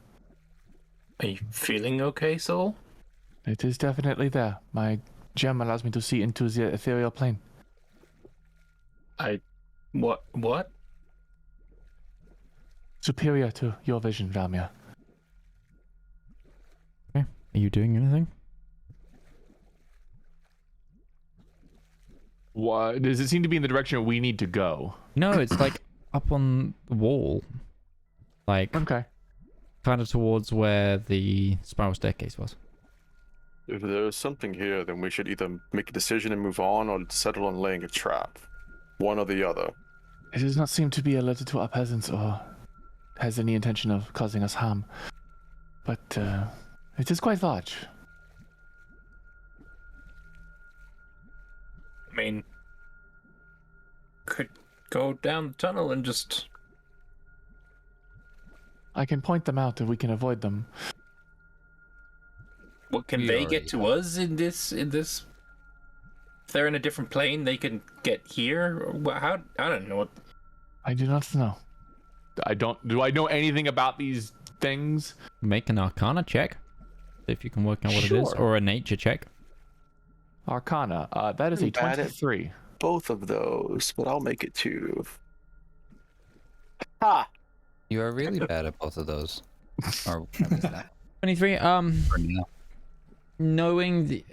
Are you feeling okay, Soul? It is definitely there. My gem allows me to see into the ethereal plane. What? superior to your vision, Valmir. Are you doing anything? What does it seem to be in the direction we need to go? No, it's like up on the wall. Like, Okay. kind of towards where the spiral staircase was. If there's something here, then we should either make a decision and move on, or settle on laying a trap. One or the other. It does not seem to be related to our peasants or has any intention of causing us harm. But it is quite large. I mean, could go down the tunnel and just. I can point them out and we can avoid them. What can We they already get to us in this? If they're in a different plane, they can get here. Or how? I don't know. What. I do not know. Do I know anything about these things? Make an Arcana check. See if you can work out what it is. Sure. Or a Nature check. Arcana. That is a Bad at 23. Both of those, but I'll make it 2. Ha! You are really bad at both of those. Or whatever is that 23. for now. Knowing the...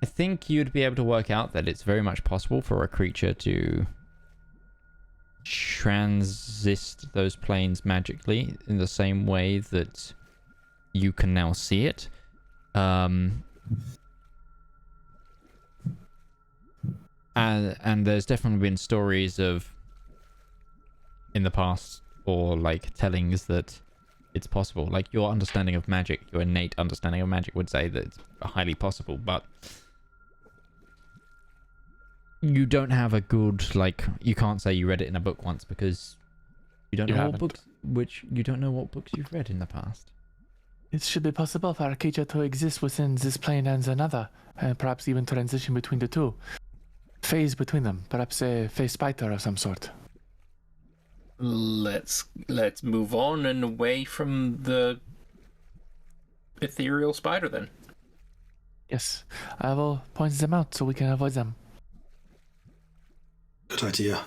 I think you'd be able to work out that it's very much possible for a creature to transist those planes magically in the same way that you can now see it. And there's definitely been stories of in the past, or like tellings that it's possible. Like your understanding of magic, your innate understanding of magic would say that it's highly possible, but you don't have a good, like, you can't say you read it in a book once because you don't know what books, you don't know what books you've read in the past. It should be possible for a creature to exist within this plane and another, and perhaps even transition between the two. Phase between them, perhaps a phase spider of some sort. Let's move on and away from the ethereal spider then. Yes, I will point them out so we can avoid them. Good idea.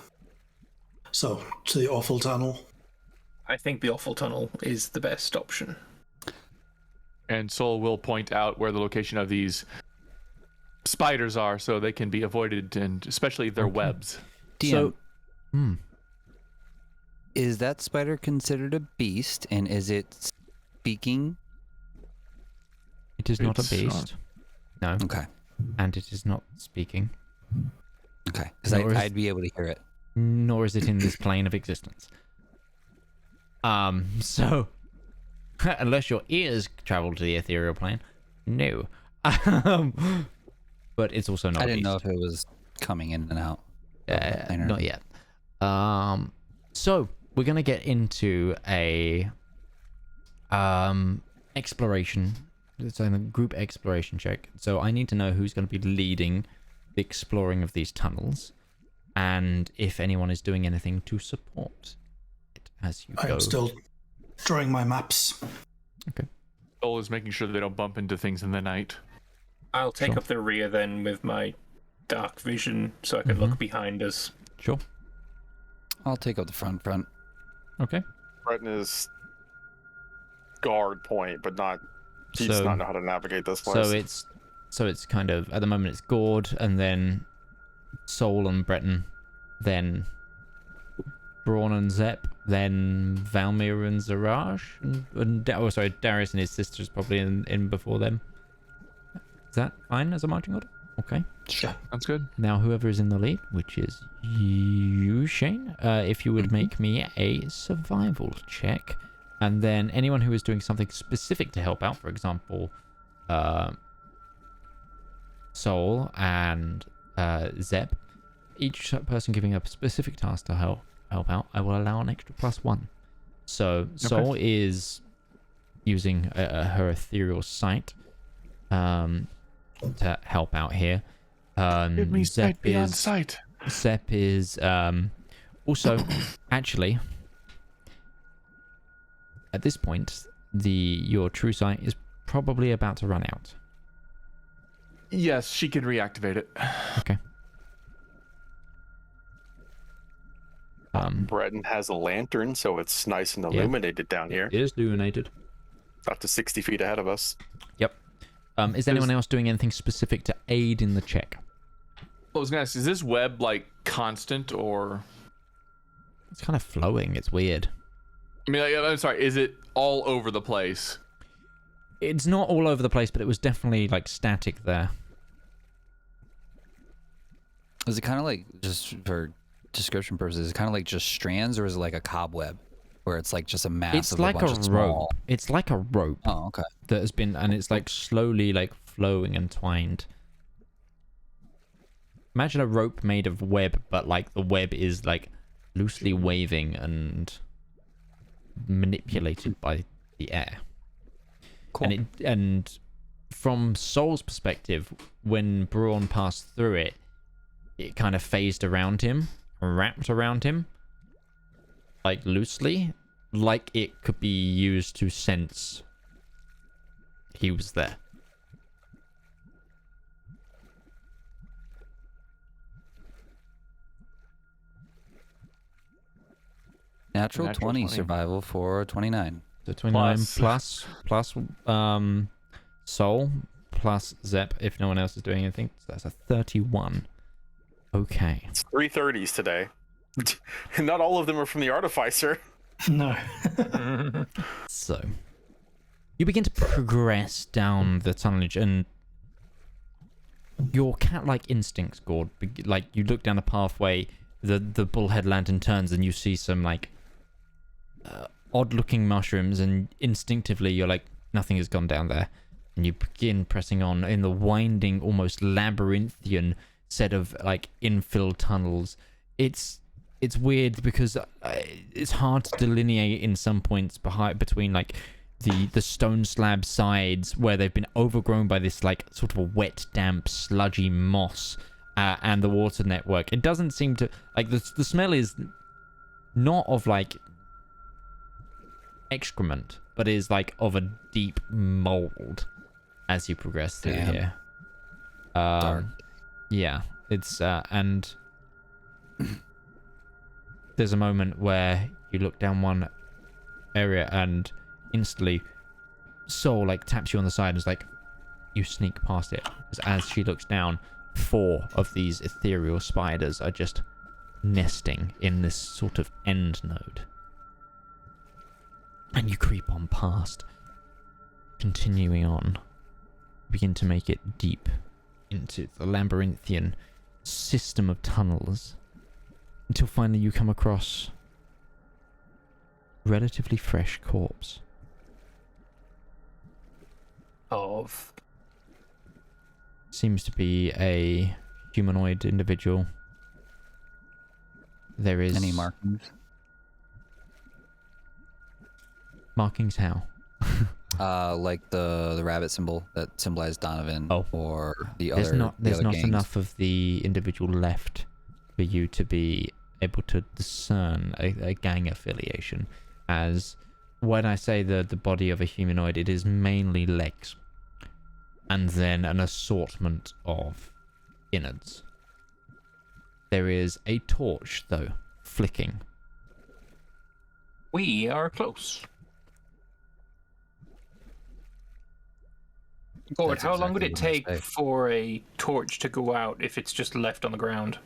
So, to the awful tunnel. I think the awful tunnel is the best option. And Sol will point out where the location of these spiders are so they can be avoided, and especially their webs. DM, So, is that spider considered a beast, and is it speaking? it is not a It's beast. No. Okay. And it is not speaking. Okay. Because Nor is- I'd be able to hear it. Nor is it in this plane of existence. So unless your ears travel to the ethereal plane, no. But it's also not I a didn't beast. know if it was coming in and out. of the plane or Not yet. So we're gonna get into a exploration. It's a group exploration check. So I need to know who's going to be leading the exploring of these tunnels, and if anyone is doing anything to support it as you I go. am still drawing my maps. Sol is making sure they don't bump into things in the night. I'll take Sure. up the rear then with my dark vision so I can look behind us. Sure. I'll take up the front. Okay. Breton is guard point, but not. He does So- not know how to navigate this place. So it's kind of, at the moment it's Gourd, and then Sol and Breton, then Braun and Zep, then Valmir and Zaraj, Darius and his sisters probably in before them. Is that fine as a marching order? Okay. Sure. That's good. Now whoever is in the lead, which is you, Shane, if you would make me a survival check, and then anyone who is doing something specific to help out, for example, Sol and Zep, each person giving a specific task to help out, I will allow an extra +1. So Sol is using her ethereal sight to help out here. Give me sight Zep beyond is sight. Zep is also actually at this point your true sight is probably about to run out. Yes, she can reactivate it. Okay. Breton has a lantern, so it's nice and illuminated down here. It is illuminated. Up to 60 feet ahead of us. Yep. Is anyone else doing anything specific to aid in the check? I was gonna ask, is this web like constant or? It's kind of flowing. It's weird. I mean, I'm sorry. Is it all over the place? It's not all over the place, but it was definitely like static there. Is it kind of like, just for description purposes, is it kind of like just strands, or is it like a cobweb where it's like just a mass It's of like a bunch a of small... rope. It's like a rope. Oh, okay. That has been, and it's like slowly like flowing and twined. Imagine a rope made of web, but like the web is like loosely waving and manipulated by the air. Cool. And from Soul's perspective, when Braun passed through it, it kind of phased around him, wrapped around him, like loosely, like it could be used to sense he was there. Natural 20 survival for 29. So 29 plus Soul plus Zep if no one else is doing anything. So that's a 31. Okay. It's 330s today. Not all of them are from the Artificer. No. So, you begin to progress down the tunnelage, and your cat-like instincts, Gourd, like you look down a pathway, the bullhead lantern turns, and you see some like odd-looking mushrooms, and instinctively you're like, nothing has gone down there, and you begin pressing on in the winding, almost labyrinthian set of like infill tunnels. It's weird because it's hard to delineate in some points between like the stone slab sides where they've been overgrown by this like sort of a wet, damp, sludgy moss and the water network. It doesn't seem to like the smell is not of like excrement, but is like of a deep mold as you progress through here. Dark. Yeah, it's and there's a moment where you look down one area and instantly Soul like taps you on the side and is like, you sneak past it. As she looks down, 4 of these ethereal spiders are just nesting in this sort of end node. And you creep on past, continuing on, begin to make it deep into the labyrinthian system of tunnels, until finally you come across a relatively fresh corpse. Of? Seems to be a humanoid individual. There is... Any markings? Markings how? Like the rabbit symbol that symbolized Donovan, or the there's other. There's not gangs. enough of the individual left for you to be able to discern a gang affiliation. As when I say the body of a humanoid, it is mainly legs, and then an assortment of innards. There is a torch, though, flicking. We are close. Gourd, That's how long would exactly it what I take say. for a torch to go out if it's just left on the ground?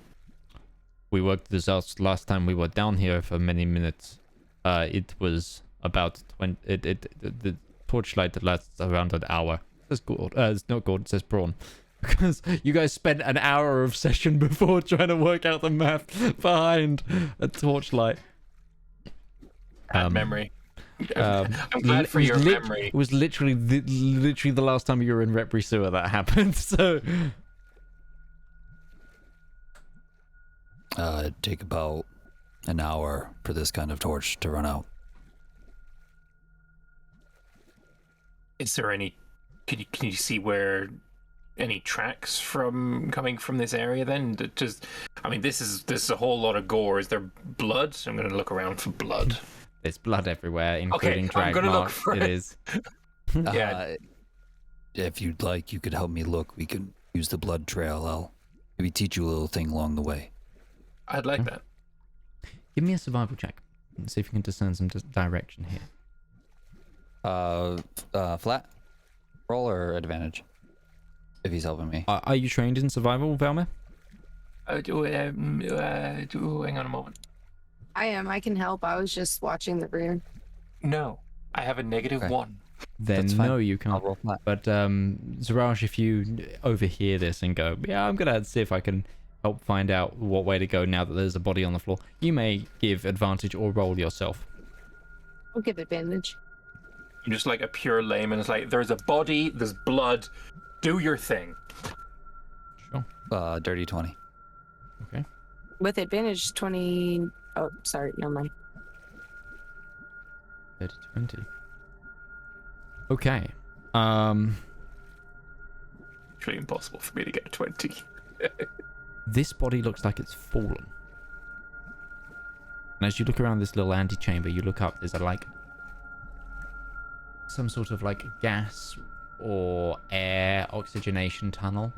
We worked this out last time we were down here for many minutes. It was about 20. The torchlight lasts around an hour. It says Gourd. It's not Gourd. It says Braun. Because you guys spent an hour of session before trying to work out the math behind a torchlight. Memory. I'm glad for your memory. It was literally the last time you were in Repri Sewer that happened. So. It'd take about an hour for this kind of torch to run out. Is there any? Can you see where any tracks coming from this area? Then just, I mean, this is a whole lot of gore. Is there blood? I'm going to look around for blood. There's blood everywhere, including drag I'm gonna marks. look for it is. Yeah. If you'd like, you could help me look. We could use the blood trail. I'll maybe teach you a little thing along the way. I'd like that. Give me a survival check and see if you can discern some direction here. Flat roll or advantage? If he's helping me. Are you trained in survival, Velma? Hang on a moment. I am. I can help. I was just watching the rear. No, I have a negative Okay. 1. Then That's fine. no, you I'll can't. roll flat. But Zaraj, if you overhear this and go, yeah, I'm gonna see if I can help find out what way to go now that there's a body on the floor, you may give advantage or roll yourself. I'll give advantage. I'm just like a pure layman. It's like, there's a body, there's blood, do your thing. Sure. Dirty 20. Okay. With advantage, 20. Oh, sorry. Never mind. 30-20. Okay. It's really impossible for me to get a 20. This body looks like it's fallen. And as you look around this little antechamber, you look up, there's some sort of like gas or air oxygenation tunnel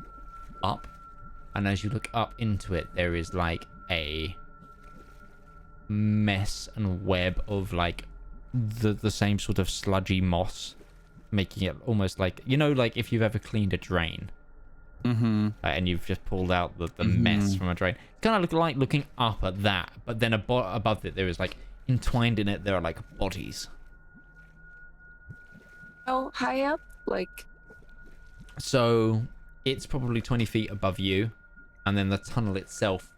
up. And as you look up into it, there is like a mess and web of like the same sort of sludgy moss, making it almost like, you know, like if you've ever cleaned a drain. Mm-hmm. And you've just pulled out the mess from a drain. Kind of look like looking up at that, but then above it there is like entwined in it there are like bodies. How high up? Like, So it's probably 20 feet above you, and then the tunnel itself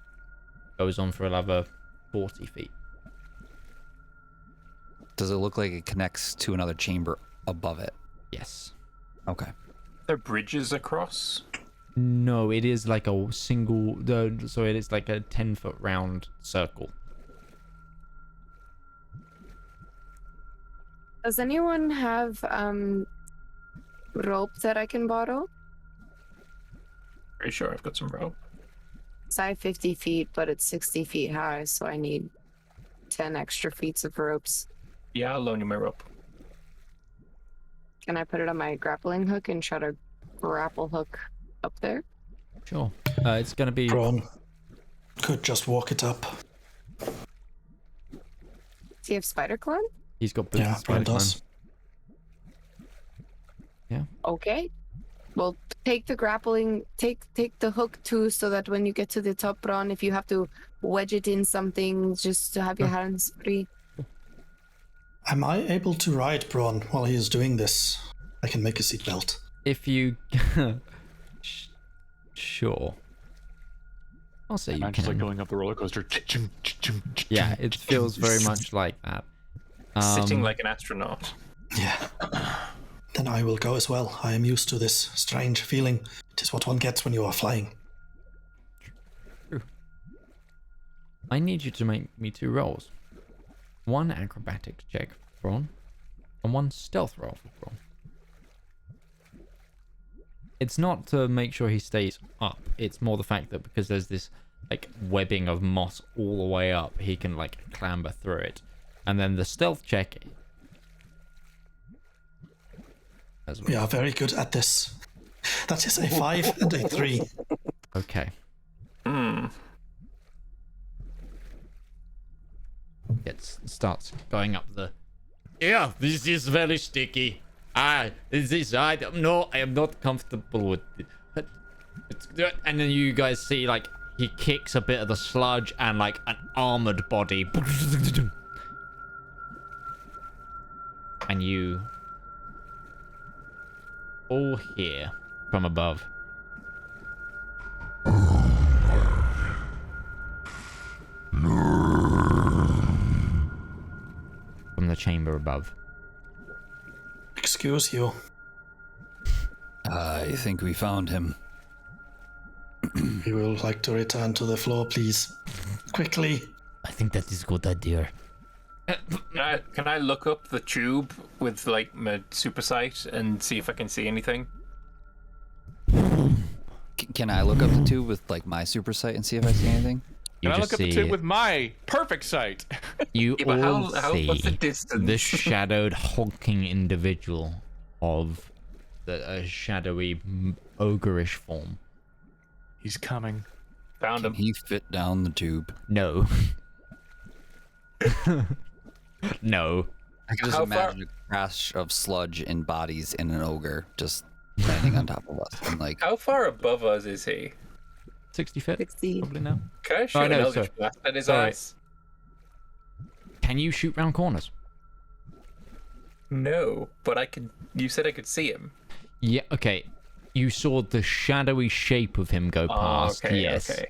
goes on for another 40 feet. Does it look like it connects to another chamber above it? Yes. Okay. There are bridges across. No, it is like a single. So it is like a 10-foot round circle. does anyone have rope that I can borrow? Pretty sure I've got some rope. So I have 50 feet, but it's 60 feet high, so I need 10 extra feet of ropes. Yeah, I'll loan you my rope. Can I put it on my grappling hook and try to grapple hook up there? Sure. It's going to be. Braun could just walk it up. Do you have spider climb? He's got boots. Yeah, and spider Braun does. climb. Okay. Well, take the grappling, take the hook too, so that when you get to the top, Braun, if you have to wedge it in something, just to have your hands free. Am I able to ride Braun while he is doing this? I can make a seatbelt. If you. Sure. I'll say you I'm can. just like going up the roller coaster. Yeah, it feels very much like that. Sitting like an astronaut. Yeah. Then I will go as well. I am used to this strange feeling. It is what one gets when you are flying. I need you to make me 2 rolls. 1 acrobatics check for Braun, and 1 stealth roll for Braun. It's not to make sure he stays up. It's more the fact that because there's this like webbing of moss all the way up, he can like clamber through it. And then the stealth check as well. We are very good at this. That is a 5 and a 3. Okay. Starts going up the. Yeah, this is very sticky. I am not comfortable with it. And then you guys see like he kicks a bit of the sludge and like an armored body. And you all hear from above. From the chamber above. Excuse you. I think we found him. We will like to return to the floor, please. Quickly. I think that is a good idea. Can I look up the tube with like my super sight and see if I can see anything? Can I look up the tube with like my super sight and see if I see anything? You Can I just look up the see tube with my perfect sight? You Yeah, but all what's the see distance? the shadowed, hulking individual of a shadowy, ogreish form. He's coming. Found Can him. he fit down the tube? No. No. I can just How imagine a crash of sludge and bodies in an ogre just landing on top of us. And like, How far above us is he? 60 feet? 60. Probably now. Can I shoot Oh, an no, Eldritch sorry. Blast at his Sorry. eyes? Can you shoot round corners? No, but I could. You said I could see him. Yeah, okay. You saw the shadowy shape of him go past. okay, Yes. okay.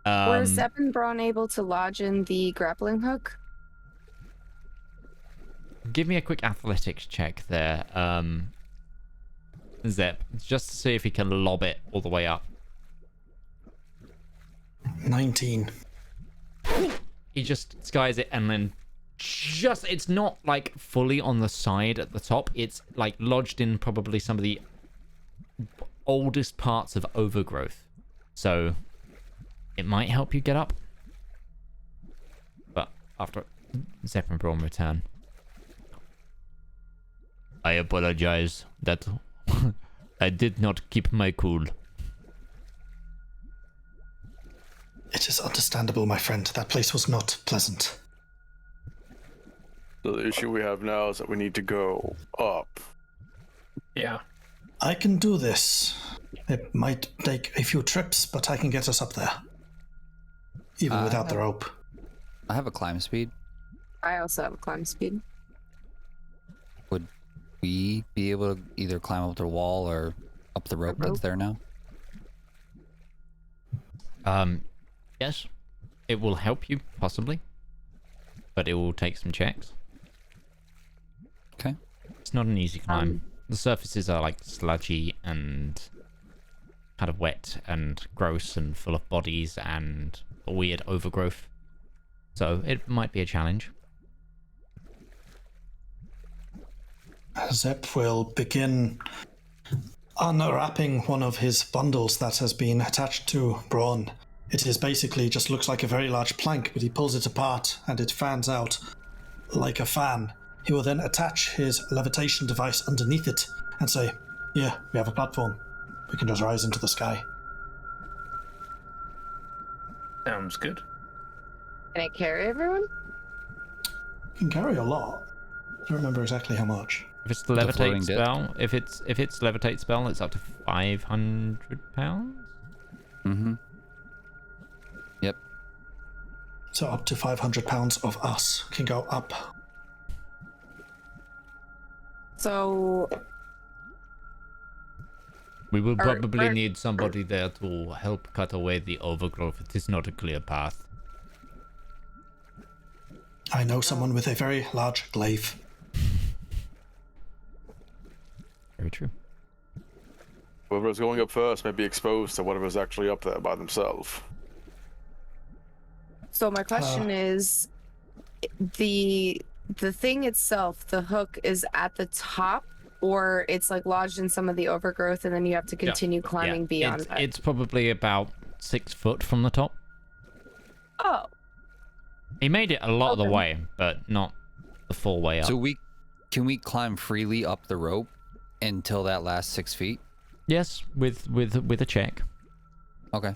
Were Zep and Braun able to lodge in the grappling hook? Give me a quick athletics check there, Zep, just to see if he can lob it all the way up. 19. He just skies it and then it's not like fully on the side at the top. It's like lodged in probably some of the oldest parts of overgrowth. So it might help you get up. But after Zep and Braun return. I apologize that I did not keep my cool. It is understandable, my friend. That place was not pleasant. So the issue we have now is that we need to go up. Yeah. I can do this. It might take a few trips, but I can get us up there. Even without the rope. I have a climb speed. I also have a climb speed. Would we be able to either climb up the wall or up the rope that's there now? Yes. It will help you, possibly. But it will take some checks. Okay. It's not an easy climb. The surfaces are like sludgy and kind of wet and gross and full of bodies and weird overgrowth. So it might be a challenge. Zep will begin unwrapping one of his bundles that has been attached to Braun. It is basically just looks like a very large plank, but he pulls it apart and it fans out like a fan. He will then attach his levitation device underneath it and say, "Yeah, we have a platform. We can just rise into the sky." Sounds good. Can I carry everyone? You can carry a lot. I don't remember exactly how much. If it's the levitate spell, if it's levitate spell, it's up to 500 pounds. Mm-hmm. Yep. So up to 500 pounds of us can go up. So We will probably need somebody there to help cut away the overgrowth. It is not a clear path. I know someone with a very large glaive. Very true. Whoever's going up first may be exposed to whatever's actually up there by themselves. So my question is, the thing itself, the hook, is at the top, or it's like lodged in some of the overgrowth, and then you have to continue climbing beyond that? It's probably about 6 foot from the top. Oh. He made it a lot of the way, but not the full way up. So can we climb freely up the rope until that last 6 feet? Yes, with a check. Okay.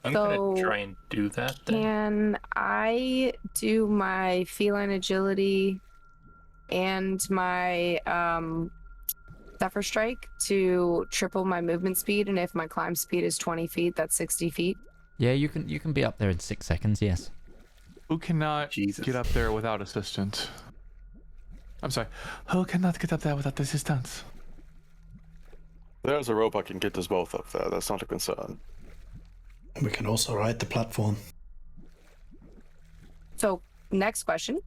I'm gonna try and do that then. Can I do my feline agility and my Zephyr Strike to triple my movement speed? And if my climb speed is 20 feet, that's 60 feet. Yeah, you can be up there in 6 seconds. Yes. Who cannot get up there without assistance? I'm sorry. Who cannot get up there without assistance? There's a rope I can get us both up there. That's not a concern. We can also ride the platform. So, next question.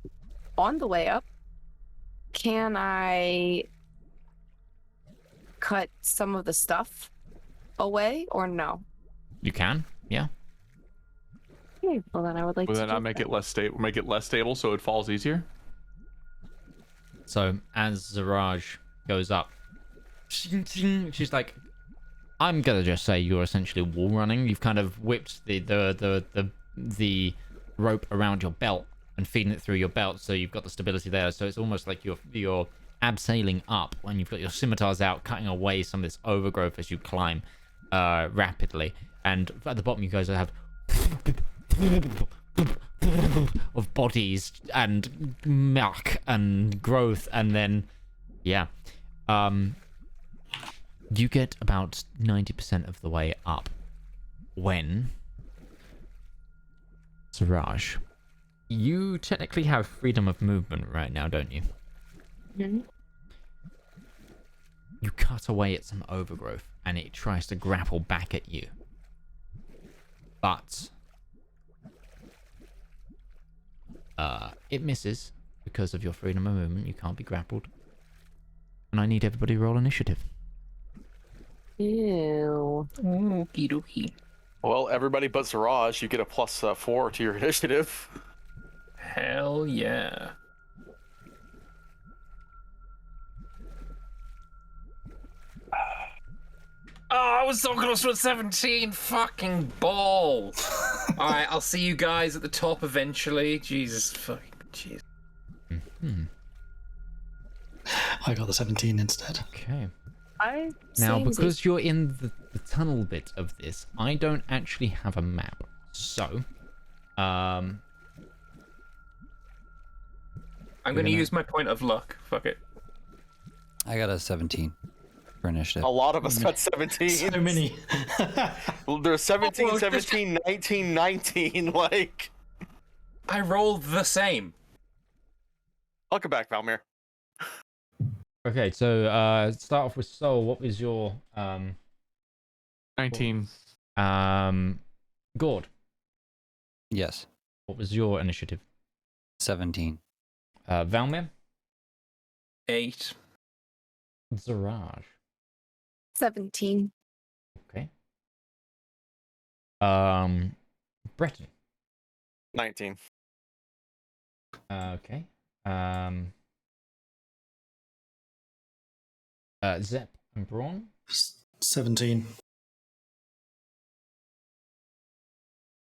On the way up, can I cut some of the stuff away or no? You can. Yeah. Okay, well then I would like Will to that not make it less stable? Make it less stable so it falls easier? So as Zaraj goes up, she's like, I'm gonna just say you're essentially wall running. You've kind of whipped the rope around your belt and feeding it through your belt, so you've got the stability there. So it's almost like you're abseiling up when you've got your scimitars out, cutting away some of this overgrowth as you climb rapidly. And at the bottom, you guys have of bodies and muck and growth, and then yeah, you get about 90% of the way up when Siraj, you technically have freedom of movement right now, don't you? Mm-hmm. You cut away at some overgrowth and it tries to grapple back at you. But it misses because of your freedom of movement. You can't be grappled. And I need everybody to roll initiative. Ew. Okie dokie. Well, everybody but Siraj, you get a +4 to your initiative. Hell yeah. Oh, I was so close to a 17 fucking balls. Alright, I'll see you guys at the top eventually. Jesus fucking jeez. Mm-hmm. I got the 17 instead. Okay. Samesies. Now, because you're in the tunnel bit of this, I don't actually have a map. So, I'm gonna use my point of luck. Fuck it. I got a 17 for initiative. A lot of us got 17. So many. Well, there's 17, Oh, 17, 19, 19. Like, I rolled the same. I'll come back, Valmir. okay, so start off with Soul. What was your 19. Gourd? Yes. What was your initiative? 17. Valmir? 8. Zedaar? 17. Okay. Breton? 19. Okay. Zep and Braun? 17.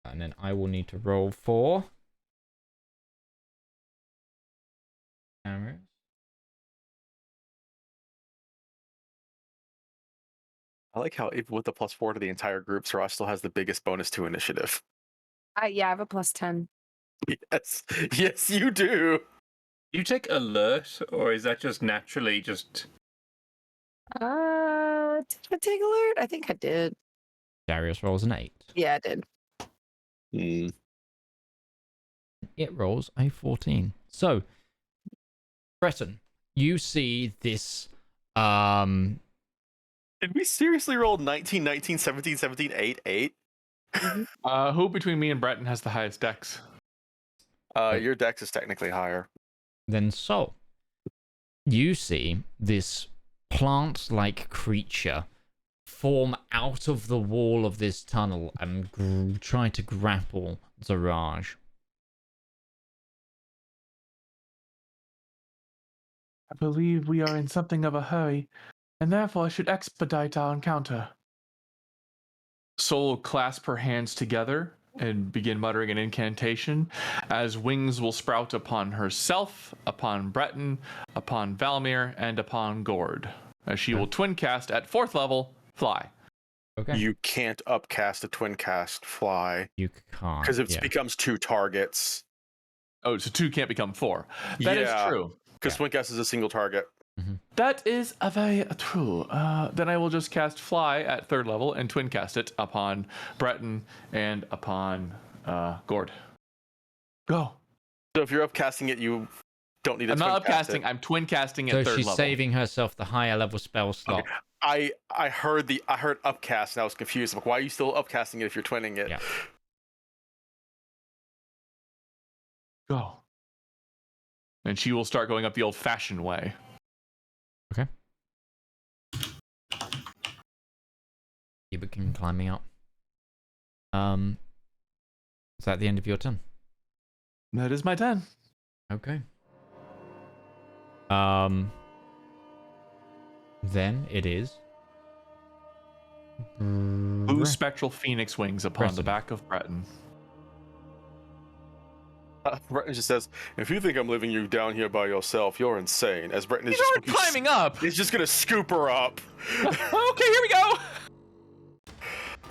And then I will need to roll for Amrayne. I like how even with the +4 to the entire group, Siraj still has the biggest bonus to initiative. Yeah, I have a +10. Yes, yes, you do. You take alert, or is that just naturally just... Did I take alert? I think I did. Darius rolls an 8. Yeah, I did. It rolls a 14. So, Breton, you see this Did we seriously roll 19, 19, 17, 17, 8, 8? Who between me and Breton has the highest dex? Your dex is technically higher. then Soul. You see this plant-like creature form out of the wall of this tunnel and try to grapple Zedaar. I believe we are in something of a hurry, and therefore should expedite our encounter. Soul will clasp her hands together and begin muttering an incantation as wings will sprout upon herself, upon Breton, upon Valmir, and upon Gourd. As she will twin cast at 4th level, fly. Okay. You can't upcast a twin cast fly You can't. because it becomes 2 targets. Oh, so 2 can't become 4. That is Yeah. true. Because twin cast is a single target. That is a very true. Then I will just cast fly at 3rd level and twin cast it upon Breton and upon Gourd. Go. So if you're upcasting it, you don't need to I'm twin not cast upcasting, it. I'm twin casting So at 3rd she's level. saving herself the higher level spell slot. Okay. I heard upcast and I was confused. I'm like, why are you still upcasting it if you're twinning it? Yeah. Go. And she will start going up the old-fashioned way. Okay. You begin climbing up. Is that the end of your turn? That is my 10. Okay. Then it is Blue spectral phoenix wings upon the Breton. back of Breton. Breton just says, if you think I'm leaving you down here by yourself, you're insane. As Breton is He's just already climbing up! He's just gonna scoop her up. Okay, here we go!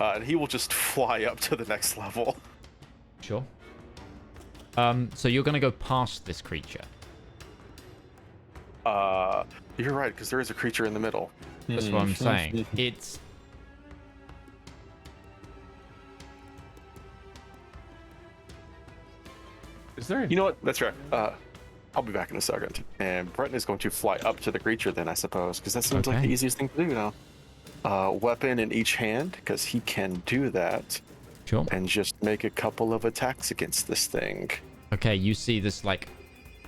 And he will just fly up to the next level. Sure. So you're gonna go past this creature. You're right, because there is a creature in the middle. That's what I'm saying. It's... Is there? You know what? That's right. I'll be back in a second. And Breton is going to fly up to the creature then, I suppose, because that seems like the easiest thing to do now. Weapon in each hand, because he can do that. Sure. And just make a couple of attacks against this thing. Okay, you see this, like,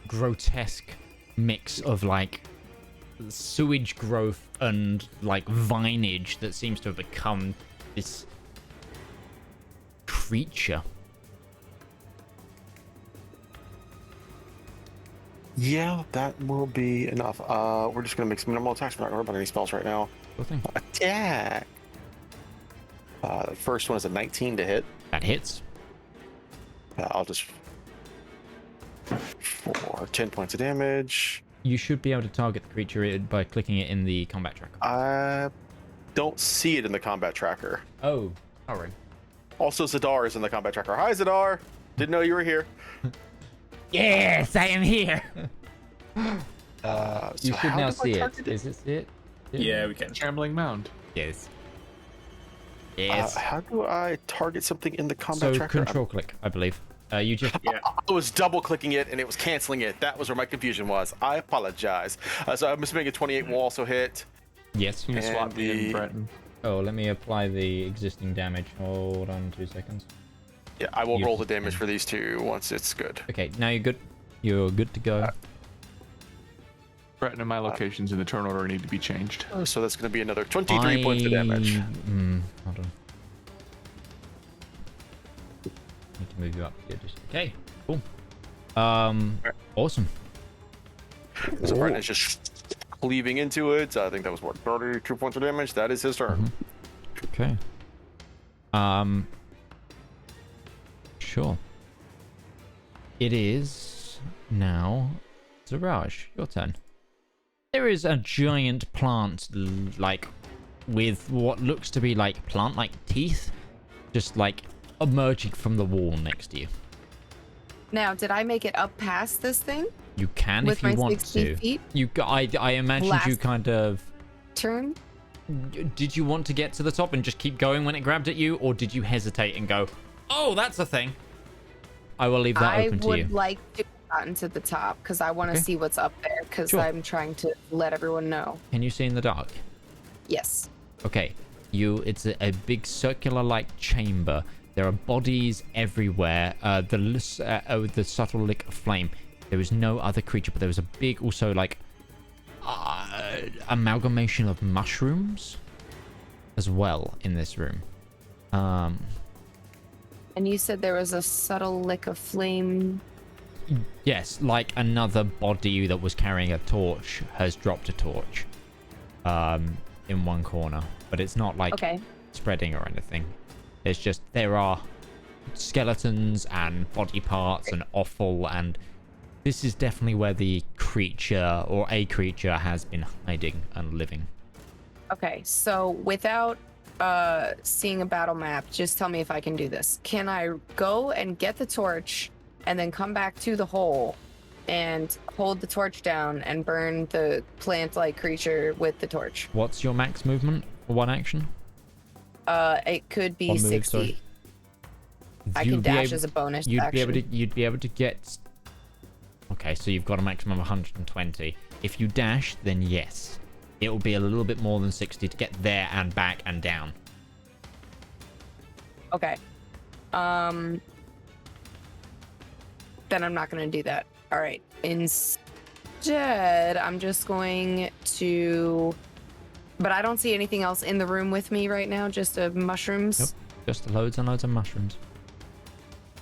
grotesque mix of, like, sewage growth and, like, vinage that seems to have become this creature. Yeah, that will be enough. We're just going to make some normal attacks. We're not going to worry about any spells right now. Okay. Attack! The first one is a 19 to hit. That hits. I'll just... for 10 points of damage. You should be able to target the creature by clicking it in the combat tracker. I don't see it in the combat tracker. Oh, sorry. Also, Zedaar is in the combat tracker. Hi, Zedaar! Didn't know you were here. Yes, I am here! So You should how now do I see it. target Is this it? Yeah, we can. Shambling mound. Yes. Yes. How do I target something in the combat So tracker? control click, I believe. You just... I was double clicking it and it was canceling it. That was where my confusion was. I apologize. So I'm assuming a 28 will also hit. Yes. You can swap me the- in, Breton. Oh, let me apply the existing damage. Hold on 2 seconds. Yeah, I will You- roll the damage for these two once it's good. Okay, now you're good. You're good to go. Breton and my locations in the turn order need to be changed. So that's going to be another 23 points of damage. Hold on. Need to move you up here. Okay, cool. Awesome. So Breton is just cleaving into it. I think that was what, 32 points of damage. That is his turn. Okay. Sure. It is now Zaraj, your turn. There is a giant plant, like, with what looks to be like plant-like teeth, just like emerging from the wall next to you. Now, did I make it up past this thing? You can With if you my want 60 to. feet? I imagined you Last- kind of. Turn? Did you want to get to the top and just keep going when it grabbed at you, or did you hesitate and go, "Oh, that's a thing"? I will leave that open to you. I would like to have gotten to the top because I want to Okay. see what's up there because Sure. I'm trying to let everyone know. Can you see in the dark? Yes. Okay, it's a big circular-like chamber. There are bodies everywhere. The subtle lick of flame. There was no other creature, but there was a big, also like amalgamation of mushrooms as well in this room. And you said there was a subtle lick of flame. Yes, like another body that was carrying a torch has dropped a torch in one corner, but it's not like Okay. spreading or anything. It's just there are skeletons and body parts and offal, and this is definitely where the creature or a creature has been hiding and living. Okay, so without seeing a battle map, just tell me if I can do this. Can I go and get the torch and then come back to the hole and hold the torch down and burn the plant-like creature with the torch? What's your max movement for one action? It could be One move, 60. sorry. I can You'd be dash able- as a bonus You'd action. be able to get. Okay, so you've got a maximum of 120. If you dash, then yes, it will be a little bit more than 60 to get there and back and down. Okay. Then I'm not going to do that. All right. Instead, I'm just going to... But I don't see anything else in the room with me right now, just mushrooms. Yep. Just loads and loads of mushrooms.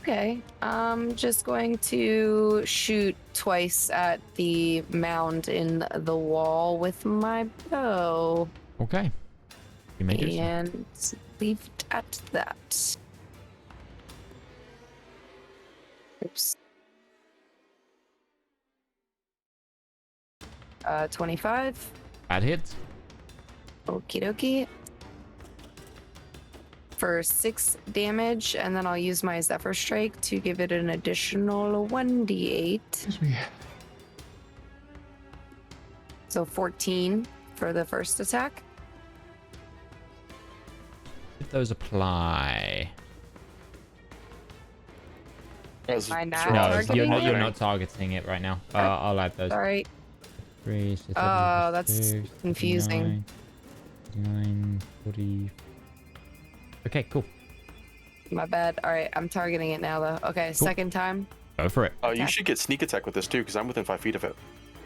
Okay. I'm just going to shoot twice at the mound in the wall with my bow. Okay. You may do so. And leave it at that. Oops. 25. Bad hits. Okie dokie. for 6 damage, and then I'll use my Zephyr Strike to give it an additional 1d8. Excuse me. So 14 for the first attack. If those apply. As I not sure No, as targeting the you're it? not targeting it right now. I'll add those. Sorry. 3, so 7, Oh, that's 6, confusing. 9, 40. Okay, cool. My bad. All right, I'm targeting it now, though. Okay, second time. Go for it. You Attack. should get sneak attack with this too, because I'm within 5 feet of it.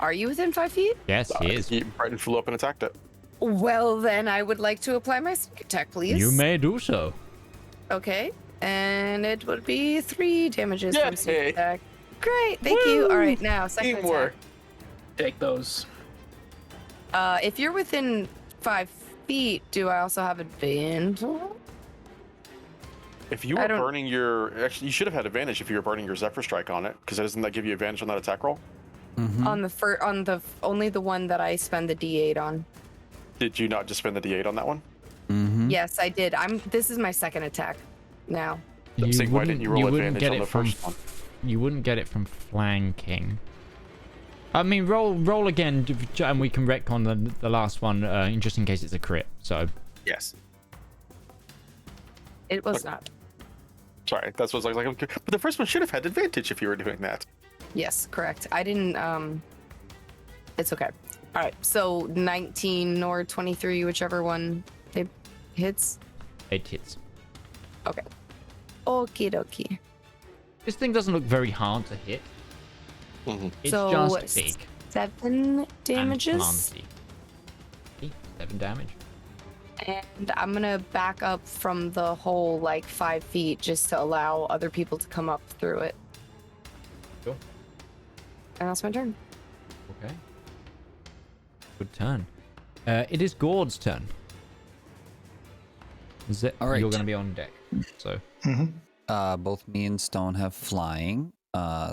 Are you within 5 feet? Yes, he is. Brighton flew up and attacked it. Well, then I would like to apply my sneak attack, please. You may do so. Okay, and it would be 3 damages from sneak Yay. attack. Great, thank you. All right, now second Teamwork. Take those. attack. If you're within 5 feet, do I also have advantage? If you I were don't- burning your, actually, you should have had advantage if you were burning your Zephyr Strike on it, because doesn't that give you advantage on that attack roll? Mm-hmm. On the only the one that I spend the D8 on. Did you not just spend the D8 on that one? Mm-hmm. Yes, I did. This is my second attack now. I'm saying, why didn't you roll wouldn't advantage get on it the from first one? You wouldn't get it from flanking. I mean, roll again, and we can retcon the last one, just in case it's a crit. So Yes. It was not. Sorry, that's what I was like. Okay. But the first one should have had advantage if you were doing that. Yes, correct. I didn't. It's okay. All right. So 19 or 23, whichever one it hits. 8 hits. Okay. Okie dokie. This thing doesn't look very hard to hit. Mm-hmm. It's So, just big 7 and damages. clumsy. 7 damage. And I'm gonna back up from the whole like 5 feet just to allow other people to come up through it. Sure. And that's my turn. Okay. Good turn. It is Gourd's turn. All right. You're going to be on deck. So Both me and Stone have flying.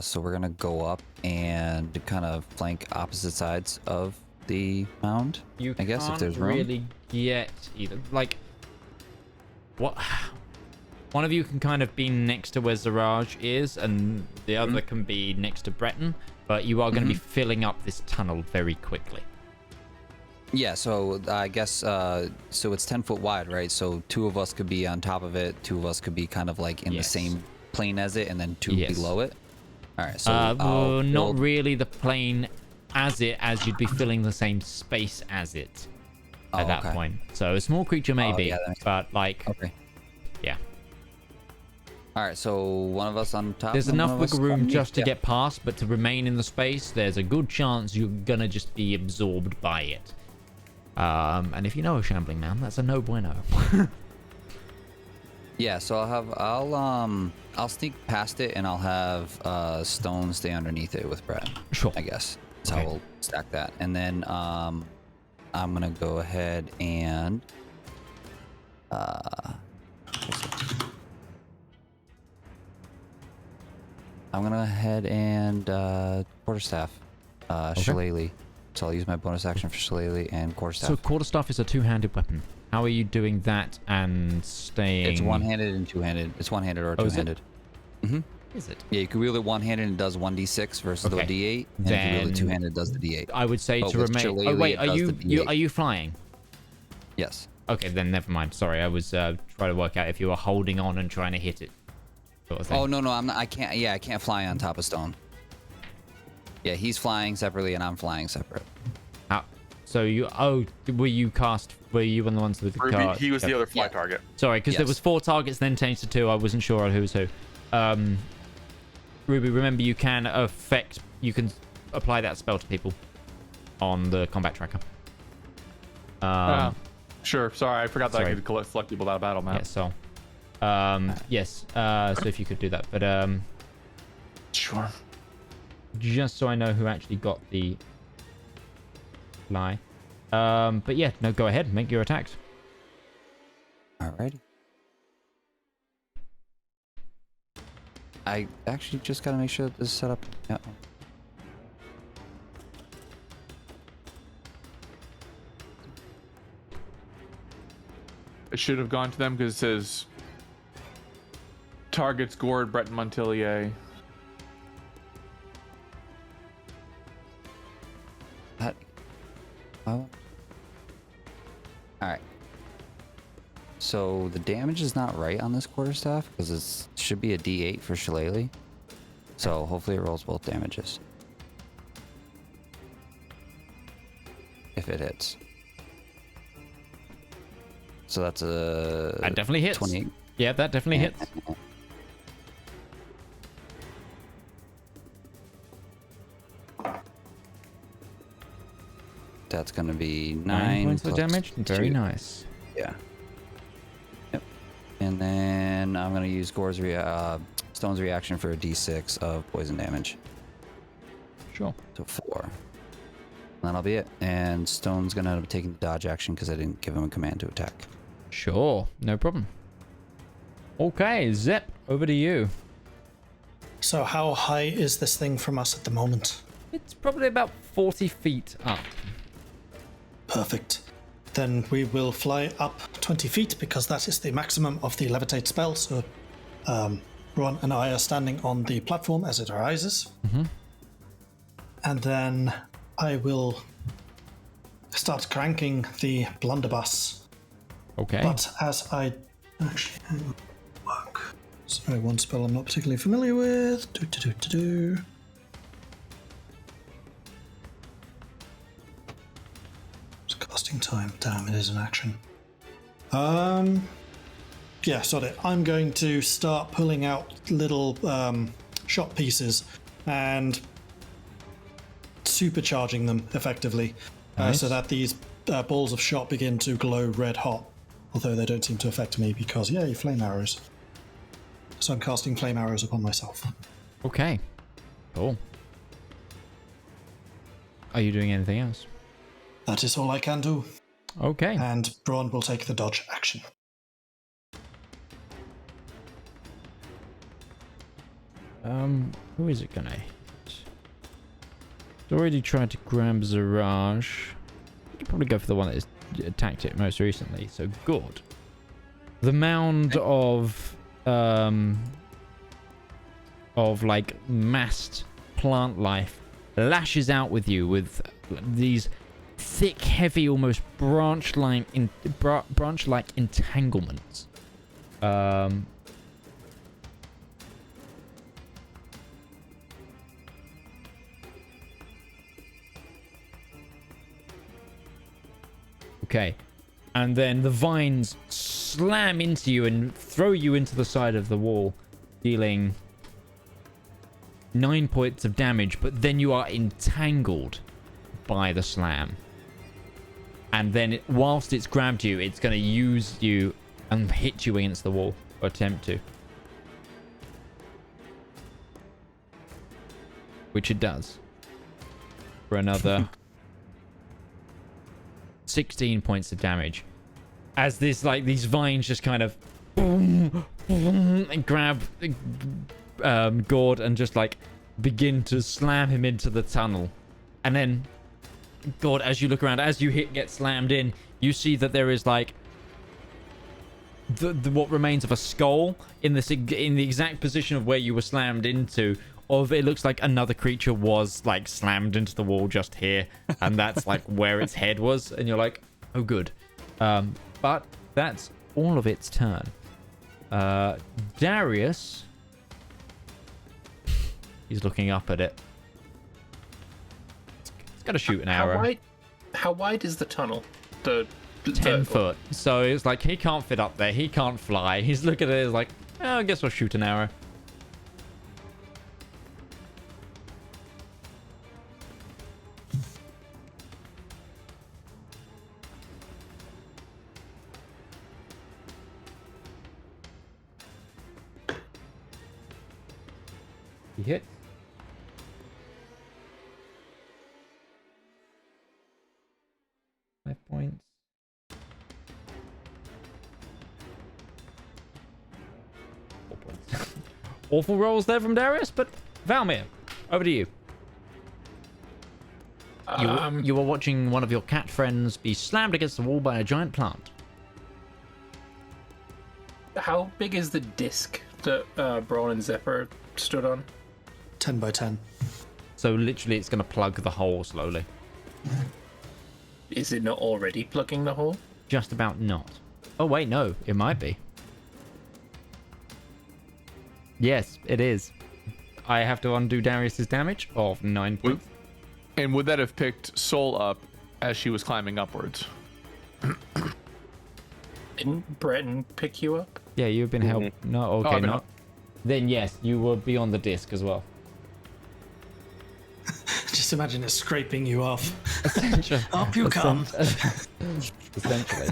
So we're gonna go up and kind of flank opposite sides of the mound. you I guess if can't there's room. really get either. Like, what? One of you can kind of be next to where Zaraj is, and the other can be next to Breton. But you are going to be filling up this tunnel very quickly. Yeah, so I guess so it's 10 foot wide, right? So 2 of us could be on top of it, 2 of us could be kind of like in the same plane as it, and then 2 Yes. below it. All right, so Well, I'll not build- really the plane as you'd be filling the same space as it at Oh, that okay. point. So a small creature maybe, yeah, that makes but like, Okay. yeah. All right, so one of us on top. There's and one enough of us wiggle room underneath. just to Yeah. get past, but to remain in the space, there's a good chance you're gonna just be absorbed by it. And if you know a shambling man, that's a no bueno. Yeah, so I'll sneak past it and I'll have Stone stay underneath it with Brad. Sure. I guess that's Okay. how we'll stack that, and then I'm gonna go ahead and quarterstaff Shillelagh. So I'll use my bonus action for Shillelagh and quarterstaff. So quarterstaff is a two-handed weapon. How are you doing that and staying? It's one-handed and two-handed. It's one-handed or Oh, is it? two-handed. Mm-hmm. Is it? Yeah, you can wield it one-handed and it does 1d6 versus Okay. the d8. And if you wield Then- it two-handed, it does the d8. I would say Oh, to with remain. Oh Shillelagh, wait, it are does you, the you D8. are you flying? Yes. Okay, then never mind. Sorry, I was trying to work out if you were holding on and trying to hit it. Sort of thing. Oh no, I'm not. I can't. Yeah, I can't fly on top of Stone. Yeah, he's flying separately and I'm flying separate. How? So you? Oh, were you one of the ones with the Ruby, card? he was the other fly Yeah. target. Sorry, because there Yes. was 4 targets, then changed to 2. I wasn't sure who was who. Ruby, remember you can apply that spell to people on the combat tracker. Sure. Sorry, I forgot that Sorry. I could collect people out of battle map. Yeah, so yes. So if you could do that, but Sure. just so I know who actually got the fly. But yeah, no, go ahead, make your attacks. Alrighty. I actually just gotta make sure that this is set up. Yeah. it should have gone to them because it says targets Gourd, Brett, and Montelier. That. Oh. All right. So the damage is not right on this quarterstaff because it should be a D8 for Shillelagh. So hopefully it rolls both damages. If it hits. So that's a... That definitely hits. 28. Yeah, that definitely hits. That's going to be 9 points of plus damage. Very 2. nice. Yeah. Yep. And then I'm going to use Gourd's Stone's reaction for a D6 of poison damage. Sure. So 4. And that'll be it. And Stone's going to end up taking the dodge action because I didn't give him a command to attack. Sure. No problem. Okay, Zep, over to you. So how high is this thing from us at the moment? It's probably about 40 feet up. Perfect. Then we will fly up 20 feet because that is the maximum of the levitate spell. So Ron and I are standing on the platform as it arises. Mm-hmm. And then I will start cranking the blunderbuss. Okay. But as I... Actually, hang on. Work. Sorry, one spell I'm not particularly familiar with. It's casting time. Damn, it is an action. Yeah, sorry. I'm going to start pulling out little shot pieces and supercharging them effectively, Nice. so that these balls of shot begin to glow red hot. Although they don't seem to affect me because, yay, flame arrows. So I'm casting flame arrows upon myself. Okay. Cool. Are you doing anything else? That is all I can do. Okay. And Braun will take the dodge action. Who is it gonna hit? It's already tried to grab Zedaar. You could probably go for the one that has attacked it most recently. So Gourd. The mound of like massed plant life lashes out with you with these thick, heavy, almost branch-like entanglements. Okay. And then the vines slam into you and throw you into the side of the wall, dealing 9 points of damage, but then you are entangled by the slam. And then whilst it's grabbed you, it's going to use you and hit you against the wall, or attempt to. Which it does. For another 16 points of damage. As this, like, these vines just kind of and grab Gourd and just, like, begin to slam him into the tunnel. And then, Gourd, as you look around, as you get slammed in, you see that there is, like, the what remains of a skull in the exact position of where you were slammed into. Of it looks like another creature was, like, slammed into the wall just here, and that's, like, where its head was, and you're like, oh, good. But that's all of its turn. Darius, he's looking up at it. It's got to shoot an arrow. How wide is the tunnel? The 10 foot. So it's like he can't fit up there. He can't fly. He's looking at it, like, oh, I guess I'll shoot an arrow. He hit. Five points. Awful rolls there from Darius, but Valmir, over to you. You were watching one of your cat friends be slammed against the wall by a giant plant. How big is the disc that Braun and Zephyr stood on? 10 by 10. So literally, it's going to plug the hole slowly. Is it not already plugging the hole? Just about not. Oh wait, no, it might be. Yes, it is. I have to undo Darius's damage of 9 points. And would that have picked Soul up as she was climbing upwards? Didn't Breton pick you up? Yeah, you've been held. No, okay, I've been not. Then yes, you will be on the disc as well. Just imagine it scraping you off. Essentially. Up you come. Essentially.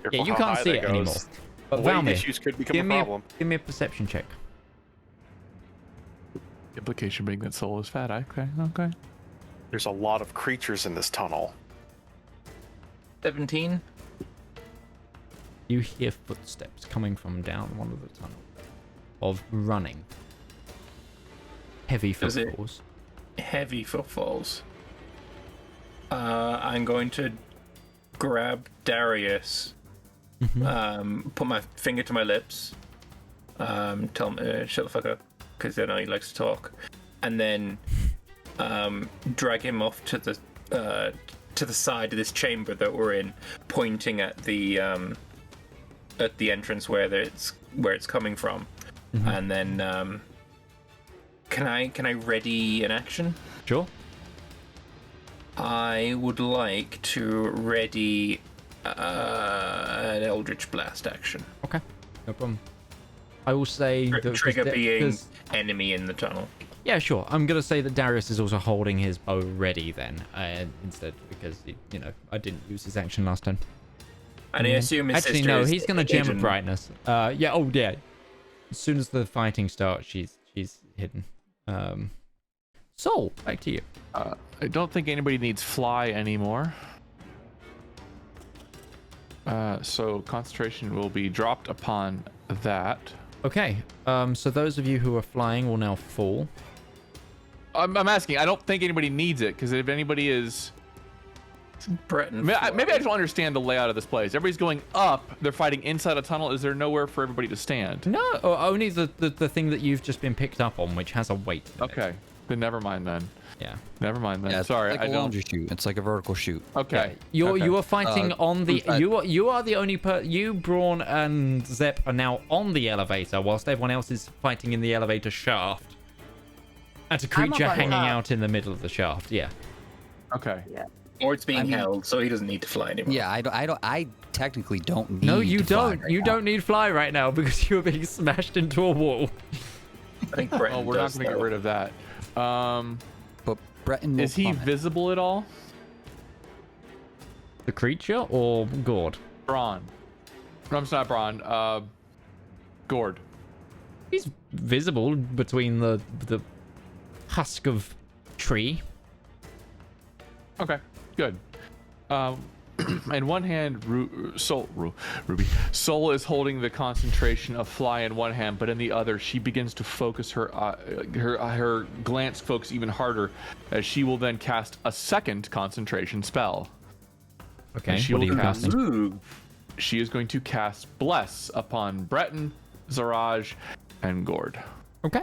Careful Yeah, you how can't high see that it anymore. goes. But Weight Valmir, issues could become a give me problem. give me a perception check. Implication being that Soul is fat. Okay. There's a lot of creatures in this tunnel. 17. You hear footsteps coming from down one of the tunnels of running. Heavy Is it- footfalls. Heavy footfalls. I'm going to grab Darius, put my finger to my lips, tell him shut the fuck up, because I know he likes to talk, and then drag him off to the side of this chamber that we're in, pointing at the entrance where it's coming from, and then can I ready an action? Sure. I would like to ready an Eldritch Blast action. Okay. No problem. I will say that Trigger being 'cause- enemy in the tunnel. yeah, sure. I'm gonna say that Darius is also holding his bow ready then, instead, because I didn't use his action last time. And I assume his Actually, sister no, is he's gonna jam hidden. a brightness. Yeah. Oh, yeah. As soon as the fighting starts, she's hidden. Soul, back to you. I don't think anybody needs fly anymore. So concentration will be dropped upon that. Okay. So those of you who are flying will now fall. I'm asking. I don't think anybody needs it because if anybody is, Breton. maybe I just don't understand the layout of this place. Everybody's going up. They're fighting inside a tunnel. Is there nowhere for everybody to stand? No, only the thing that you've just been picked up on, which has a weight. in it. Okay. Then never mind then. Yeah. Never mind then. Yeah, it's Sorry, like I a don't. laundry chute. It's like a vertical chute. Okay. You Okay. are fighting on the who's that? you are the only you, Braun and Zep are now on the elevator whilst everyone else is fighting in the elevator shaft. And a I'm up creature on hanging top. out in the middle of the shaft. Yeah. Okay. Or it's being I mean- held, so he doesn't need to fly anymore. Yeah, I technically don't need No, you to fly don't. right You now. don't need fly right now because you're being smashed into a wall. I think Breton Oh, we're not does, going to get though. rid of that. But Breton will Is he plummet. visible at all? The creature or Gourd? Braun. No, it's not Braun. Gourd. He's visible between the husk of tree. Okay, good. In one hand, Ruby Soul is holding the concentration of fly in one hand, but in the other, she begins to focus her glance focus even harder, as she will then cast a second concentration spell. Okay. She What are will you cast- casting? Ooh. She is going to cast Bless upon Breton, Zaraj, and Gourd. Okay.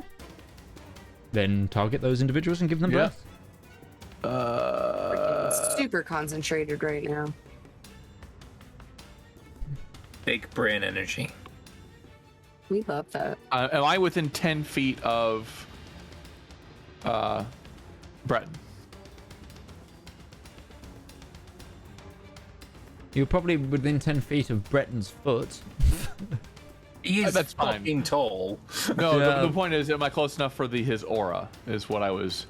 Then target those individuals and give them Yeah. breath. Super concentrated right now. Big brain energy. We love that. Am I within 10 feet of Breton? You're probably within 10 feet of Breton's foot. He is That's fine. fucking tall. No, Yeah. the point is, am I close enough for his aura? Is what I was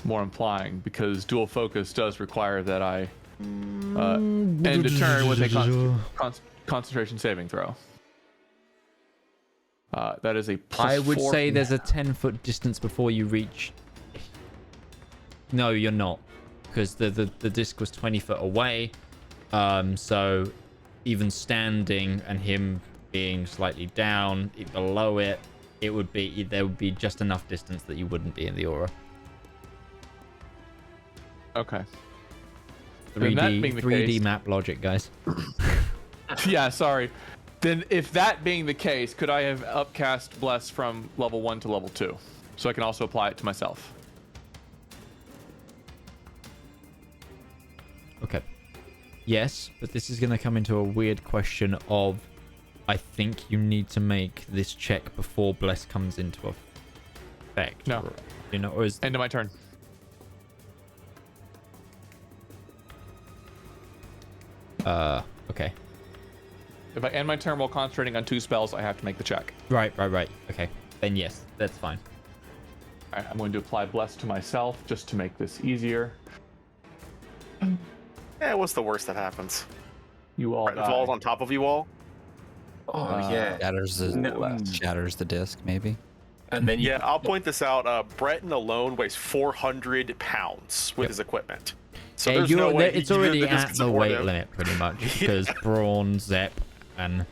more implying, because dual focus does require that I end a turn with a concentration saving throw. That is a plus I would 4. say there's a 10-foot distance before you reach. No, you're not, because the disc was 20 foot away. So even standing and him being slightly down below it, there would be just enough distance that you wouldn't be in the aura. Okay. And that being the 3D case- map logic, guys. Yeah, sorry. Then if that being the case, could I have upcast Bless from level 1 to level 2? So I can also apply it to myself. Okay. Yes, but this is going to come into a weird question of, I think you need to make this check before Bless comes into effect. No. Or is... End of my turn. Okay. If I end my turn while concentrating on 2 spells, I have to make the check. Right. Okay. Then yes, that's fine. All right, I'm going to apply Bless to myself just to make this easier. Yeah, what's the worst that happens? You all Breton falls die. on top of you all. Oh yeah. Shatters the disc, maybe. And then you Yeah, I'll point this out. Breton alone weighs 400 pounds with his equipment. So there's no way it's already the disc at can the support weight him. limit pretty much because Brawn, Zep, and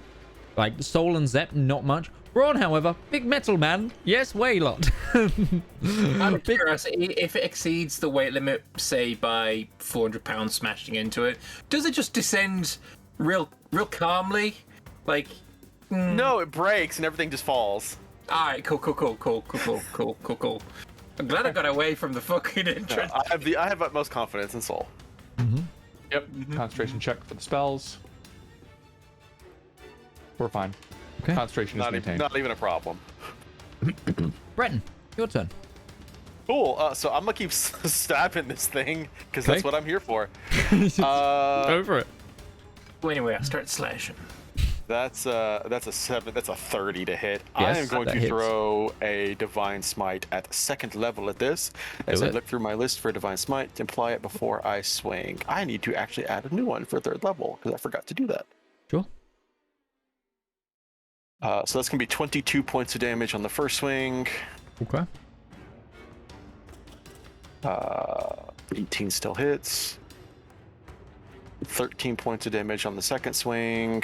like Soul and Zep, not much. Brawn, however, big metal man. Yes, weigh a lot. I'm curious, if it exceeds the weight limit, say by 400 pounds smashing into it, does it just descend real calmly? Like, No, it breaks and everything just falls. Alright, cool. I'm glad I got away from the fucking entrance. I have utmost confidence in Soul. Yep. Concentration check for the spells. We're fine. Okay. Concentration is maintained. Not even a problem. Breton, your turn. Cool. So I'm gonna keep stabbing this thing because Okay. that's what I'm here for. Over it. Well, anyway, I start slashing. That's a 7. That's a 30 to hit. I Yes, am going that to hits. throw a divine smite at 2nd level at this. As Do I it. look through my list for divine smite, apply it before I swing. I need to actually add a new one for 3rd level because I forgot to do that. Sure. So that's gonna be 22 points of damage on the first swing. Okay. 18 still hits. 13 points of damage on the second swing.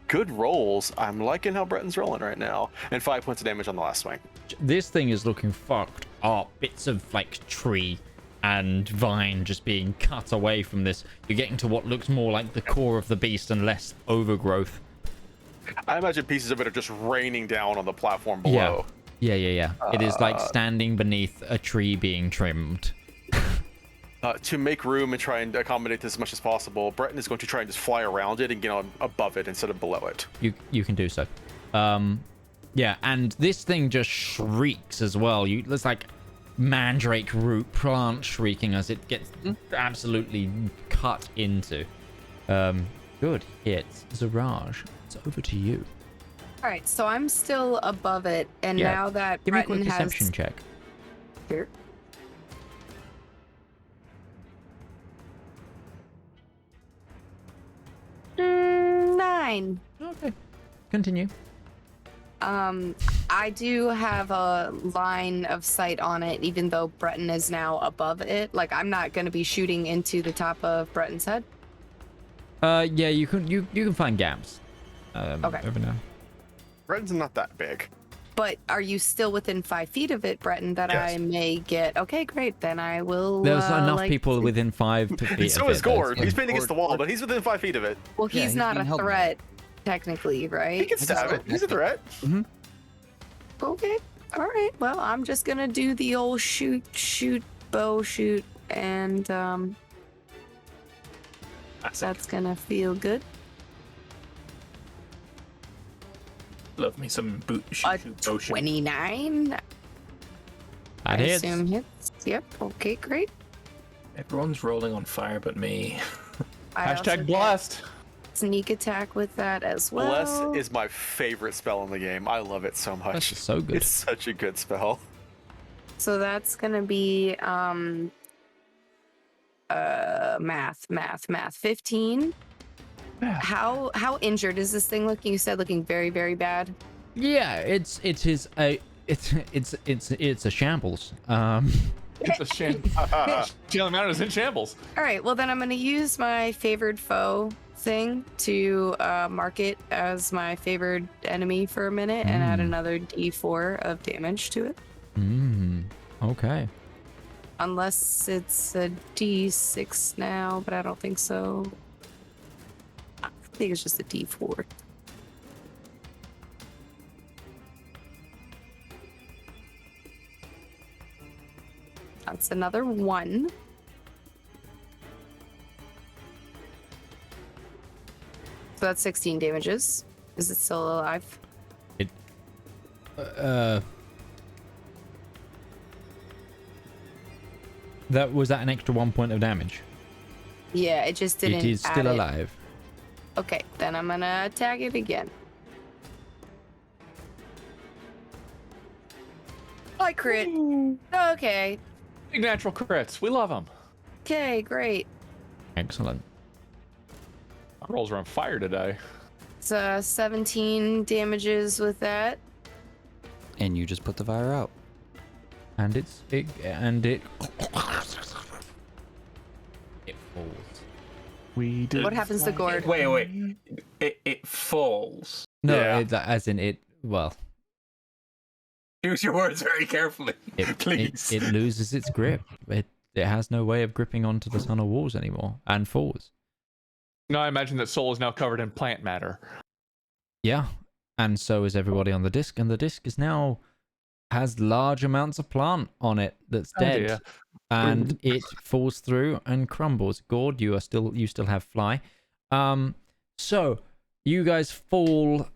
Good rolls. I'm liking how Breton's rolling right now. And 5 points of damage on the last swing. This thing is looking fucked up. Bits of like tree and vine just being cut away from this. You're getting to what looks more like the core of the beast and less overgrowth. I imagine pieces of it are just raining down on the platform below. Yeah. It is like standing beneath a tree being trimmed. To make room and try and accommodate this as much as possible, Breton is going to try and just fly around it and get on above it instead of below it. You can do so. Yeah, and this thing just shrieks as well. There's like mandrake root plant shrieking as it gets absolutely cut into. Good hit. Zaraj, it's over to you. All right, so I'm still above it, and Yeah, now that Give me a Breton quick has deception check. Here. Nine. Okay. Continue. I do have a line of sight on it, even though Breton is now above it. Like, I'm not going to be shooting into the top of Breton's head. Yeah, you can find gaps. Okay. Over now. Breton's not that big. But are you still within 5 feet of it, Breton, that Yes. I may get? Okay, great. Then I will. There's enough like, people within 5 feet. So of is it, Gourd. that's- He's pinned against the wall, but he's within 5 feet of it. Well, Yeah, he's he's not being a held threat, technically, He right? can stab it. He's a threat. Okay. All right. Well, I'm just gonna do the old shoot, bow, shoot, and that's gonna feel good. Love me some boot A shoot, bow shoot. 29. That I hits. assume hits. Yep. Okay. Great. Everyone's rolling on fire but me. I also Hashtag get blessed. sneak attack with that as well. Bless is my favorite spell in the game. I love it so much. That's so good. It's such a good spell. So that's gonna be math. 15. How injured is this thing looking? You said looking very, very bad. Yeah, it's a shambles. It's a shambles. Jailer Mountain is in shambles. All right, well then I'm gonna use my favored foe thing to mark it as my favored enemy for a minute and add another D4 of damage to it. Okay. Unless it's a D6 now, but I don't think so. think it's just a D4. That's another 1. So that's 16 damages. Is it still alive? That was that an extra 1 point of damage. Yeah, it just didn't. It is add still it. alive. Okay, then I'm gonna attack it again. I crit. Okay. Big natural crits. We love them. Okay, great. Excellent. Our rolls are on fire today. It's 17 damages with that. And you just put the fire out. And it falls. We did. What happens to Gourd? Wait. It falls. No, Yeah. as in it. Well, Use your words very carefully, please. it loses its grip. It has no way of gripping onto the tunnel walls anymore and falls. No, I imagine that Soul is now covered in plant matter. Yeah, and so is everybody on the disc, and the disc is now has large amounts of plant on it that's dead, dear. and it falls through and crumbles. Gourd, you still have fly. So you guys fall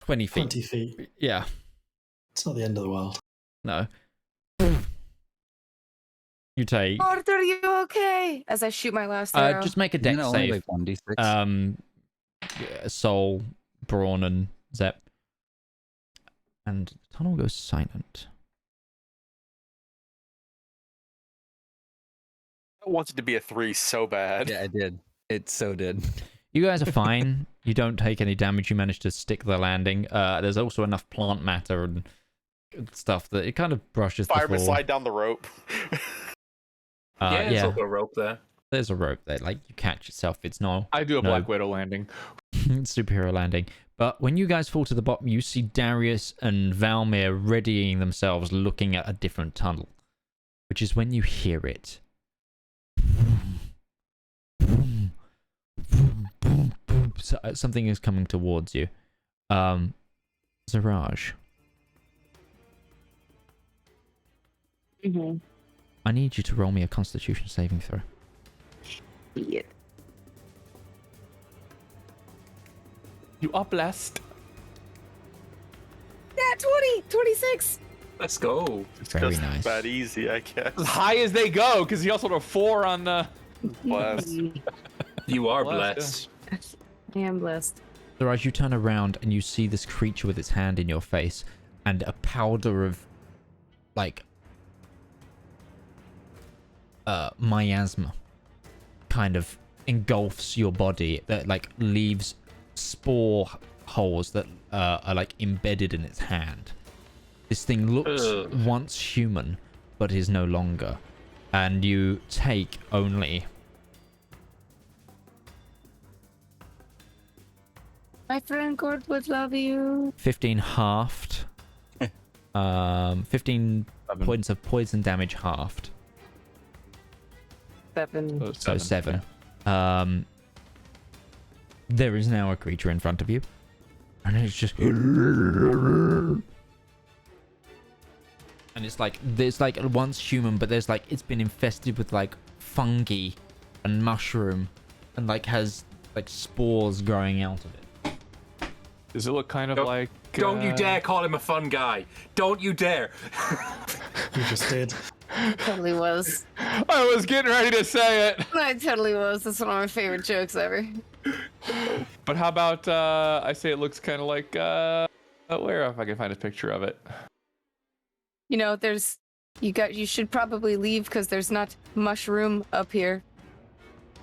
20 feet. 20 feet. Yeah, It's not the end of the world. no. You take. Gourd, are you okay? As I shoot my last arrow. Just make a dex only save. like 1d6. Soul, Brawn, and Zep. And the tunnel goes silent. I wanted to be a 3 so bad. Yeah, I did. It so did. You guys are fine. You don't take any damage. You manage to stick the landing. There's also enough plant matter and stuff that it kind of brushes the Fireman floor. slide down the rope. There's also a rope there. There's a rope there. Like, you catch yourself. It's not I do a No. Black Widow landing. superhero landing. But when you guys fall to the bottom, you see Darius and Valmir readying themselves, looking at a different tunnel. Which is when you hear it. So, something is coming towards you. Zaraj, Mm-hmm. I need you to roll me a Constitution saving throw. Yeah. You are blessed. Yeah, 20! 26! Let's go. It's Very just nice. that easy, I guess. As high as they go, because he also had a 4 on the. Bless. You are Blessed. blessed. I am blessed. Zaraj, you turn around and you see this creature with its hand in your face and a powder of, like, miasma kind of engulfs your body that, like, leaves spore holes that are, like, embedded in its hand. This thing looks once human, but is no longer. And you take only... My friend Gourd would love you. 15 halved. 15 points of poison damage halved. 7. So 7. There is now a creature in front of you. And it's just... And it's like, there's like once human, but there's like, it's been infested with like fungi and mushroom and like has like spores growing out of it. Does it look kind of like? Don't you dare call him a fun guy. Don't you dare. You just did. Totally was. I was getting ready to say it. I totally was. That's one of my favorite jokes ever. But how about I say it looks kind of like where if I can find a picture of it. You know, there's you should probably leave because there's not mushroom up here.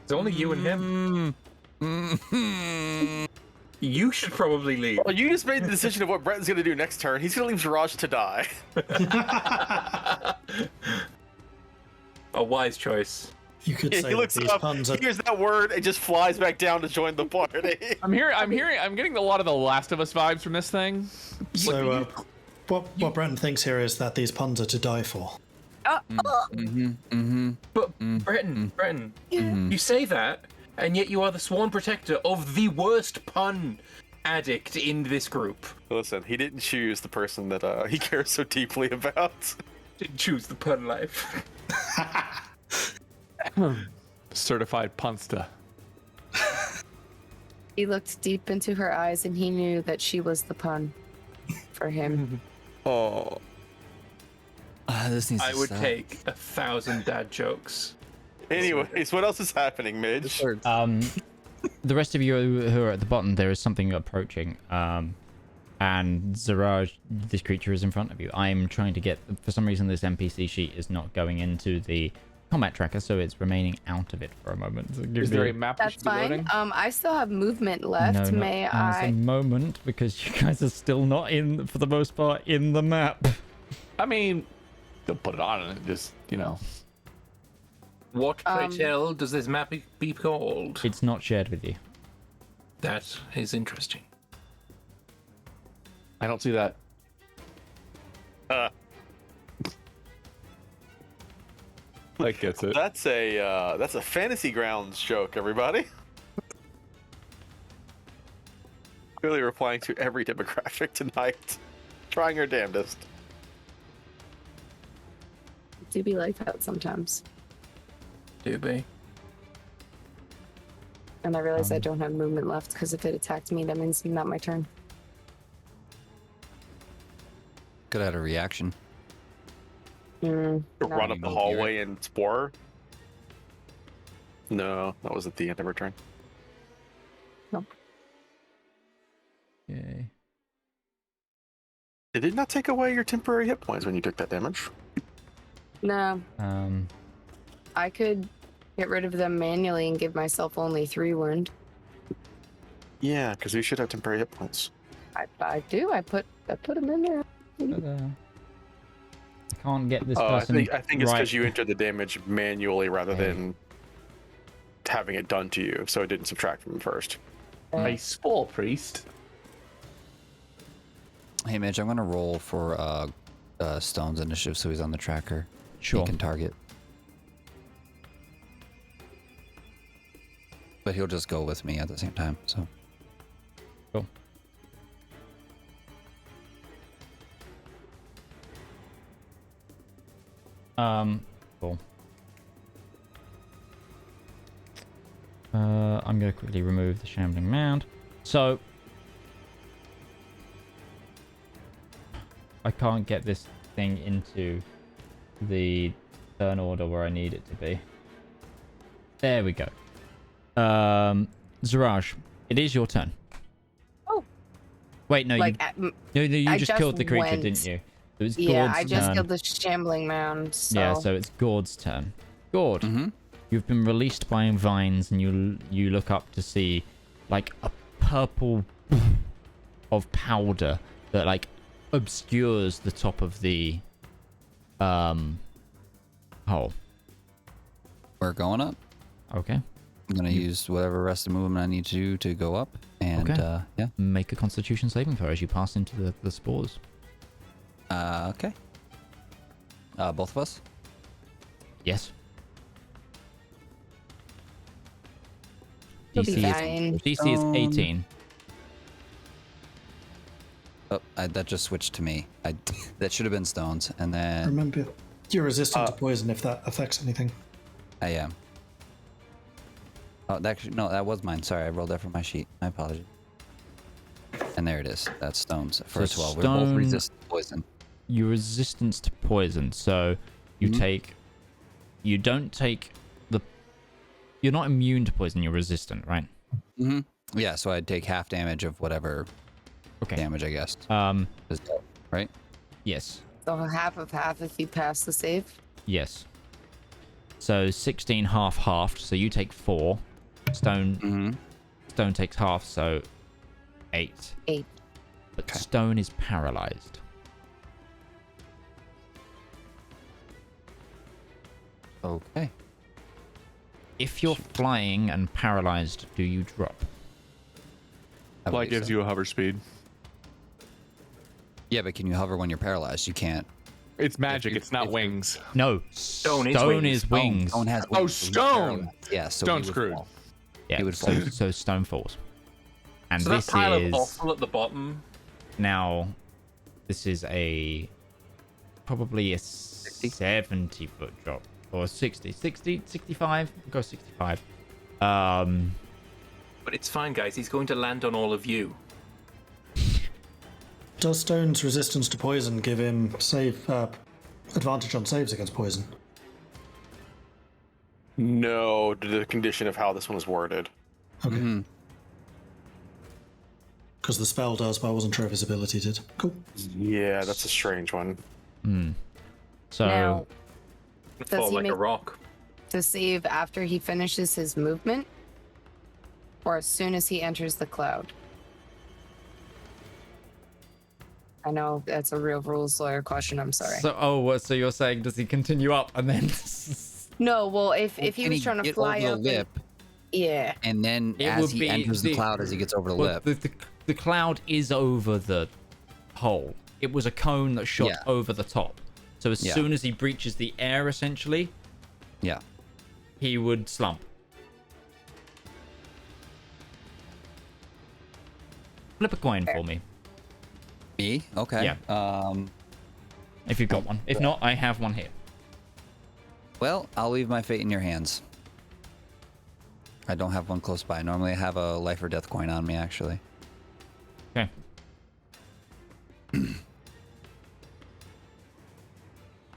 It's only you and him. You should probably leave. Well, you just made the decision of what Bretton's going to do next turn. He's going to leave Jiraj to die. A wise choice. You could He say that looks these up, puns are... hears that word, and just flies back down to join the party. I'm getting a lot of the Last of Us vibes from this thing. So, what Brenton thinks here is that these puns are to die for. But Breton, you say that, And yet you are the sworn protector of the worst pun addict in this group. Listen, he didn't choose the person that he cares so deeply about. Didn't choose the pun life. Certified punsta. He looked deep into her eyes and he knew that she was the pun for him. Oh. This needs I to would stop. take 1,000 dad jokes. Anyways, what else is happening, Midge? The rest of you who are at the bottom, there is something approaching. And Zedaar, this creature is in front of you. I'm trying to get... For some reason, this NPC sheet is not going into the combat tracker, so it's remaining out of it for a moment. So Is there a map we That's should be fine. loading? I still have movement left. No, May not as a I? moment, because you guys are still not in, for the most part, in the map. I mean, they'll put it on and just, you know. What, pray tell, does this map be called? It's not shared with you. That is interesting. I don't see that. Like gets it. That's a Fantasy Grounds joke, everybody. Clearly replying to every demographic tonight. Trying her damnedest. Do be like that sometimes. Do be. And I realize I don't have movement left because if it attacked me, that means not my turn. Could have had a reaction. Run up the Go hallway and spore her? No, that was at the end of her turn. Yay. It did not take away your temporary hit points when you took that damage. No, Um, I could get rid of them manually and give myself only 3 wound. Yeah, because you should have temporary hit points. I do. I put them in there. can't get this Oh, I person think it's because right. you entered the damage manually rather Okay. than having it done to you, so it didn't subtract from first. A spore priest. Hey, Midge, I'm gonna roll for Stone's initiative so he's on the tracker. Sure. He can target. But he'll just go with me at the same time, so. Cool. Cool. I'm gonna quickly remove the shambling mound. So I can't get this thing into the turn order where I need it to be. There we go. Zedaar, it is your turn. Oh. Wait, no, Like, no, you I just just killed the creature, went. didn't you? It was yeah, Gourd's I just turn. killed the shambling mound. So. Yeah, so it's Gourd's turn. Gourd, you've been released by vines, and you look up to see like a purple of powder that like obscures the top of the hole. We're going up. Okay. I'm gonna use whatever rest of movement I need to do to go up, and Okay. yeah. Make a Constitution saving throw as you pass into the spores. Okay. Both of us. Yes. You'll be DC fine. DC is 18. Oh, that just switched to me. That should have been Stones, and then Remember, you're resistant to poison if that affects anything. I am. Oh, that was mine. Sorry, I rolled that from my sheet. My apologies. And there it is. That's Stones for a 12. We're both Stone- resistant to poison. Your resistance to poison, so you you don't take you're not immune to poison, you're resistant, right? Yeah, so I'd take half damage of whatever damage, I guess. Is that right? Yes. So half of half if you pass the save. Yes. So 16 halved, so you take 4. Stone takes half, so 8. 8. But Stone is paralyzed. Okay. If you're flying and paralyzed, do you drop? Flight gives you a hover speed. Yeah, but can you hover when you're paralyzed? You can't. It's magic. It's not wings. No. Stone is Stone wings. is wings. Stone has Oh, wings, so he's stone! paralyzed. Yeah, so Stone's he would screwed. fall. Yeah, It would so, fall. so stone falls. And So this that pile is of offal at the bottom. now. This is probably a 70-foot drop or 60, 65. Go 65. But it's fine, guys. He's going to land on all of you. Does Stone's resistance to poison give him advantage on saves against poison? No, to the condition of how this one was worded. Okay. Mm-hmm. Because the spell does, but I wasn't sure if his ability did. Cool. Yeah, that's a strange one. So Now, Fall does he like a make rock. the save after he finishes his movement? Or as soon as he enters the cloud? I know that's a real rules lawyer question. I'm sorry. so you're saying does he continue up and then? No, well, if he Can was he trying to get fly over up, the lip, yeah. and then It as would he be enters the the- cloud, as he gets over the Well, lip, the cloud is over the hole. It was a cone that shot Yeah. over the top. So as Yeah. soon as he breaches the air, essentially, yeah. he would slump. Flip a coin for me, Me? Okay. Yeah. if you've got one. If not, I have one here. Well, I'll leave my fate in your hands. I don't have one close by. Normally, I have a life or death coin on me, actually. Okay.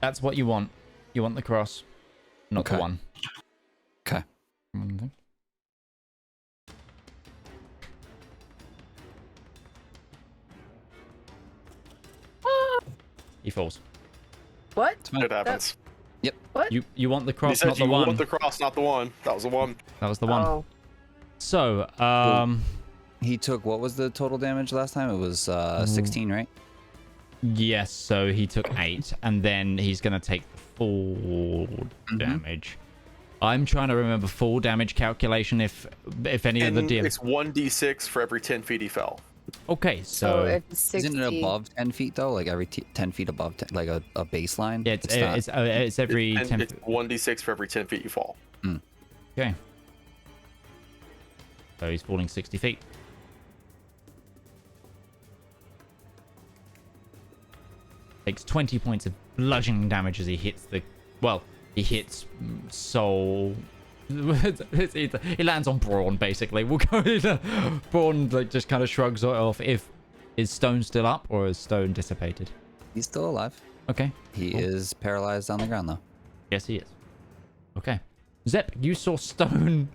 That's what you want. You want the cross, not the Okay. one. Okay. Mhm. He falls. What? It happens. You want the He cross, said not the you one. want the cross, not the one. That was the one. That was the one. Oh, So, He took, what was the total damage last time? It was 16, right? yes. So he took 8, and then he's gonna take the full damage. I'm trying to remember full damage calculation. If any of the And DM. it's 1d6 for every 10 feet he fell. Okay, so so if it's 60, Isn't it above 10 feet, though? Like every 10 feet above, like a baseline? yeah, it's every And 10. it's 1d6 for every 10 feet you fall. Okay. So he's falling 60 feet. Takes 20 points of bludgeoning damage as he hits the... Well, he hits Soul... He lands on Brawn, basically. We'll go into... Brawn like, just kind of shrugs it off. Is Stone still up, or is Stone dissipated? He's still alive. Okay. He Cool. is paralyzed on the ground, though. Yes, he is. Okay. Zep, you saw Stone...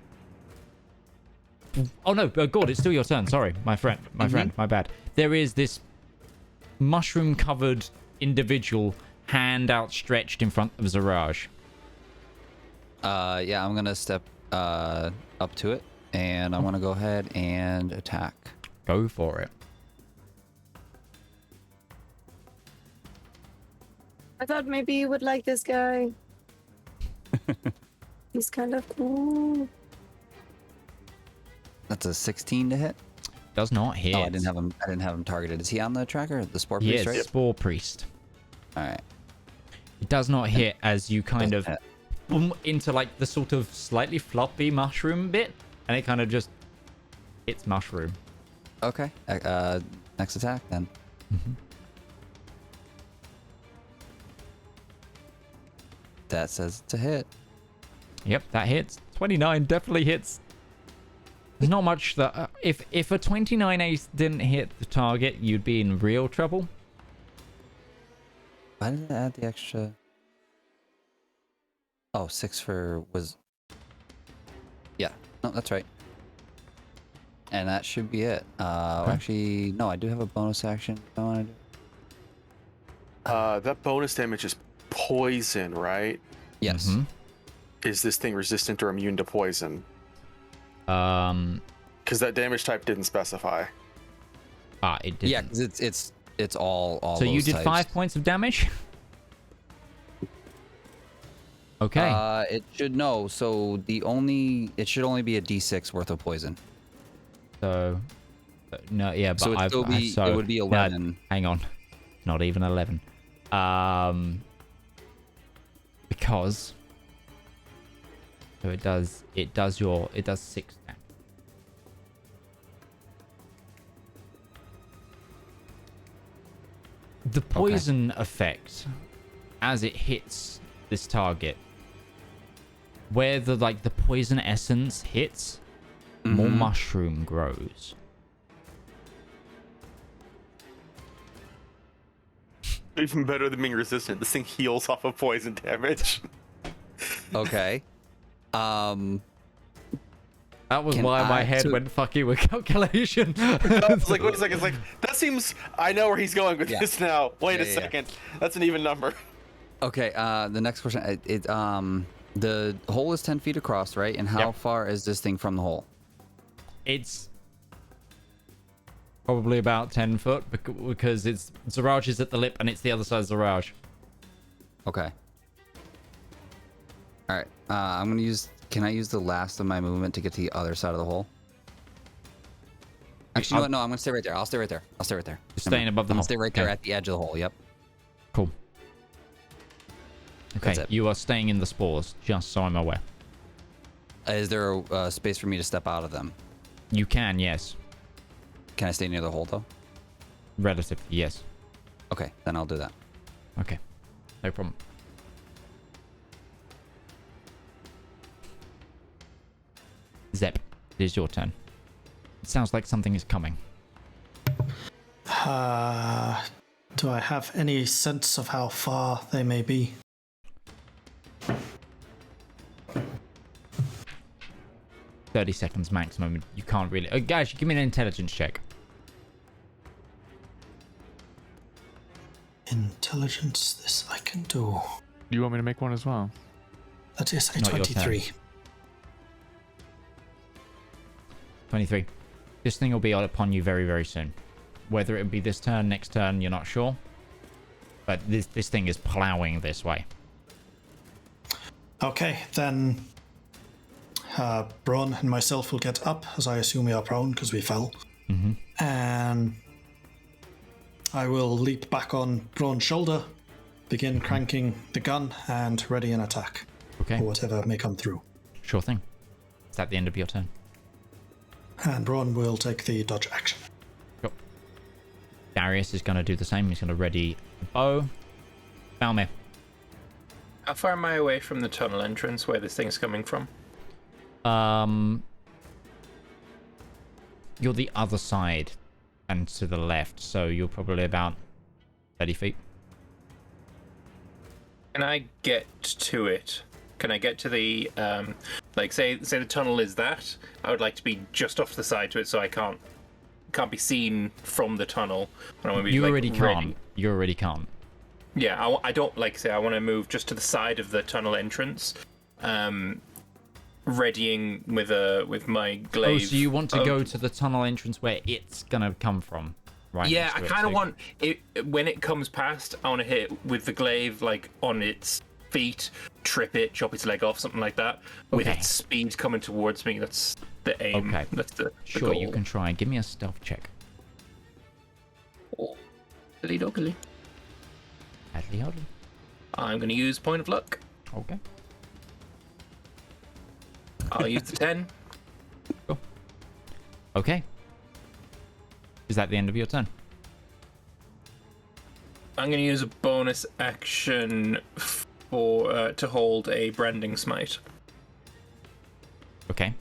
Oh no, Gourd, it's still your turn. Sorry, my friend, my bad. There is this mushroom-covered individual, hand outstretched in front of Zaraj. Yeah, I'm gonna step up to it, and I want to go ahead and attack. Go for it. I thought maybe you would like this guy. He's kind of cool. That's a 16 to hit. Does not hit. Oh, I didn't have him targeted. Is he on the tracker? The Spore He Priest, is right? Spore Priest. All right. It does not hit as you kind of Doesn't hit. boom into like the sort of slightly floppy mushroom bit, and it kind of just hits mushroom. Okay. Next attack then. That says it's a hit. Yep, that hits. 29 definitely hits. There's not much that... if a 29 ace didn't hit the target, you'd be in real trouble. Why did I add the extra? Oh, 6 for was... Yeah. No, that's right. And that should be it. Actually, no, I do have a bonus action I want to do. That bonus damage is poison, right? Yes. Mhm. Is this thing resistant or immune to poison? Because that damage type didn't specify. It didn't. Yeah, because it's all So you those did types. 5 points of damage? Okay. It should no. So it should only be a D6 worth of poison. So... no, yeah, but So it'd I've... still be, so, it would be no, 11. hang on. Not even 11. Because... So it does 6 damage. The poison effect, as it hits this target, where the poison essence hits, more mushroom grows. Even better than being resistant. This thing heals off of poison damage. Okay. That was why my head went fucking with calculation. I was like, wait a second. It's like, that seems... I know where he's going with this now. Wait a second. That's an even number. Okay, the next question. The hole is 10 feet across, right? And how far is this thing from the hole? It's probably about 10 foot because it's Zedaar is at the lip and it's the other side of Zedaar. Okay. All right. I'm gonna use. Can I use the last of my movement to get to the other side of the hole? Actually, you know what? No, I'm gonna stay right there. I'll stay right there. You're staying above the hole. I'll stay right there at the edge of the hole. Yep. Cool. Okay, you are staying in the spores, just so I'm aware. Is there a space for me to step out of them? You can, yes. Can I stay near the hole though? Relatively, yes. Okay, then I'll do that. Okay, no problem. Zep, it is your turn. It sounds like something is coming. Do I have any sense of how far they may be? $30 seconds maximum. You can't really... guys, give me an intelligence check. Intelligence, this I can do. You want me to make one as well? That is a Not your 23. turn. 23. This thing will be upon you very, very soon. Whether it be this turn, next turn, you're not sure. But this thing is plowing this way. Okay, then Braun and myself will get up, as I assume we are prone because we fell. And I will leap back on Braun's shoulder, begin cranking the gun, and ready an attack. Okay. Or whatever may come through. Sure thing. Is that the end of your turn? And Braun will take the dodge action. Sure. Darius is going to do the same. He's going to ready a bow. Balmir. How far am I away from the tunnel entrance where this thing's coming from? You're the other side and to the left, so you're probably about 30 feet. Can I get to it? Can I get to the like say the tunnel is that? I would like to be just off the side to it so I can't be seen from the tunnel. I want to be, You like, already ready. can't. You already can't. Yeah, I don't like say I want to move just to the side of the tunnel entrance, readying with my glaive. Oh, so you want to go to the tunnel entrance where it's gonna come from, right? Yeah, next I to it, kind of so- want it when it comes past. I want to hit it with the glaive like on its feet, trip it, chop its leg off, something like that. With Okay. its speed coming towards me, that's the aim. Okay. That's the Sure, you goal. can try. Give me a stealth check. Oh, dilly-doggly. Adley Hodley. I'm going to use point of luck. Okay. I'll use the 10. Cool. Okay. Is that the end of your turn? I'm going to use a bonus action for to hold a branding smite. Okay.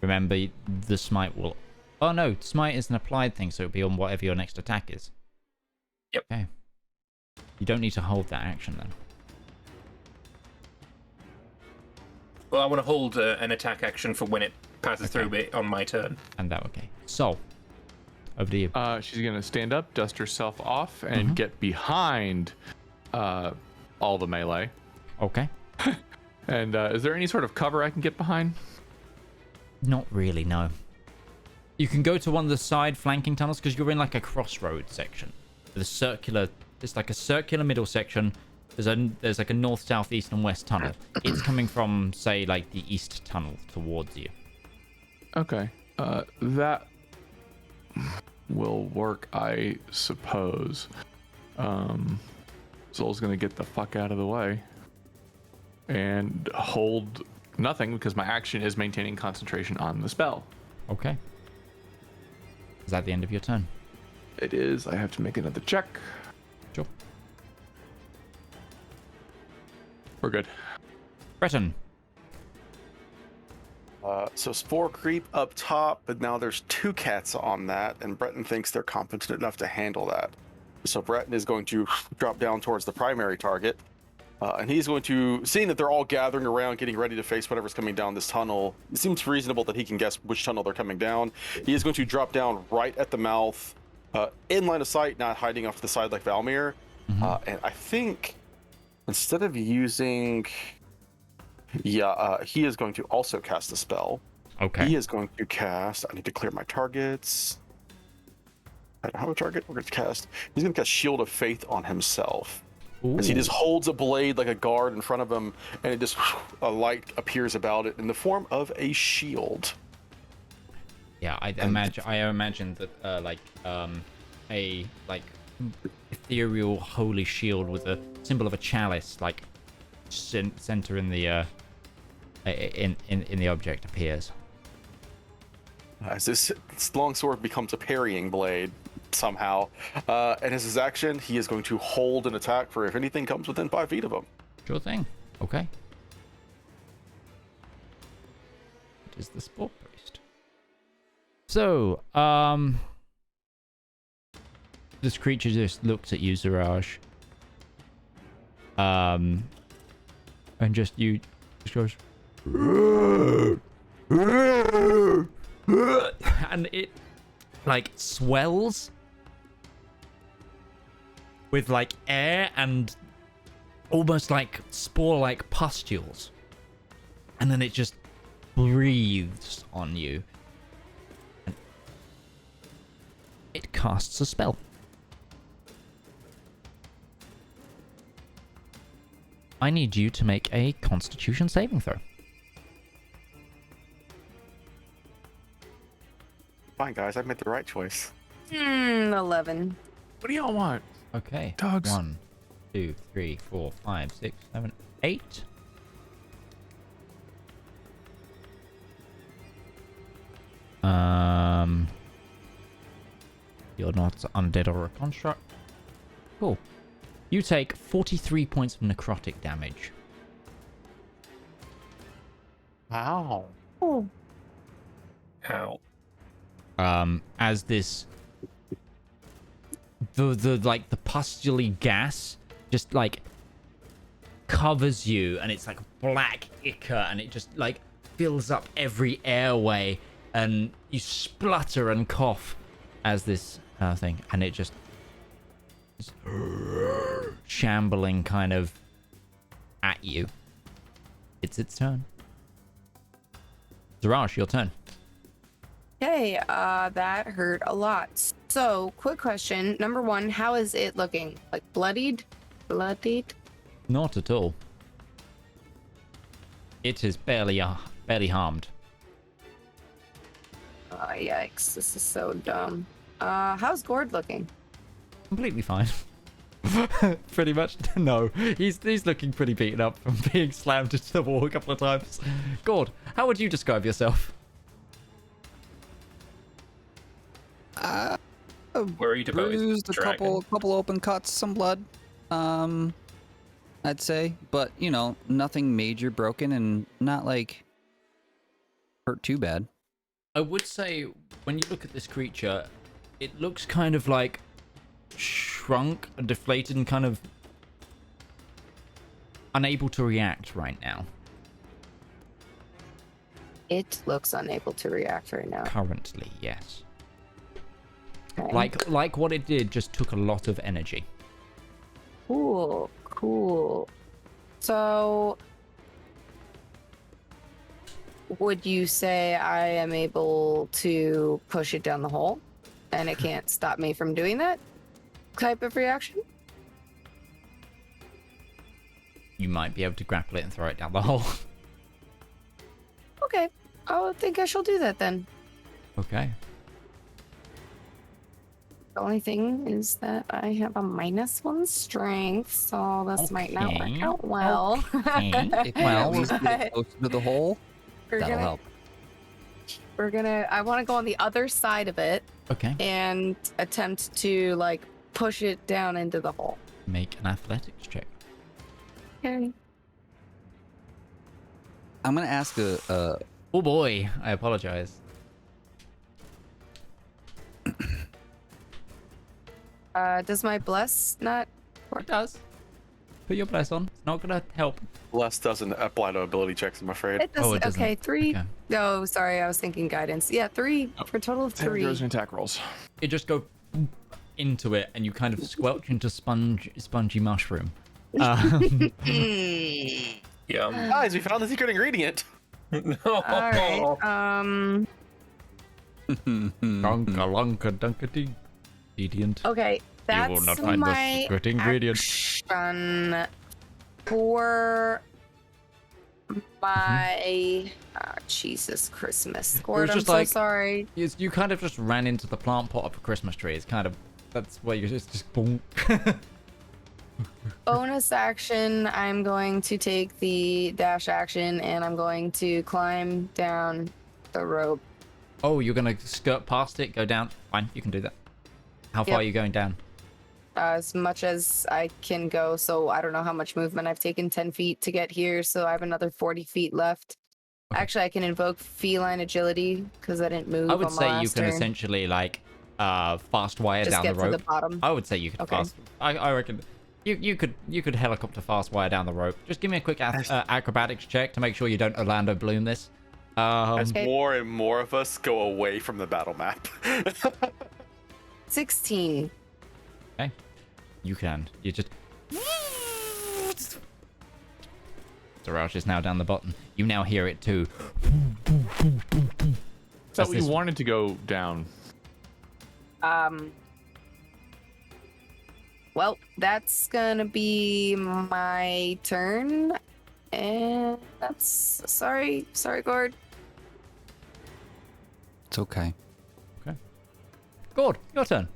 Remember, the smite will... Oh, no. Smite is an applied thing, so it'll be on whatever your next attack is. Yep. Okay. You don't need to hold that action, then. Well, I want to hold an attack action for when it passes through me on my turn. And that, okay. So, over to you. She's gonna stand up, dust herself off, and get behind all the melee. Okay. And is there any sort of cover I can get behind? Not really, no. You can go to one of the side flanking tunnels because you're in like a crossroad section. The circular, it's like a circular middle section. There's like a north, south, east, and west tunnel. It's coming from, say, like the east tunnel towards you. Okay. That will work, I suppose. Zol's gonna get the fuck out of the way and hold nothing because my action is maintaining concentration on the spell. Okay. Is that the end of your turn? It is. I have to make another check. Sure. We're good. Breton. So spore creep up top, but now there's 2 cats on that, and Breton thinks they're competent enough to handle that. So Breton is going to drop down towards the primary target, and he's going to, seeing that they're all gathering around, getting ready to face whatever's coming down this tunnel, it seems reasonable that he can guess which tunnel they're coming down. He is going to drop down right at the mouth, in line of sight, not hiding off to the side like Valmir. And I think instead of using... he is going to also cast a spell. Okay. He is going to cast... I need to clear my targets. I don't have a target. We're going to cast... He's going to cast Shield of Faith on himself. As he just holds a blade like a guard in front of him, and it just... a light appears about it in the form of a shield. Yeah, I imagine that a ethereal holy shield with a symbol of a chalice, like center in the in the object appears. As this long sword becomes a parrying blade somehow, and as his action, he is going to hold an attack for if anything comes within 5 feet of him. Sure thing. Okay. It is the Spore Priest. So, this creature just looks at you, Zedaar. And just goes, and it like swells with like air and almost like spore-like pustules, and then it just breathes on you, and it casts a spell. I need you to make a Constitution saving throw. Fine, guys, I made the right choice. 11. What do y'all want? Okay. Dogs. 1, 2, 3, 4, 5, 6, 7, 8. You're not undead or a construct. Cool. You take 43 points of necrotic damage. Wow. Oh. How? As this the pustulary gas just like covers you, and it's like black ichor, and it just like fills up every airway, and you splutter and cough as this thing, and it just shambling kind of at you. It's its turn. Zedaar, your turn. Okay, that hurt a lot. So, quick question. Number 1, how is it looking? Like bloodied? Bloodied? Not at all. It is barely harmed. Oh, yikes. This is so dumb. How's Gourd looking? Completely fine. Pretty much. No, he's looking pretty beaten up from being slammed into the wall a couple of times. Gourd, how would you describe yourself? Worried about his Bruised, a dragon. couple open cuts, some blood. I'd say, but you know, nothing major broken, and not like hurt too bad. I would say when you look at this creature, it looks kind of like shrunk and deflated and kind of unable to react right now. It looks unable to react right now. Currently, yes. Okay. Like what it did just took a lot of energy. Cool. So, would you say I am able to push it down the hole, and it can't stop me from doing that type of reaction? You might be able to grapple it and throw it down the hole. Okay, I think I shall do that then. Okay. The only thing is that I have a -1 strength, so this might not work Okay. out well. Okay. Well, we But get closer to the hole. we're That'll gonna, help. I want to go on the other side of it Okay. and attempt to like push it down into the hole. Make an athletics check. Okay. I'm gonna ask a Oh boy, I apologize. Does my bless not? It does. Put your bless on. It's not gonna help. Bless doesn't apply to ability checks, I'm afraid. It does. Oh, it doesn't. Okay, 3. Okay. No, sorry, I was thinking guidance. Yeah, 3 for a total of 3. Goes in attack rolls. It just go into it, and you kind of squelch into spongy mushroom. Yum. Guys, we found the secret ingredient. All right. Donka lunka dunkity. Deviant. Okay, that's You will not find the my secret ingredient. action for my Jesus Christmas. Gourd, I'm just so like- sorry. You kind of just ran into the plant pot of a Christmas tree. It's kind of that's where you just boom. Bonus action, I'm going to take the dash action and I'm going to climb down the rope. Oh, you're gonna skirt past it, go down. Fine, you can do that. How far Yep. are you going down? As much as I can go, so I don't know how much movement. I've taken 10 feet to get here, so I have another 40 feet left. Okay. Actually, I can invoke feline agility because I didn't move. I would on my say you last can turn. essentially like fast wire Just down get the to rope. the bottom. I would say you could Okay. fast. I reckon you could helicopter fast wire down the rope. Just give me a quick acrobatics check to make sure you don't Orlando Bloom this. As Okay. more and more of us go away from the battle map. 16. Okay, you can. You just. Zedaar is now down the bottom. You now hear it too. So That's we this- wanted to go down. Well, that's gonna be my turn, and that's sorry, Gourd. It's okay. Gourd, your turn.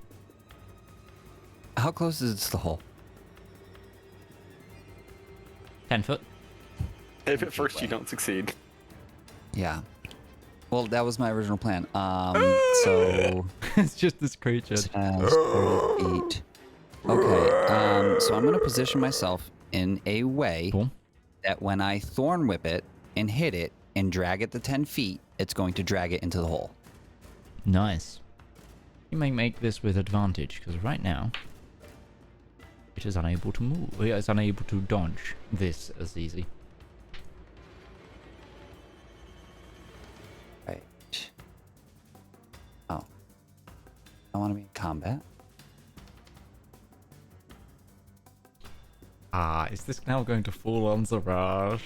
How close is it to the hole? 10 foot. If at first you don't succeed. Yeah. Well, that was my original plan. So It's just this creature. it has 40 feet. Okay. So I'm gonna position myself in a way Cool. that when I thorn whip it and hit it and drag it the 10 feet, it's going to drag it into the hole. Nice. You may make this with advantage, because right now it is unable to move. It is unable to dodge this as easy. Right. Oh. I want to be in combat. Ah, is this now going to fall on Zedaar?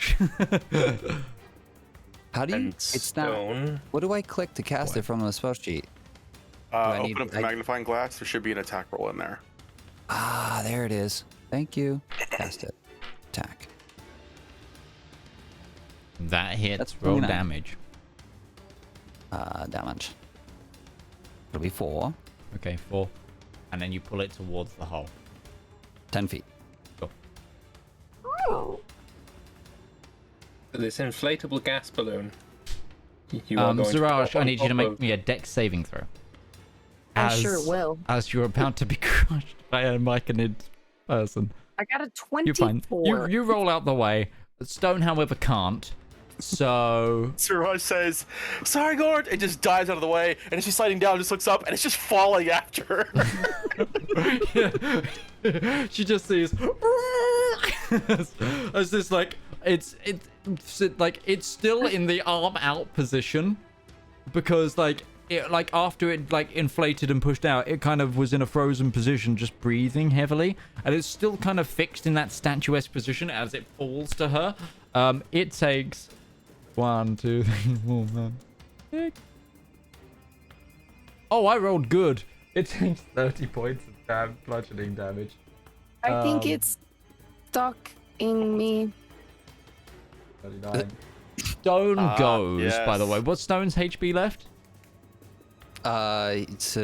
How do you? And It's not. stone. What do I click to cast it from the spell sheet? I need- Open up the magnifying glass. There should be an attack roll in there. Ah, there it is. Thank you. Cast it. Attack. That hits. That's Roll 29. damage. Damage. It'll be 4. Okay, 4. And then you pull it towards the hole. 10 feet. This inflatable gas balloon. You are going to Zedaar, pop I on need you to top make of- me a dex saving throw. I sure will. As you're about to be crushed by a myconid person. I got a You're 24. fine. You roll out the way. Stone, however, can't. So Suraj says, "Sorry, Gourd," and just dives out of the way. And as she's sliding down, just looks up, and it's just falling after her. she just sees as this like it's still in the arm out position because like it like after it like inflated and pushed out, it kind of was in a frozen position, just breathing heavily, and it's still kind of fixed in that statuesque position as it falls to her. It takes 1, 2, 3, 4, 5, 6. Oh, I rolled good. It takes 30 points of bludgeoning damage. I think it's stuck in me. 39. Stone goes, by the yes. way. What's Stone's HP left? It's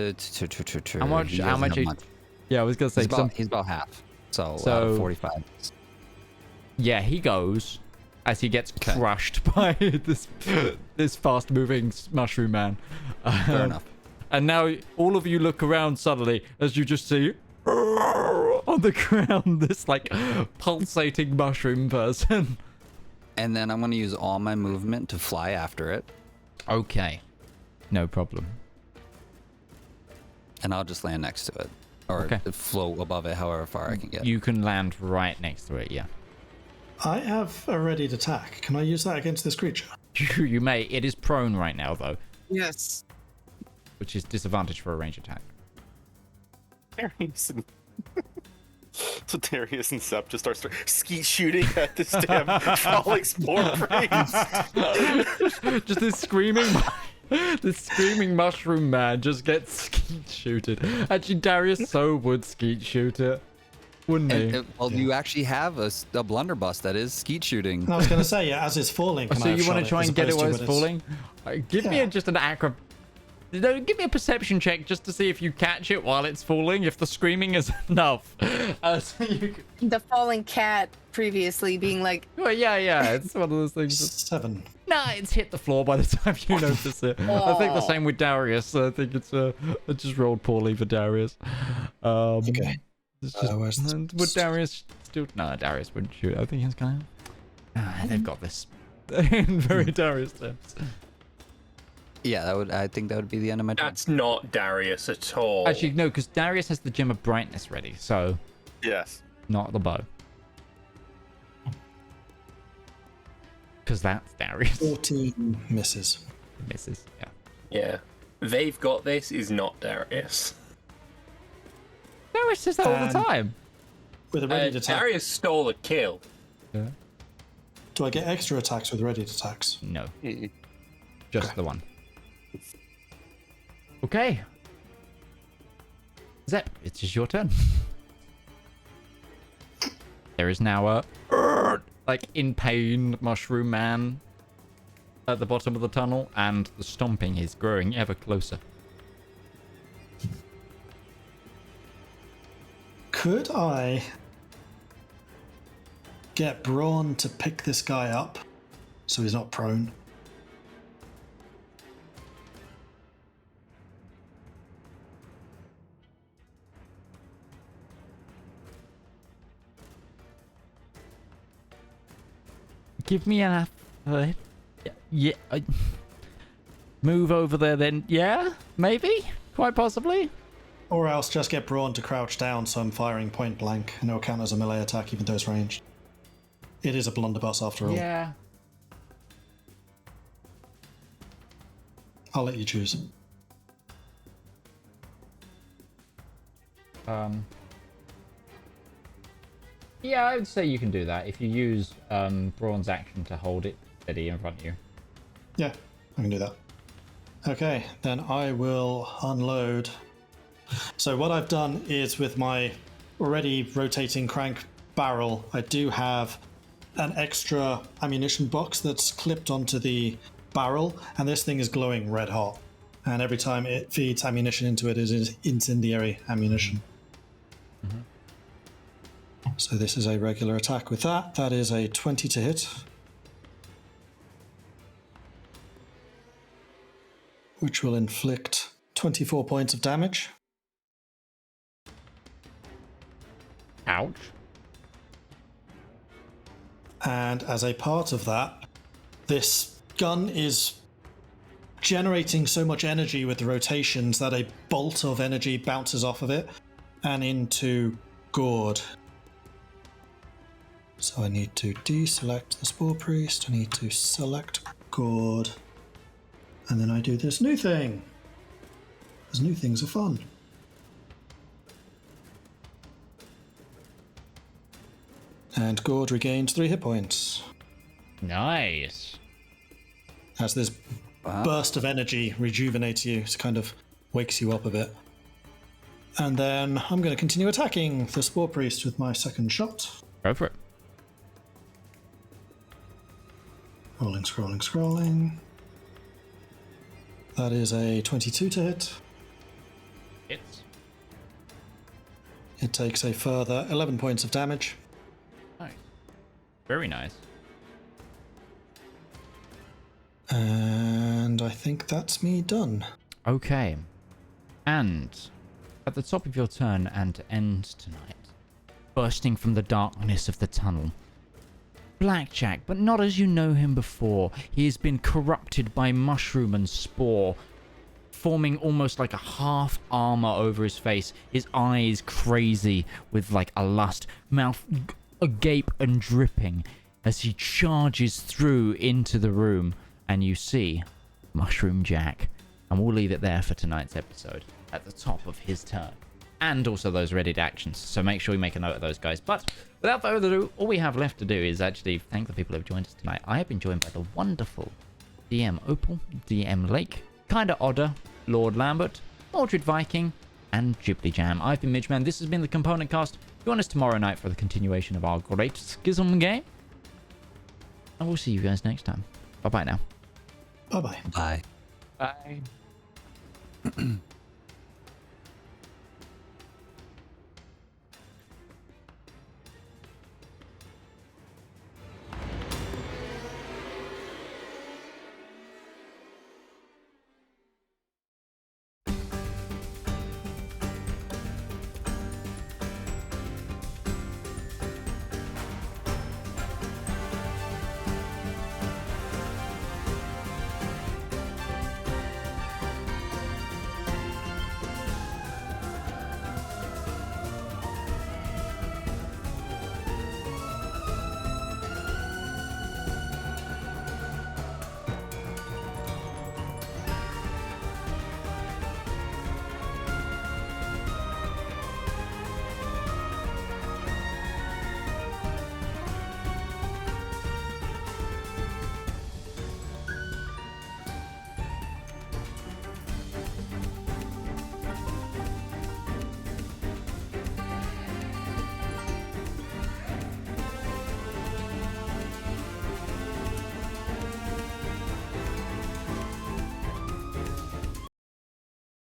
How much? he How doesn't much? have much. Yeah, I was gonna say He's about half. So, So- 45. Yeah, he goes as he gets Okay. crushed by this fast-moving mushroom man. Fair enough. And now all of you look around suddenly as you just see on the ground this like pulsating mushroom person. And then I'm going to use all my movement to fly after it. Okay. No problem. And I'll just land next to it. Or float above it, however far I can get. You can land right next to it, yeah. I have a readied attack. Can I use that against this creature? You may. It is prone right now, though. Yes. Which is disadvantage for a range attack. So Darius and Sep just start skeet shooting at this damn falling spore priest. Just this screaming mushroom man just gets skeet shooted. Actually, Darius so would skeet shoot it, wouldn't he? Well, you actually have a blunderbuss that is skeet shooting. I was going to say, yeah, as it's falling. So you want to try and get it while it's falling? Give me just an No, give me a perception check just to see if you catch it while it's falling, if the screaming is enough. The falling cat previously being like... Well, yeah, it's one of those things. 7. Nah, it's hit the floor by the time you notice it. I think the same with Darius. I think it's I just rolled poorly for Darius. Okay. Would Darius still... No, Darius wouldn't shoot. I think he's gonna... they've got this. In very Darius terms. Yeah, I think that would be the end of my turn. That's not Darius at all. Actually, no, because Darius has the Gem of Brightness ready, so... Yes. Not the bow. Because that's Darius. 14 misses. Misses, yeah. Yeah. They've got this is not Darius. Darius says that all the time. With a ready attack. Darius stole a kill. Yeah. Do I get extra attacks with ready attacks? No. Just the one. Okay. Zep, it's just your turn. There is now a like in pain mushroom man at the bottom of the tunnel, and the stomping is growing ever closer. Could I get Braun to pick this guy up so he's not prone? Give me an move over there then. Yeah, maybe, quite possibly. Or else just get Braun to crouch down so I'm firing point blank and it'll count as a melee attack even though it's ranged. It is a blunderbuss after all. Yeah. I'll let you choose. Yeah, I would say you can do that if you use Braun's action to hold it steady in front of you. Yeah, I can do that. Okay, then I will unload. So what I've done is with my already rotating crank barrel, I do have an extra ammunition box that's clipped onto the barrel, and this thing is glowing red hot. And every time it feeds ammunition into it, it is incendiary ammunition. Mm-hmm. So this is a regular attack with that. That is a 20 to hit. Which will inflict 24 points of damage. Ouch. And as a part of that, this gun is generating so much energy with the rotations that a bolt of energy bounces off of it and into Gourd. So I need to deselect the Spore Priest, I need to select Gourd, and then I do this new thing. Because new things are fun. And Gourd regains 3 hit points. Nice. As this burst of energy rejuvenates you, it kind of wakes you up a bit. And then I'm going to continue attacking the Spore Priest with my second shot. Go for it. Scrolling, scrolling, scrolling. That is a 22 to hit. Hits. It takes a further 11 points of damage. Nice. Very nice. And I think that's me done. Okay. And at the top of your turn and to end tonight, bursting from the darkness of the tunnel, Blackjack, but not as you know him before. He has been corrupted by mushroom and spore, forming almost like a half armor over his face, his eyes crazy with like a lust, mouth agape and dripping as he charges through into the room, and you see Mushroom Jack. And we'll leave it there for tonight's episode, at the top of his turn. And also those readied actions, so make sure you make a note of those, guys. But without further ado, all we have left to do is actually thank the people who have joined us tonight. I have been joined by the wonderful DM Opal, DM Lake, Kinda Odder, Lord Lambert, Mordred Viking, and Ghibli Jam. I've been Midgeman. This has been the Component Cast. Join us tomorrow night for the continuation of our great Schism game. And we'll see you guys next time. Bye-bye now. Bye-bye. Bye. Bye.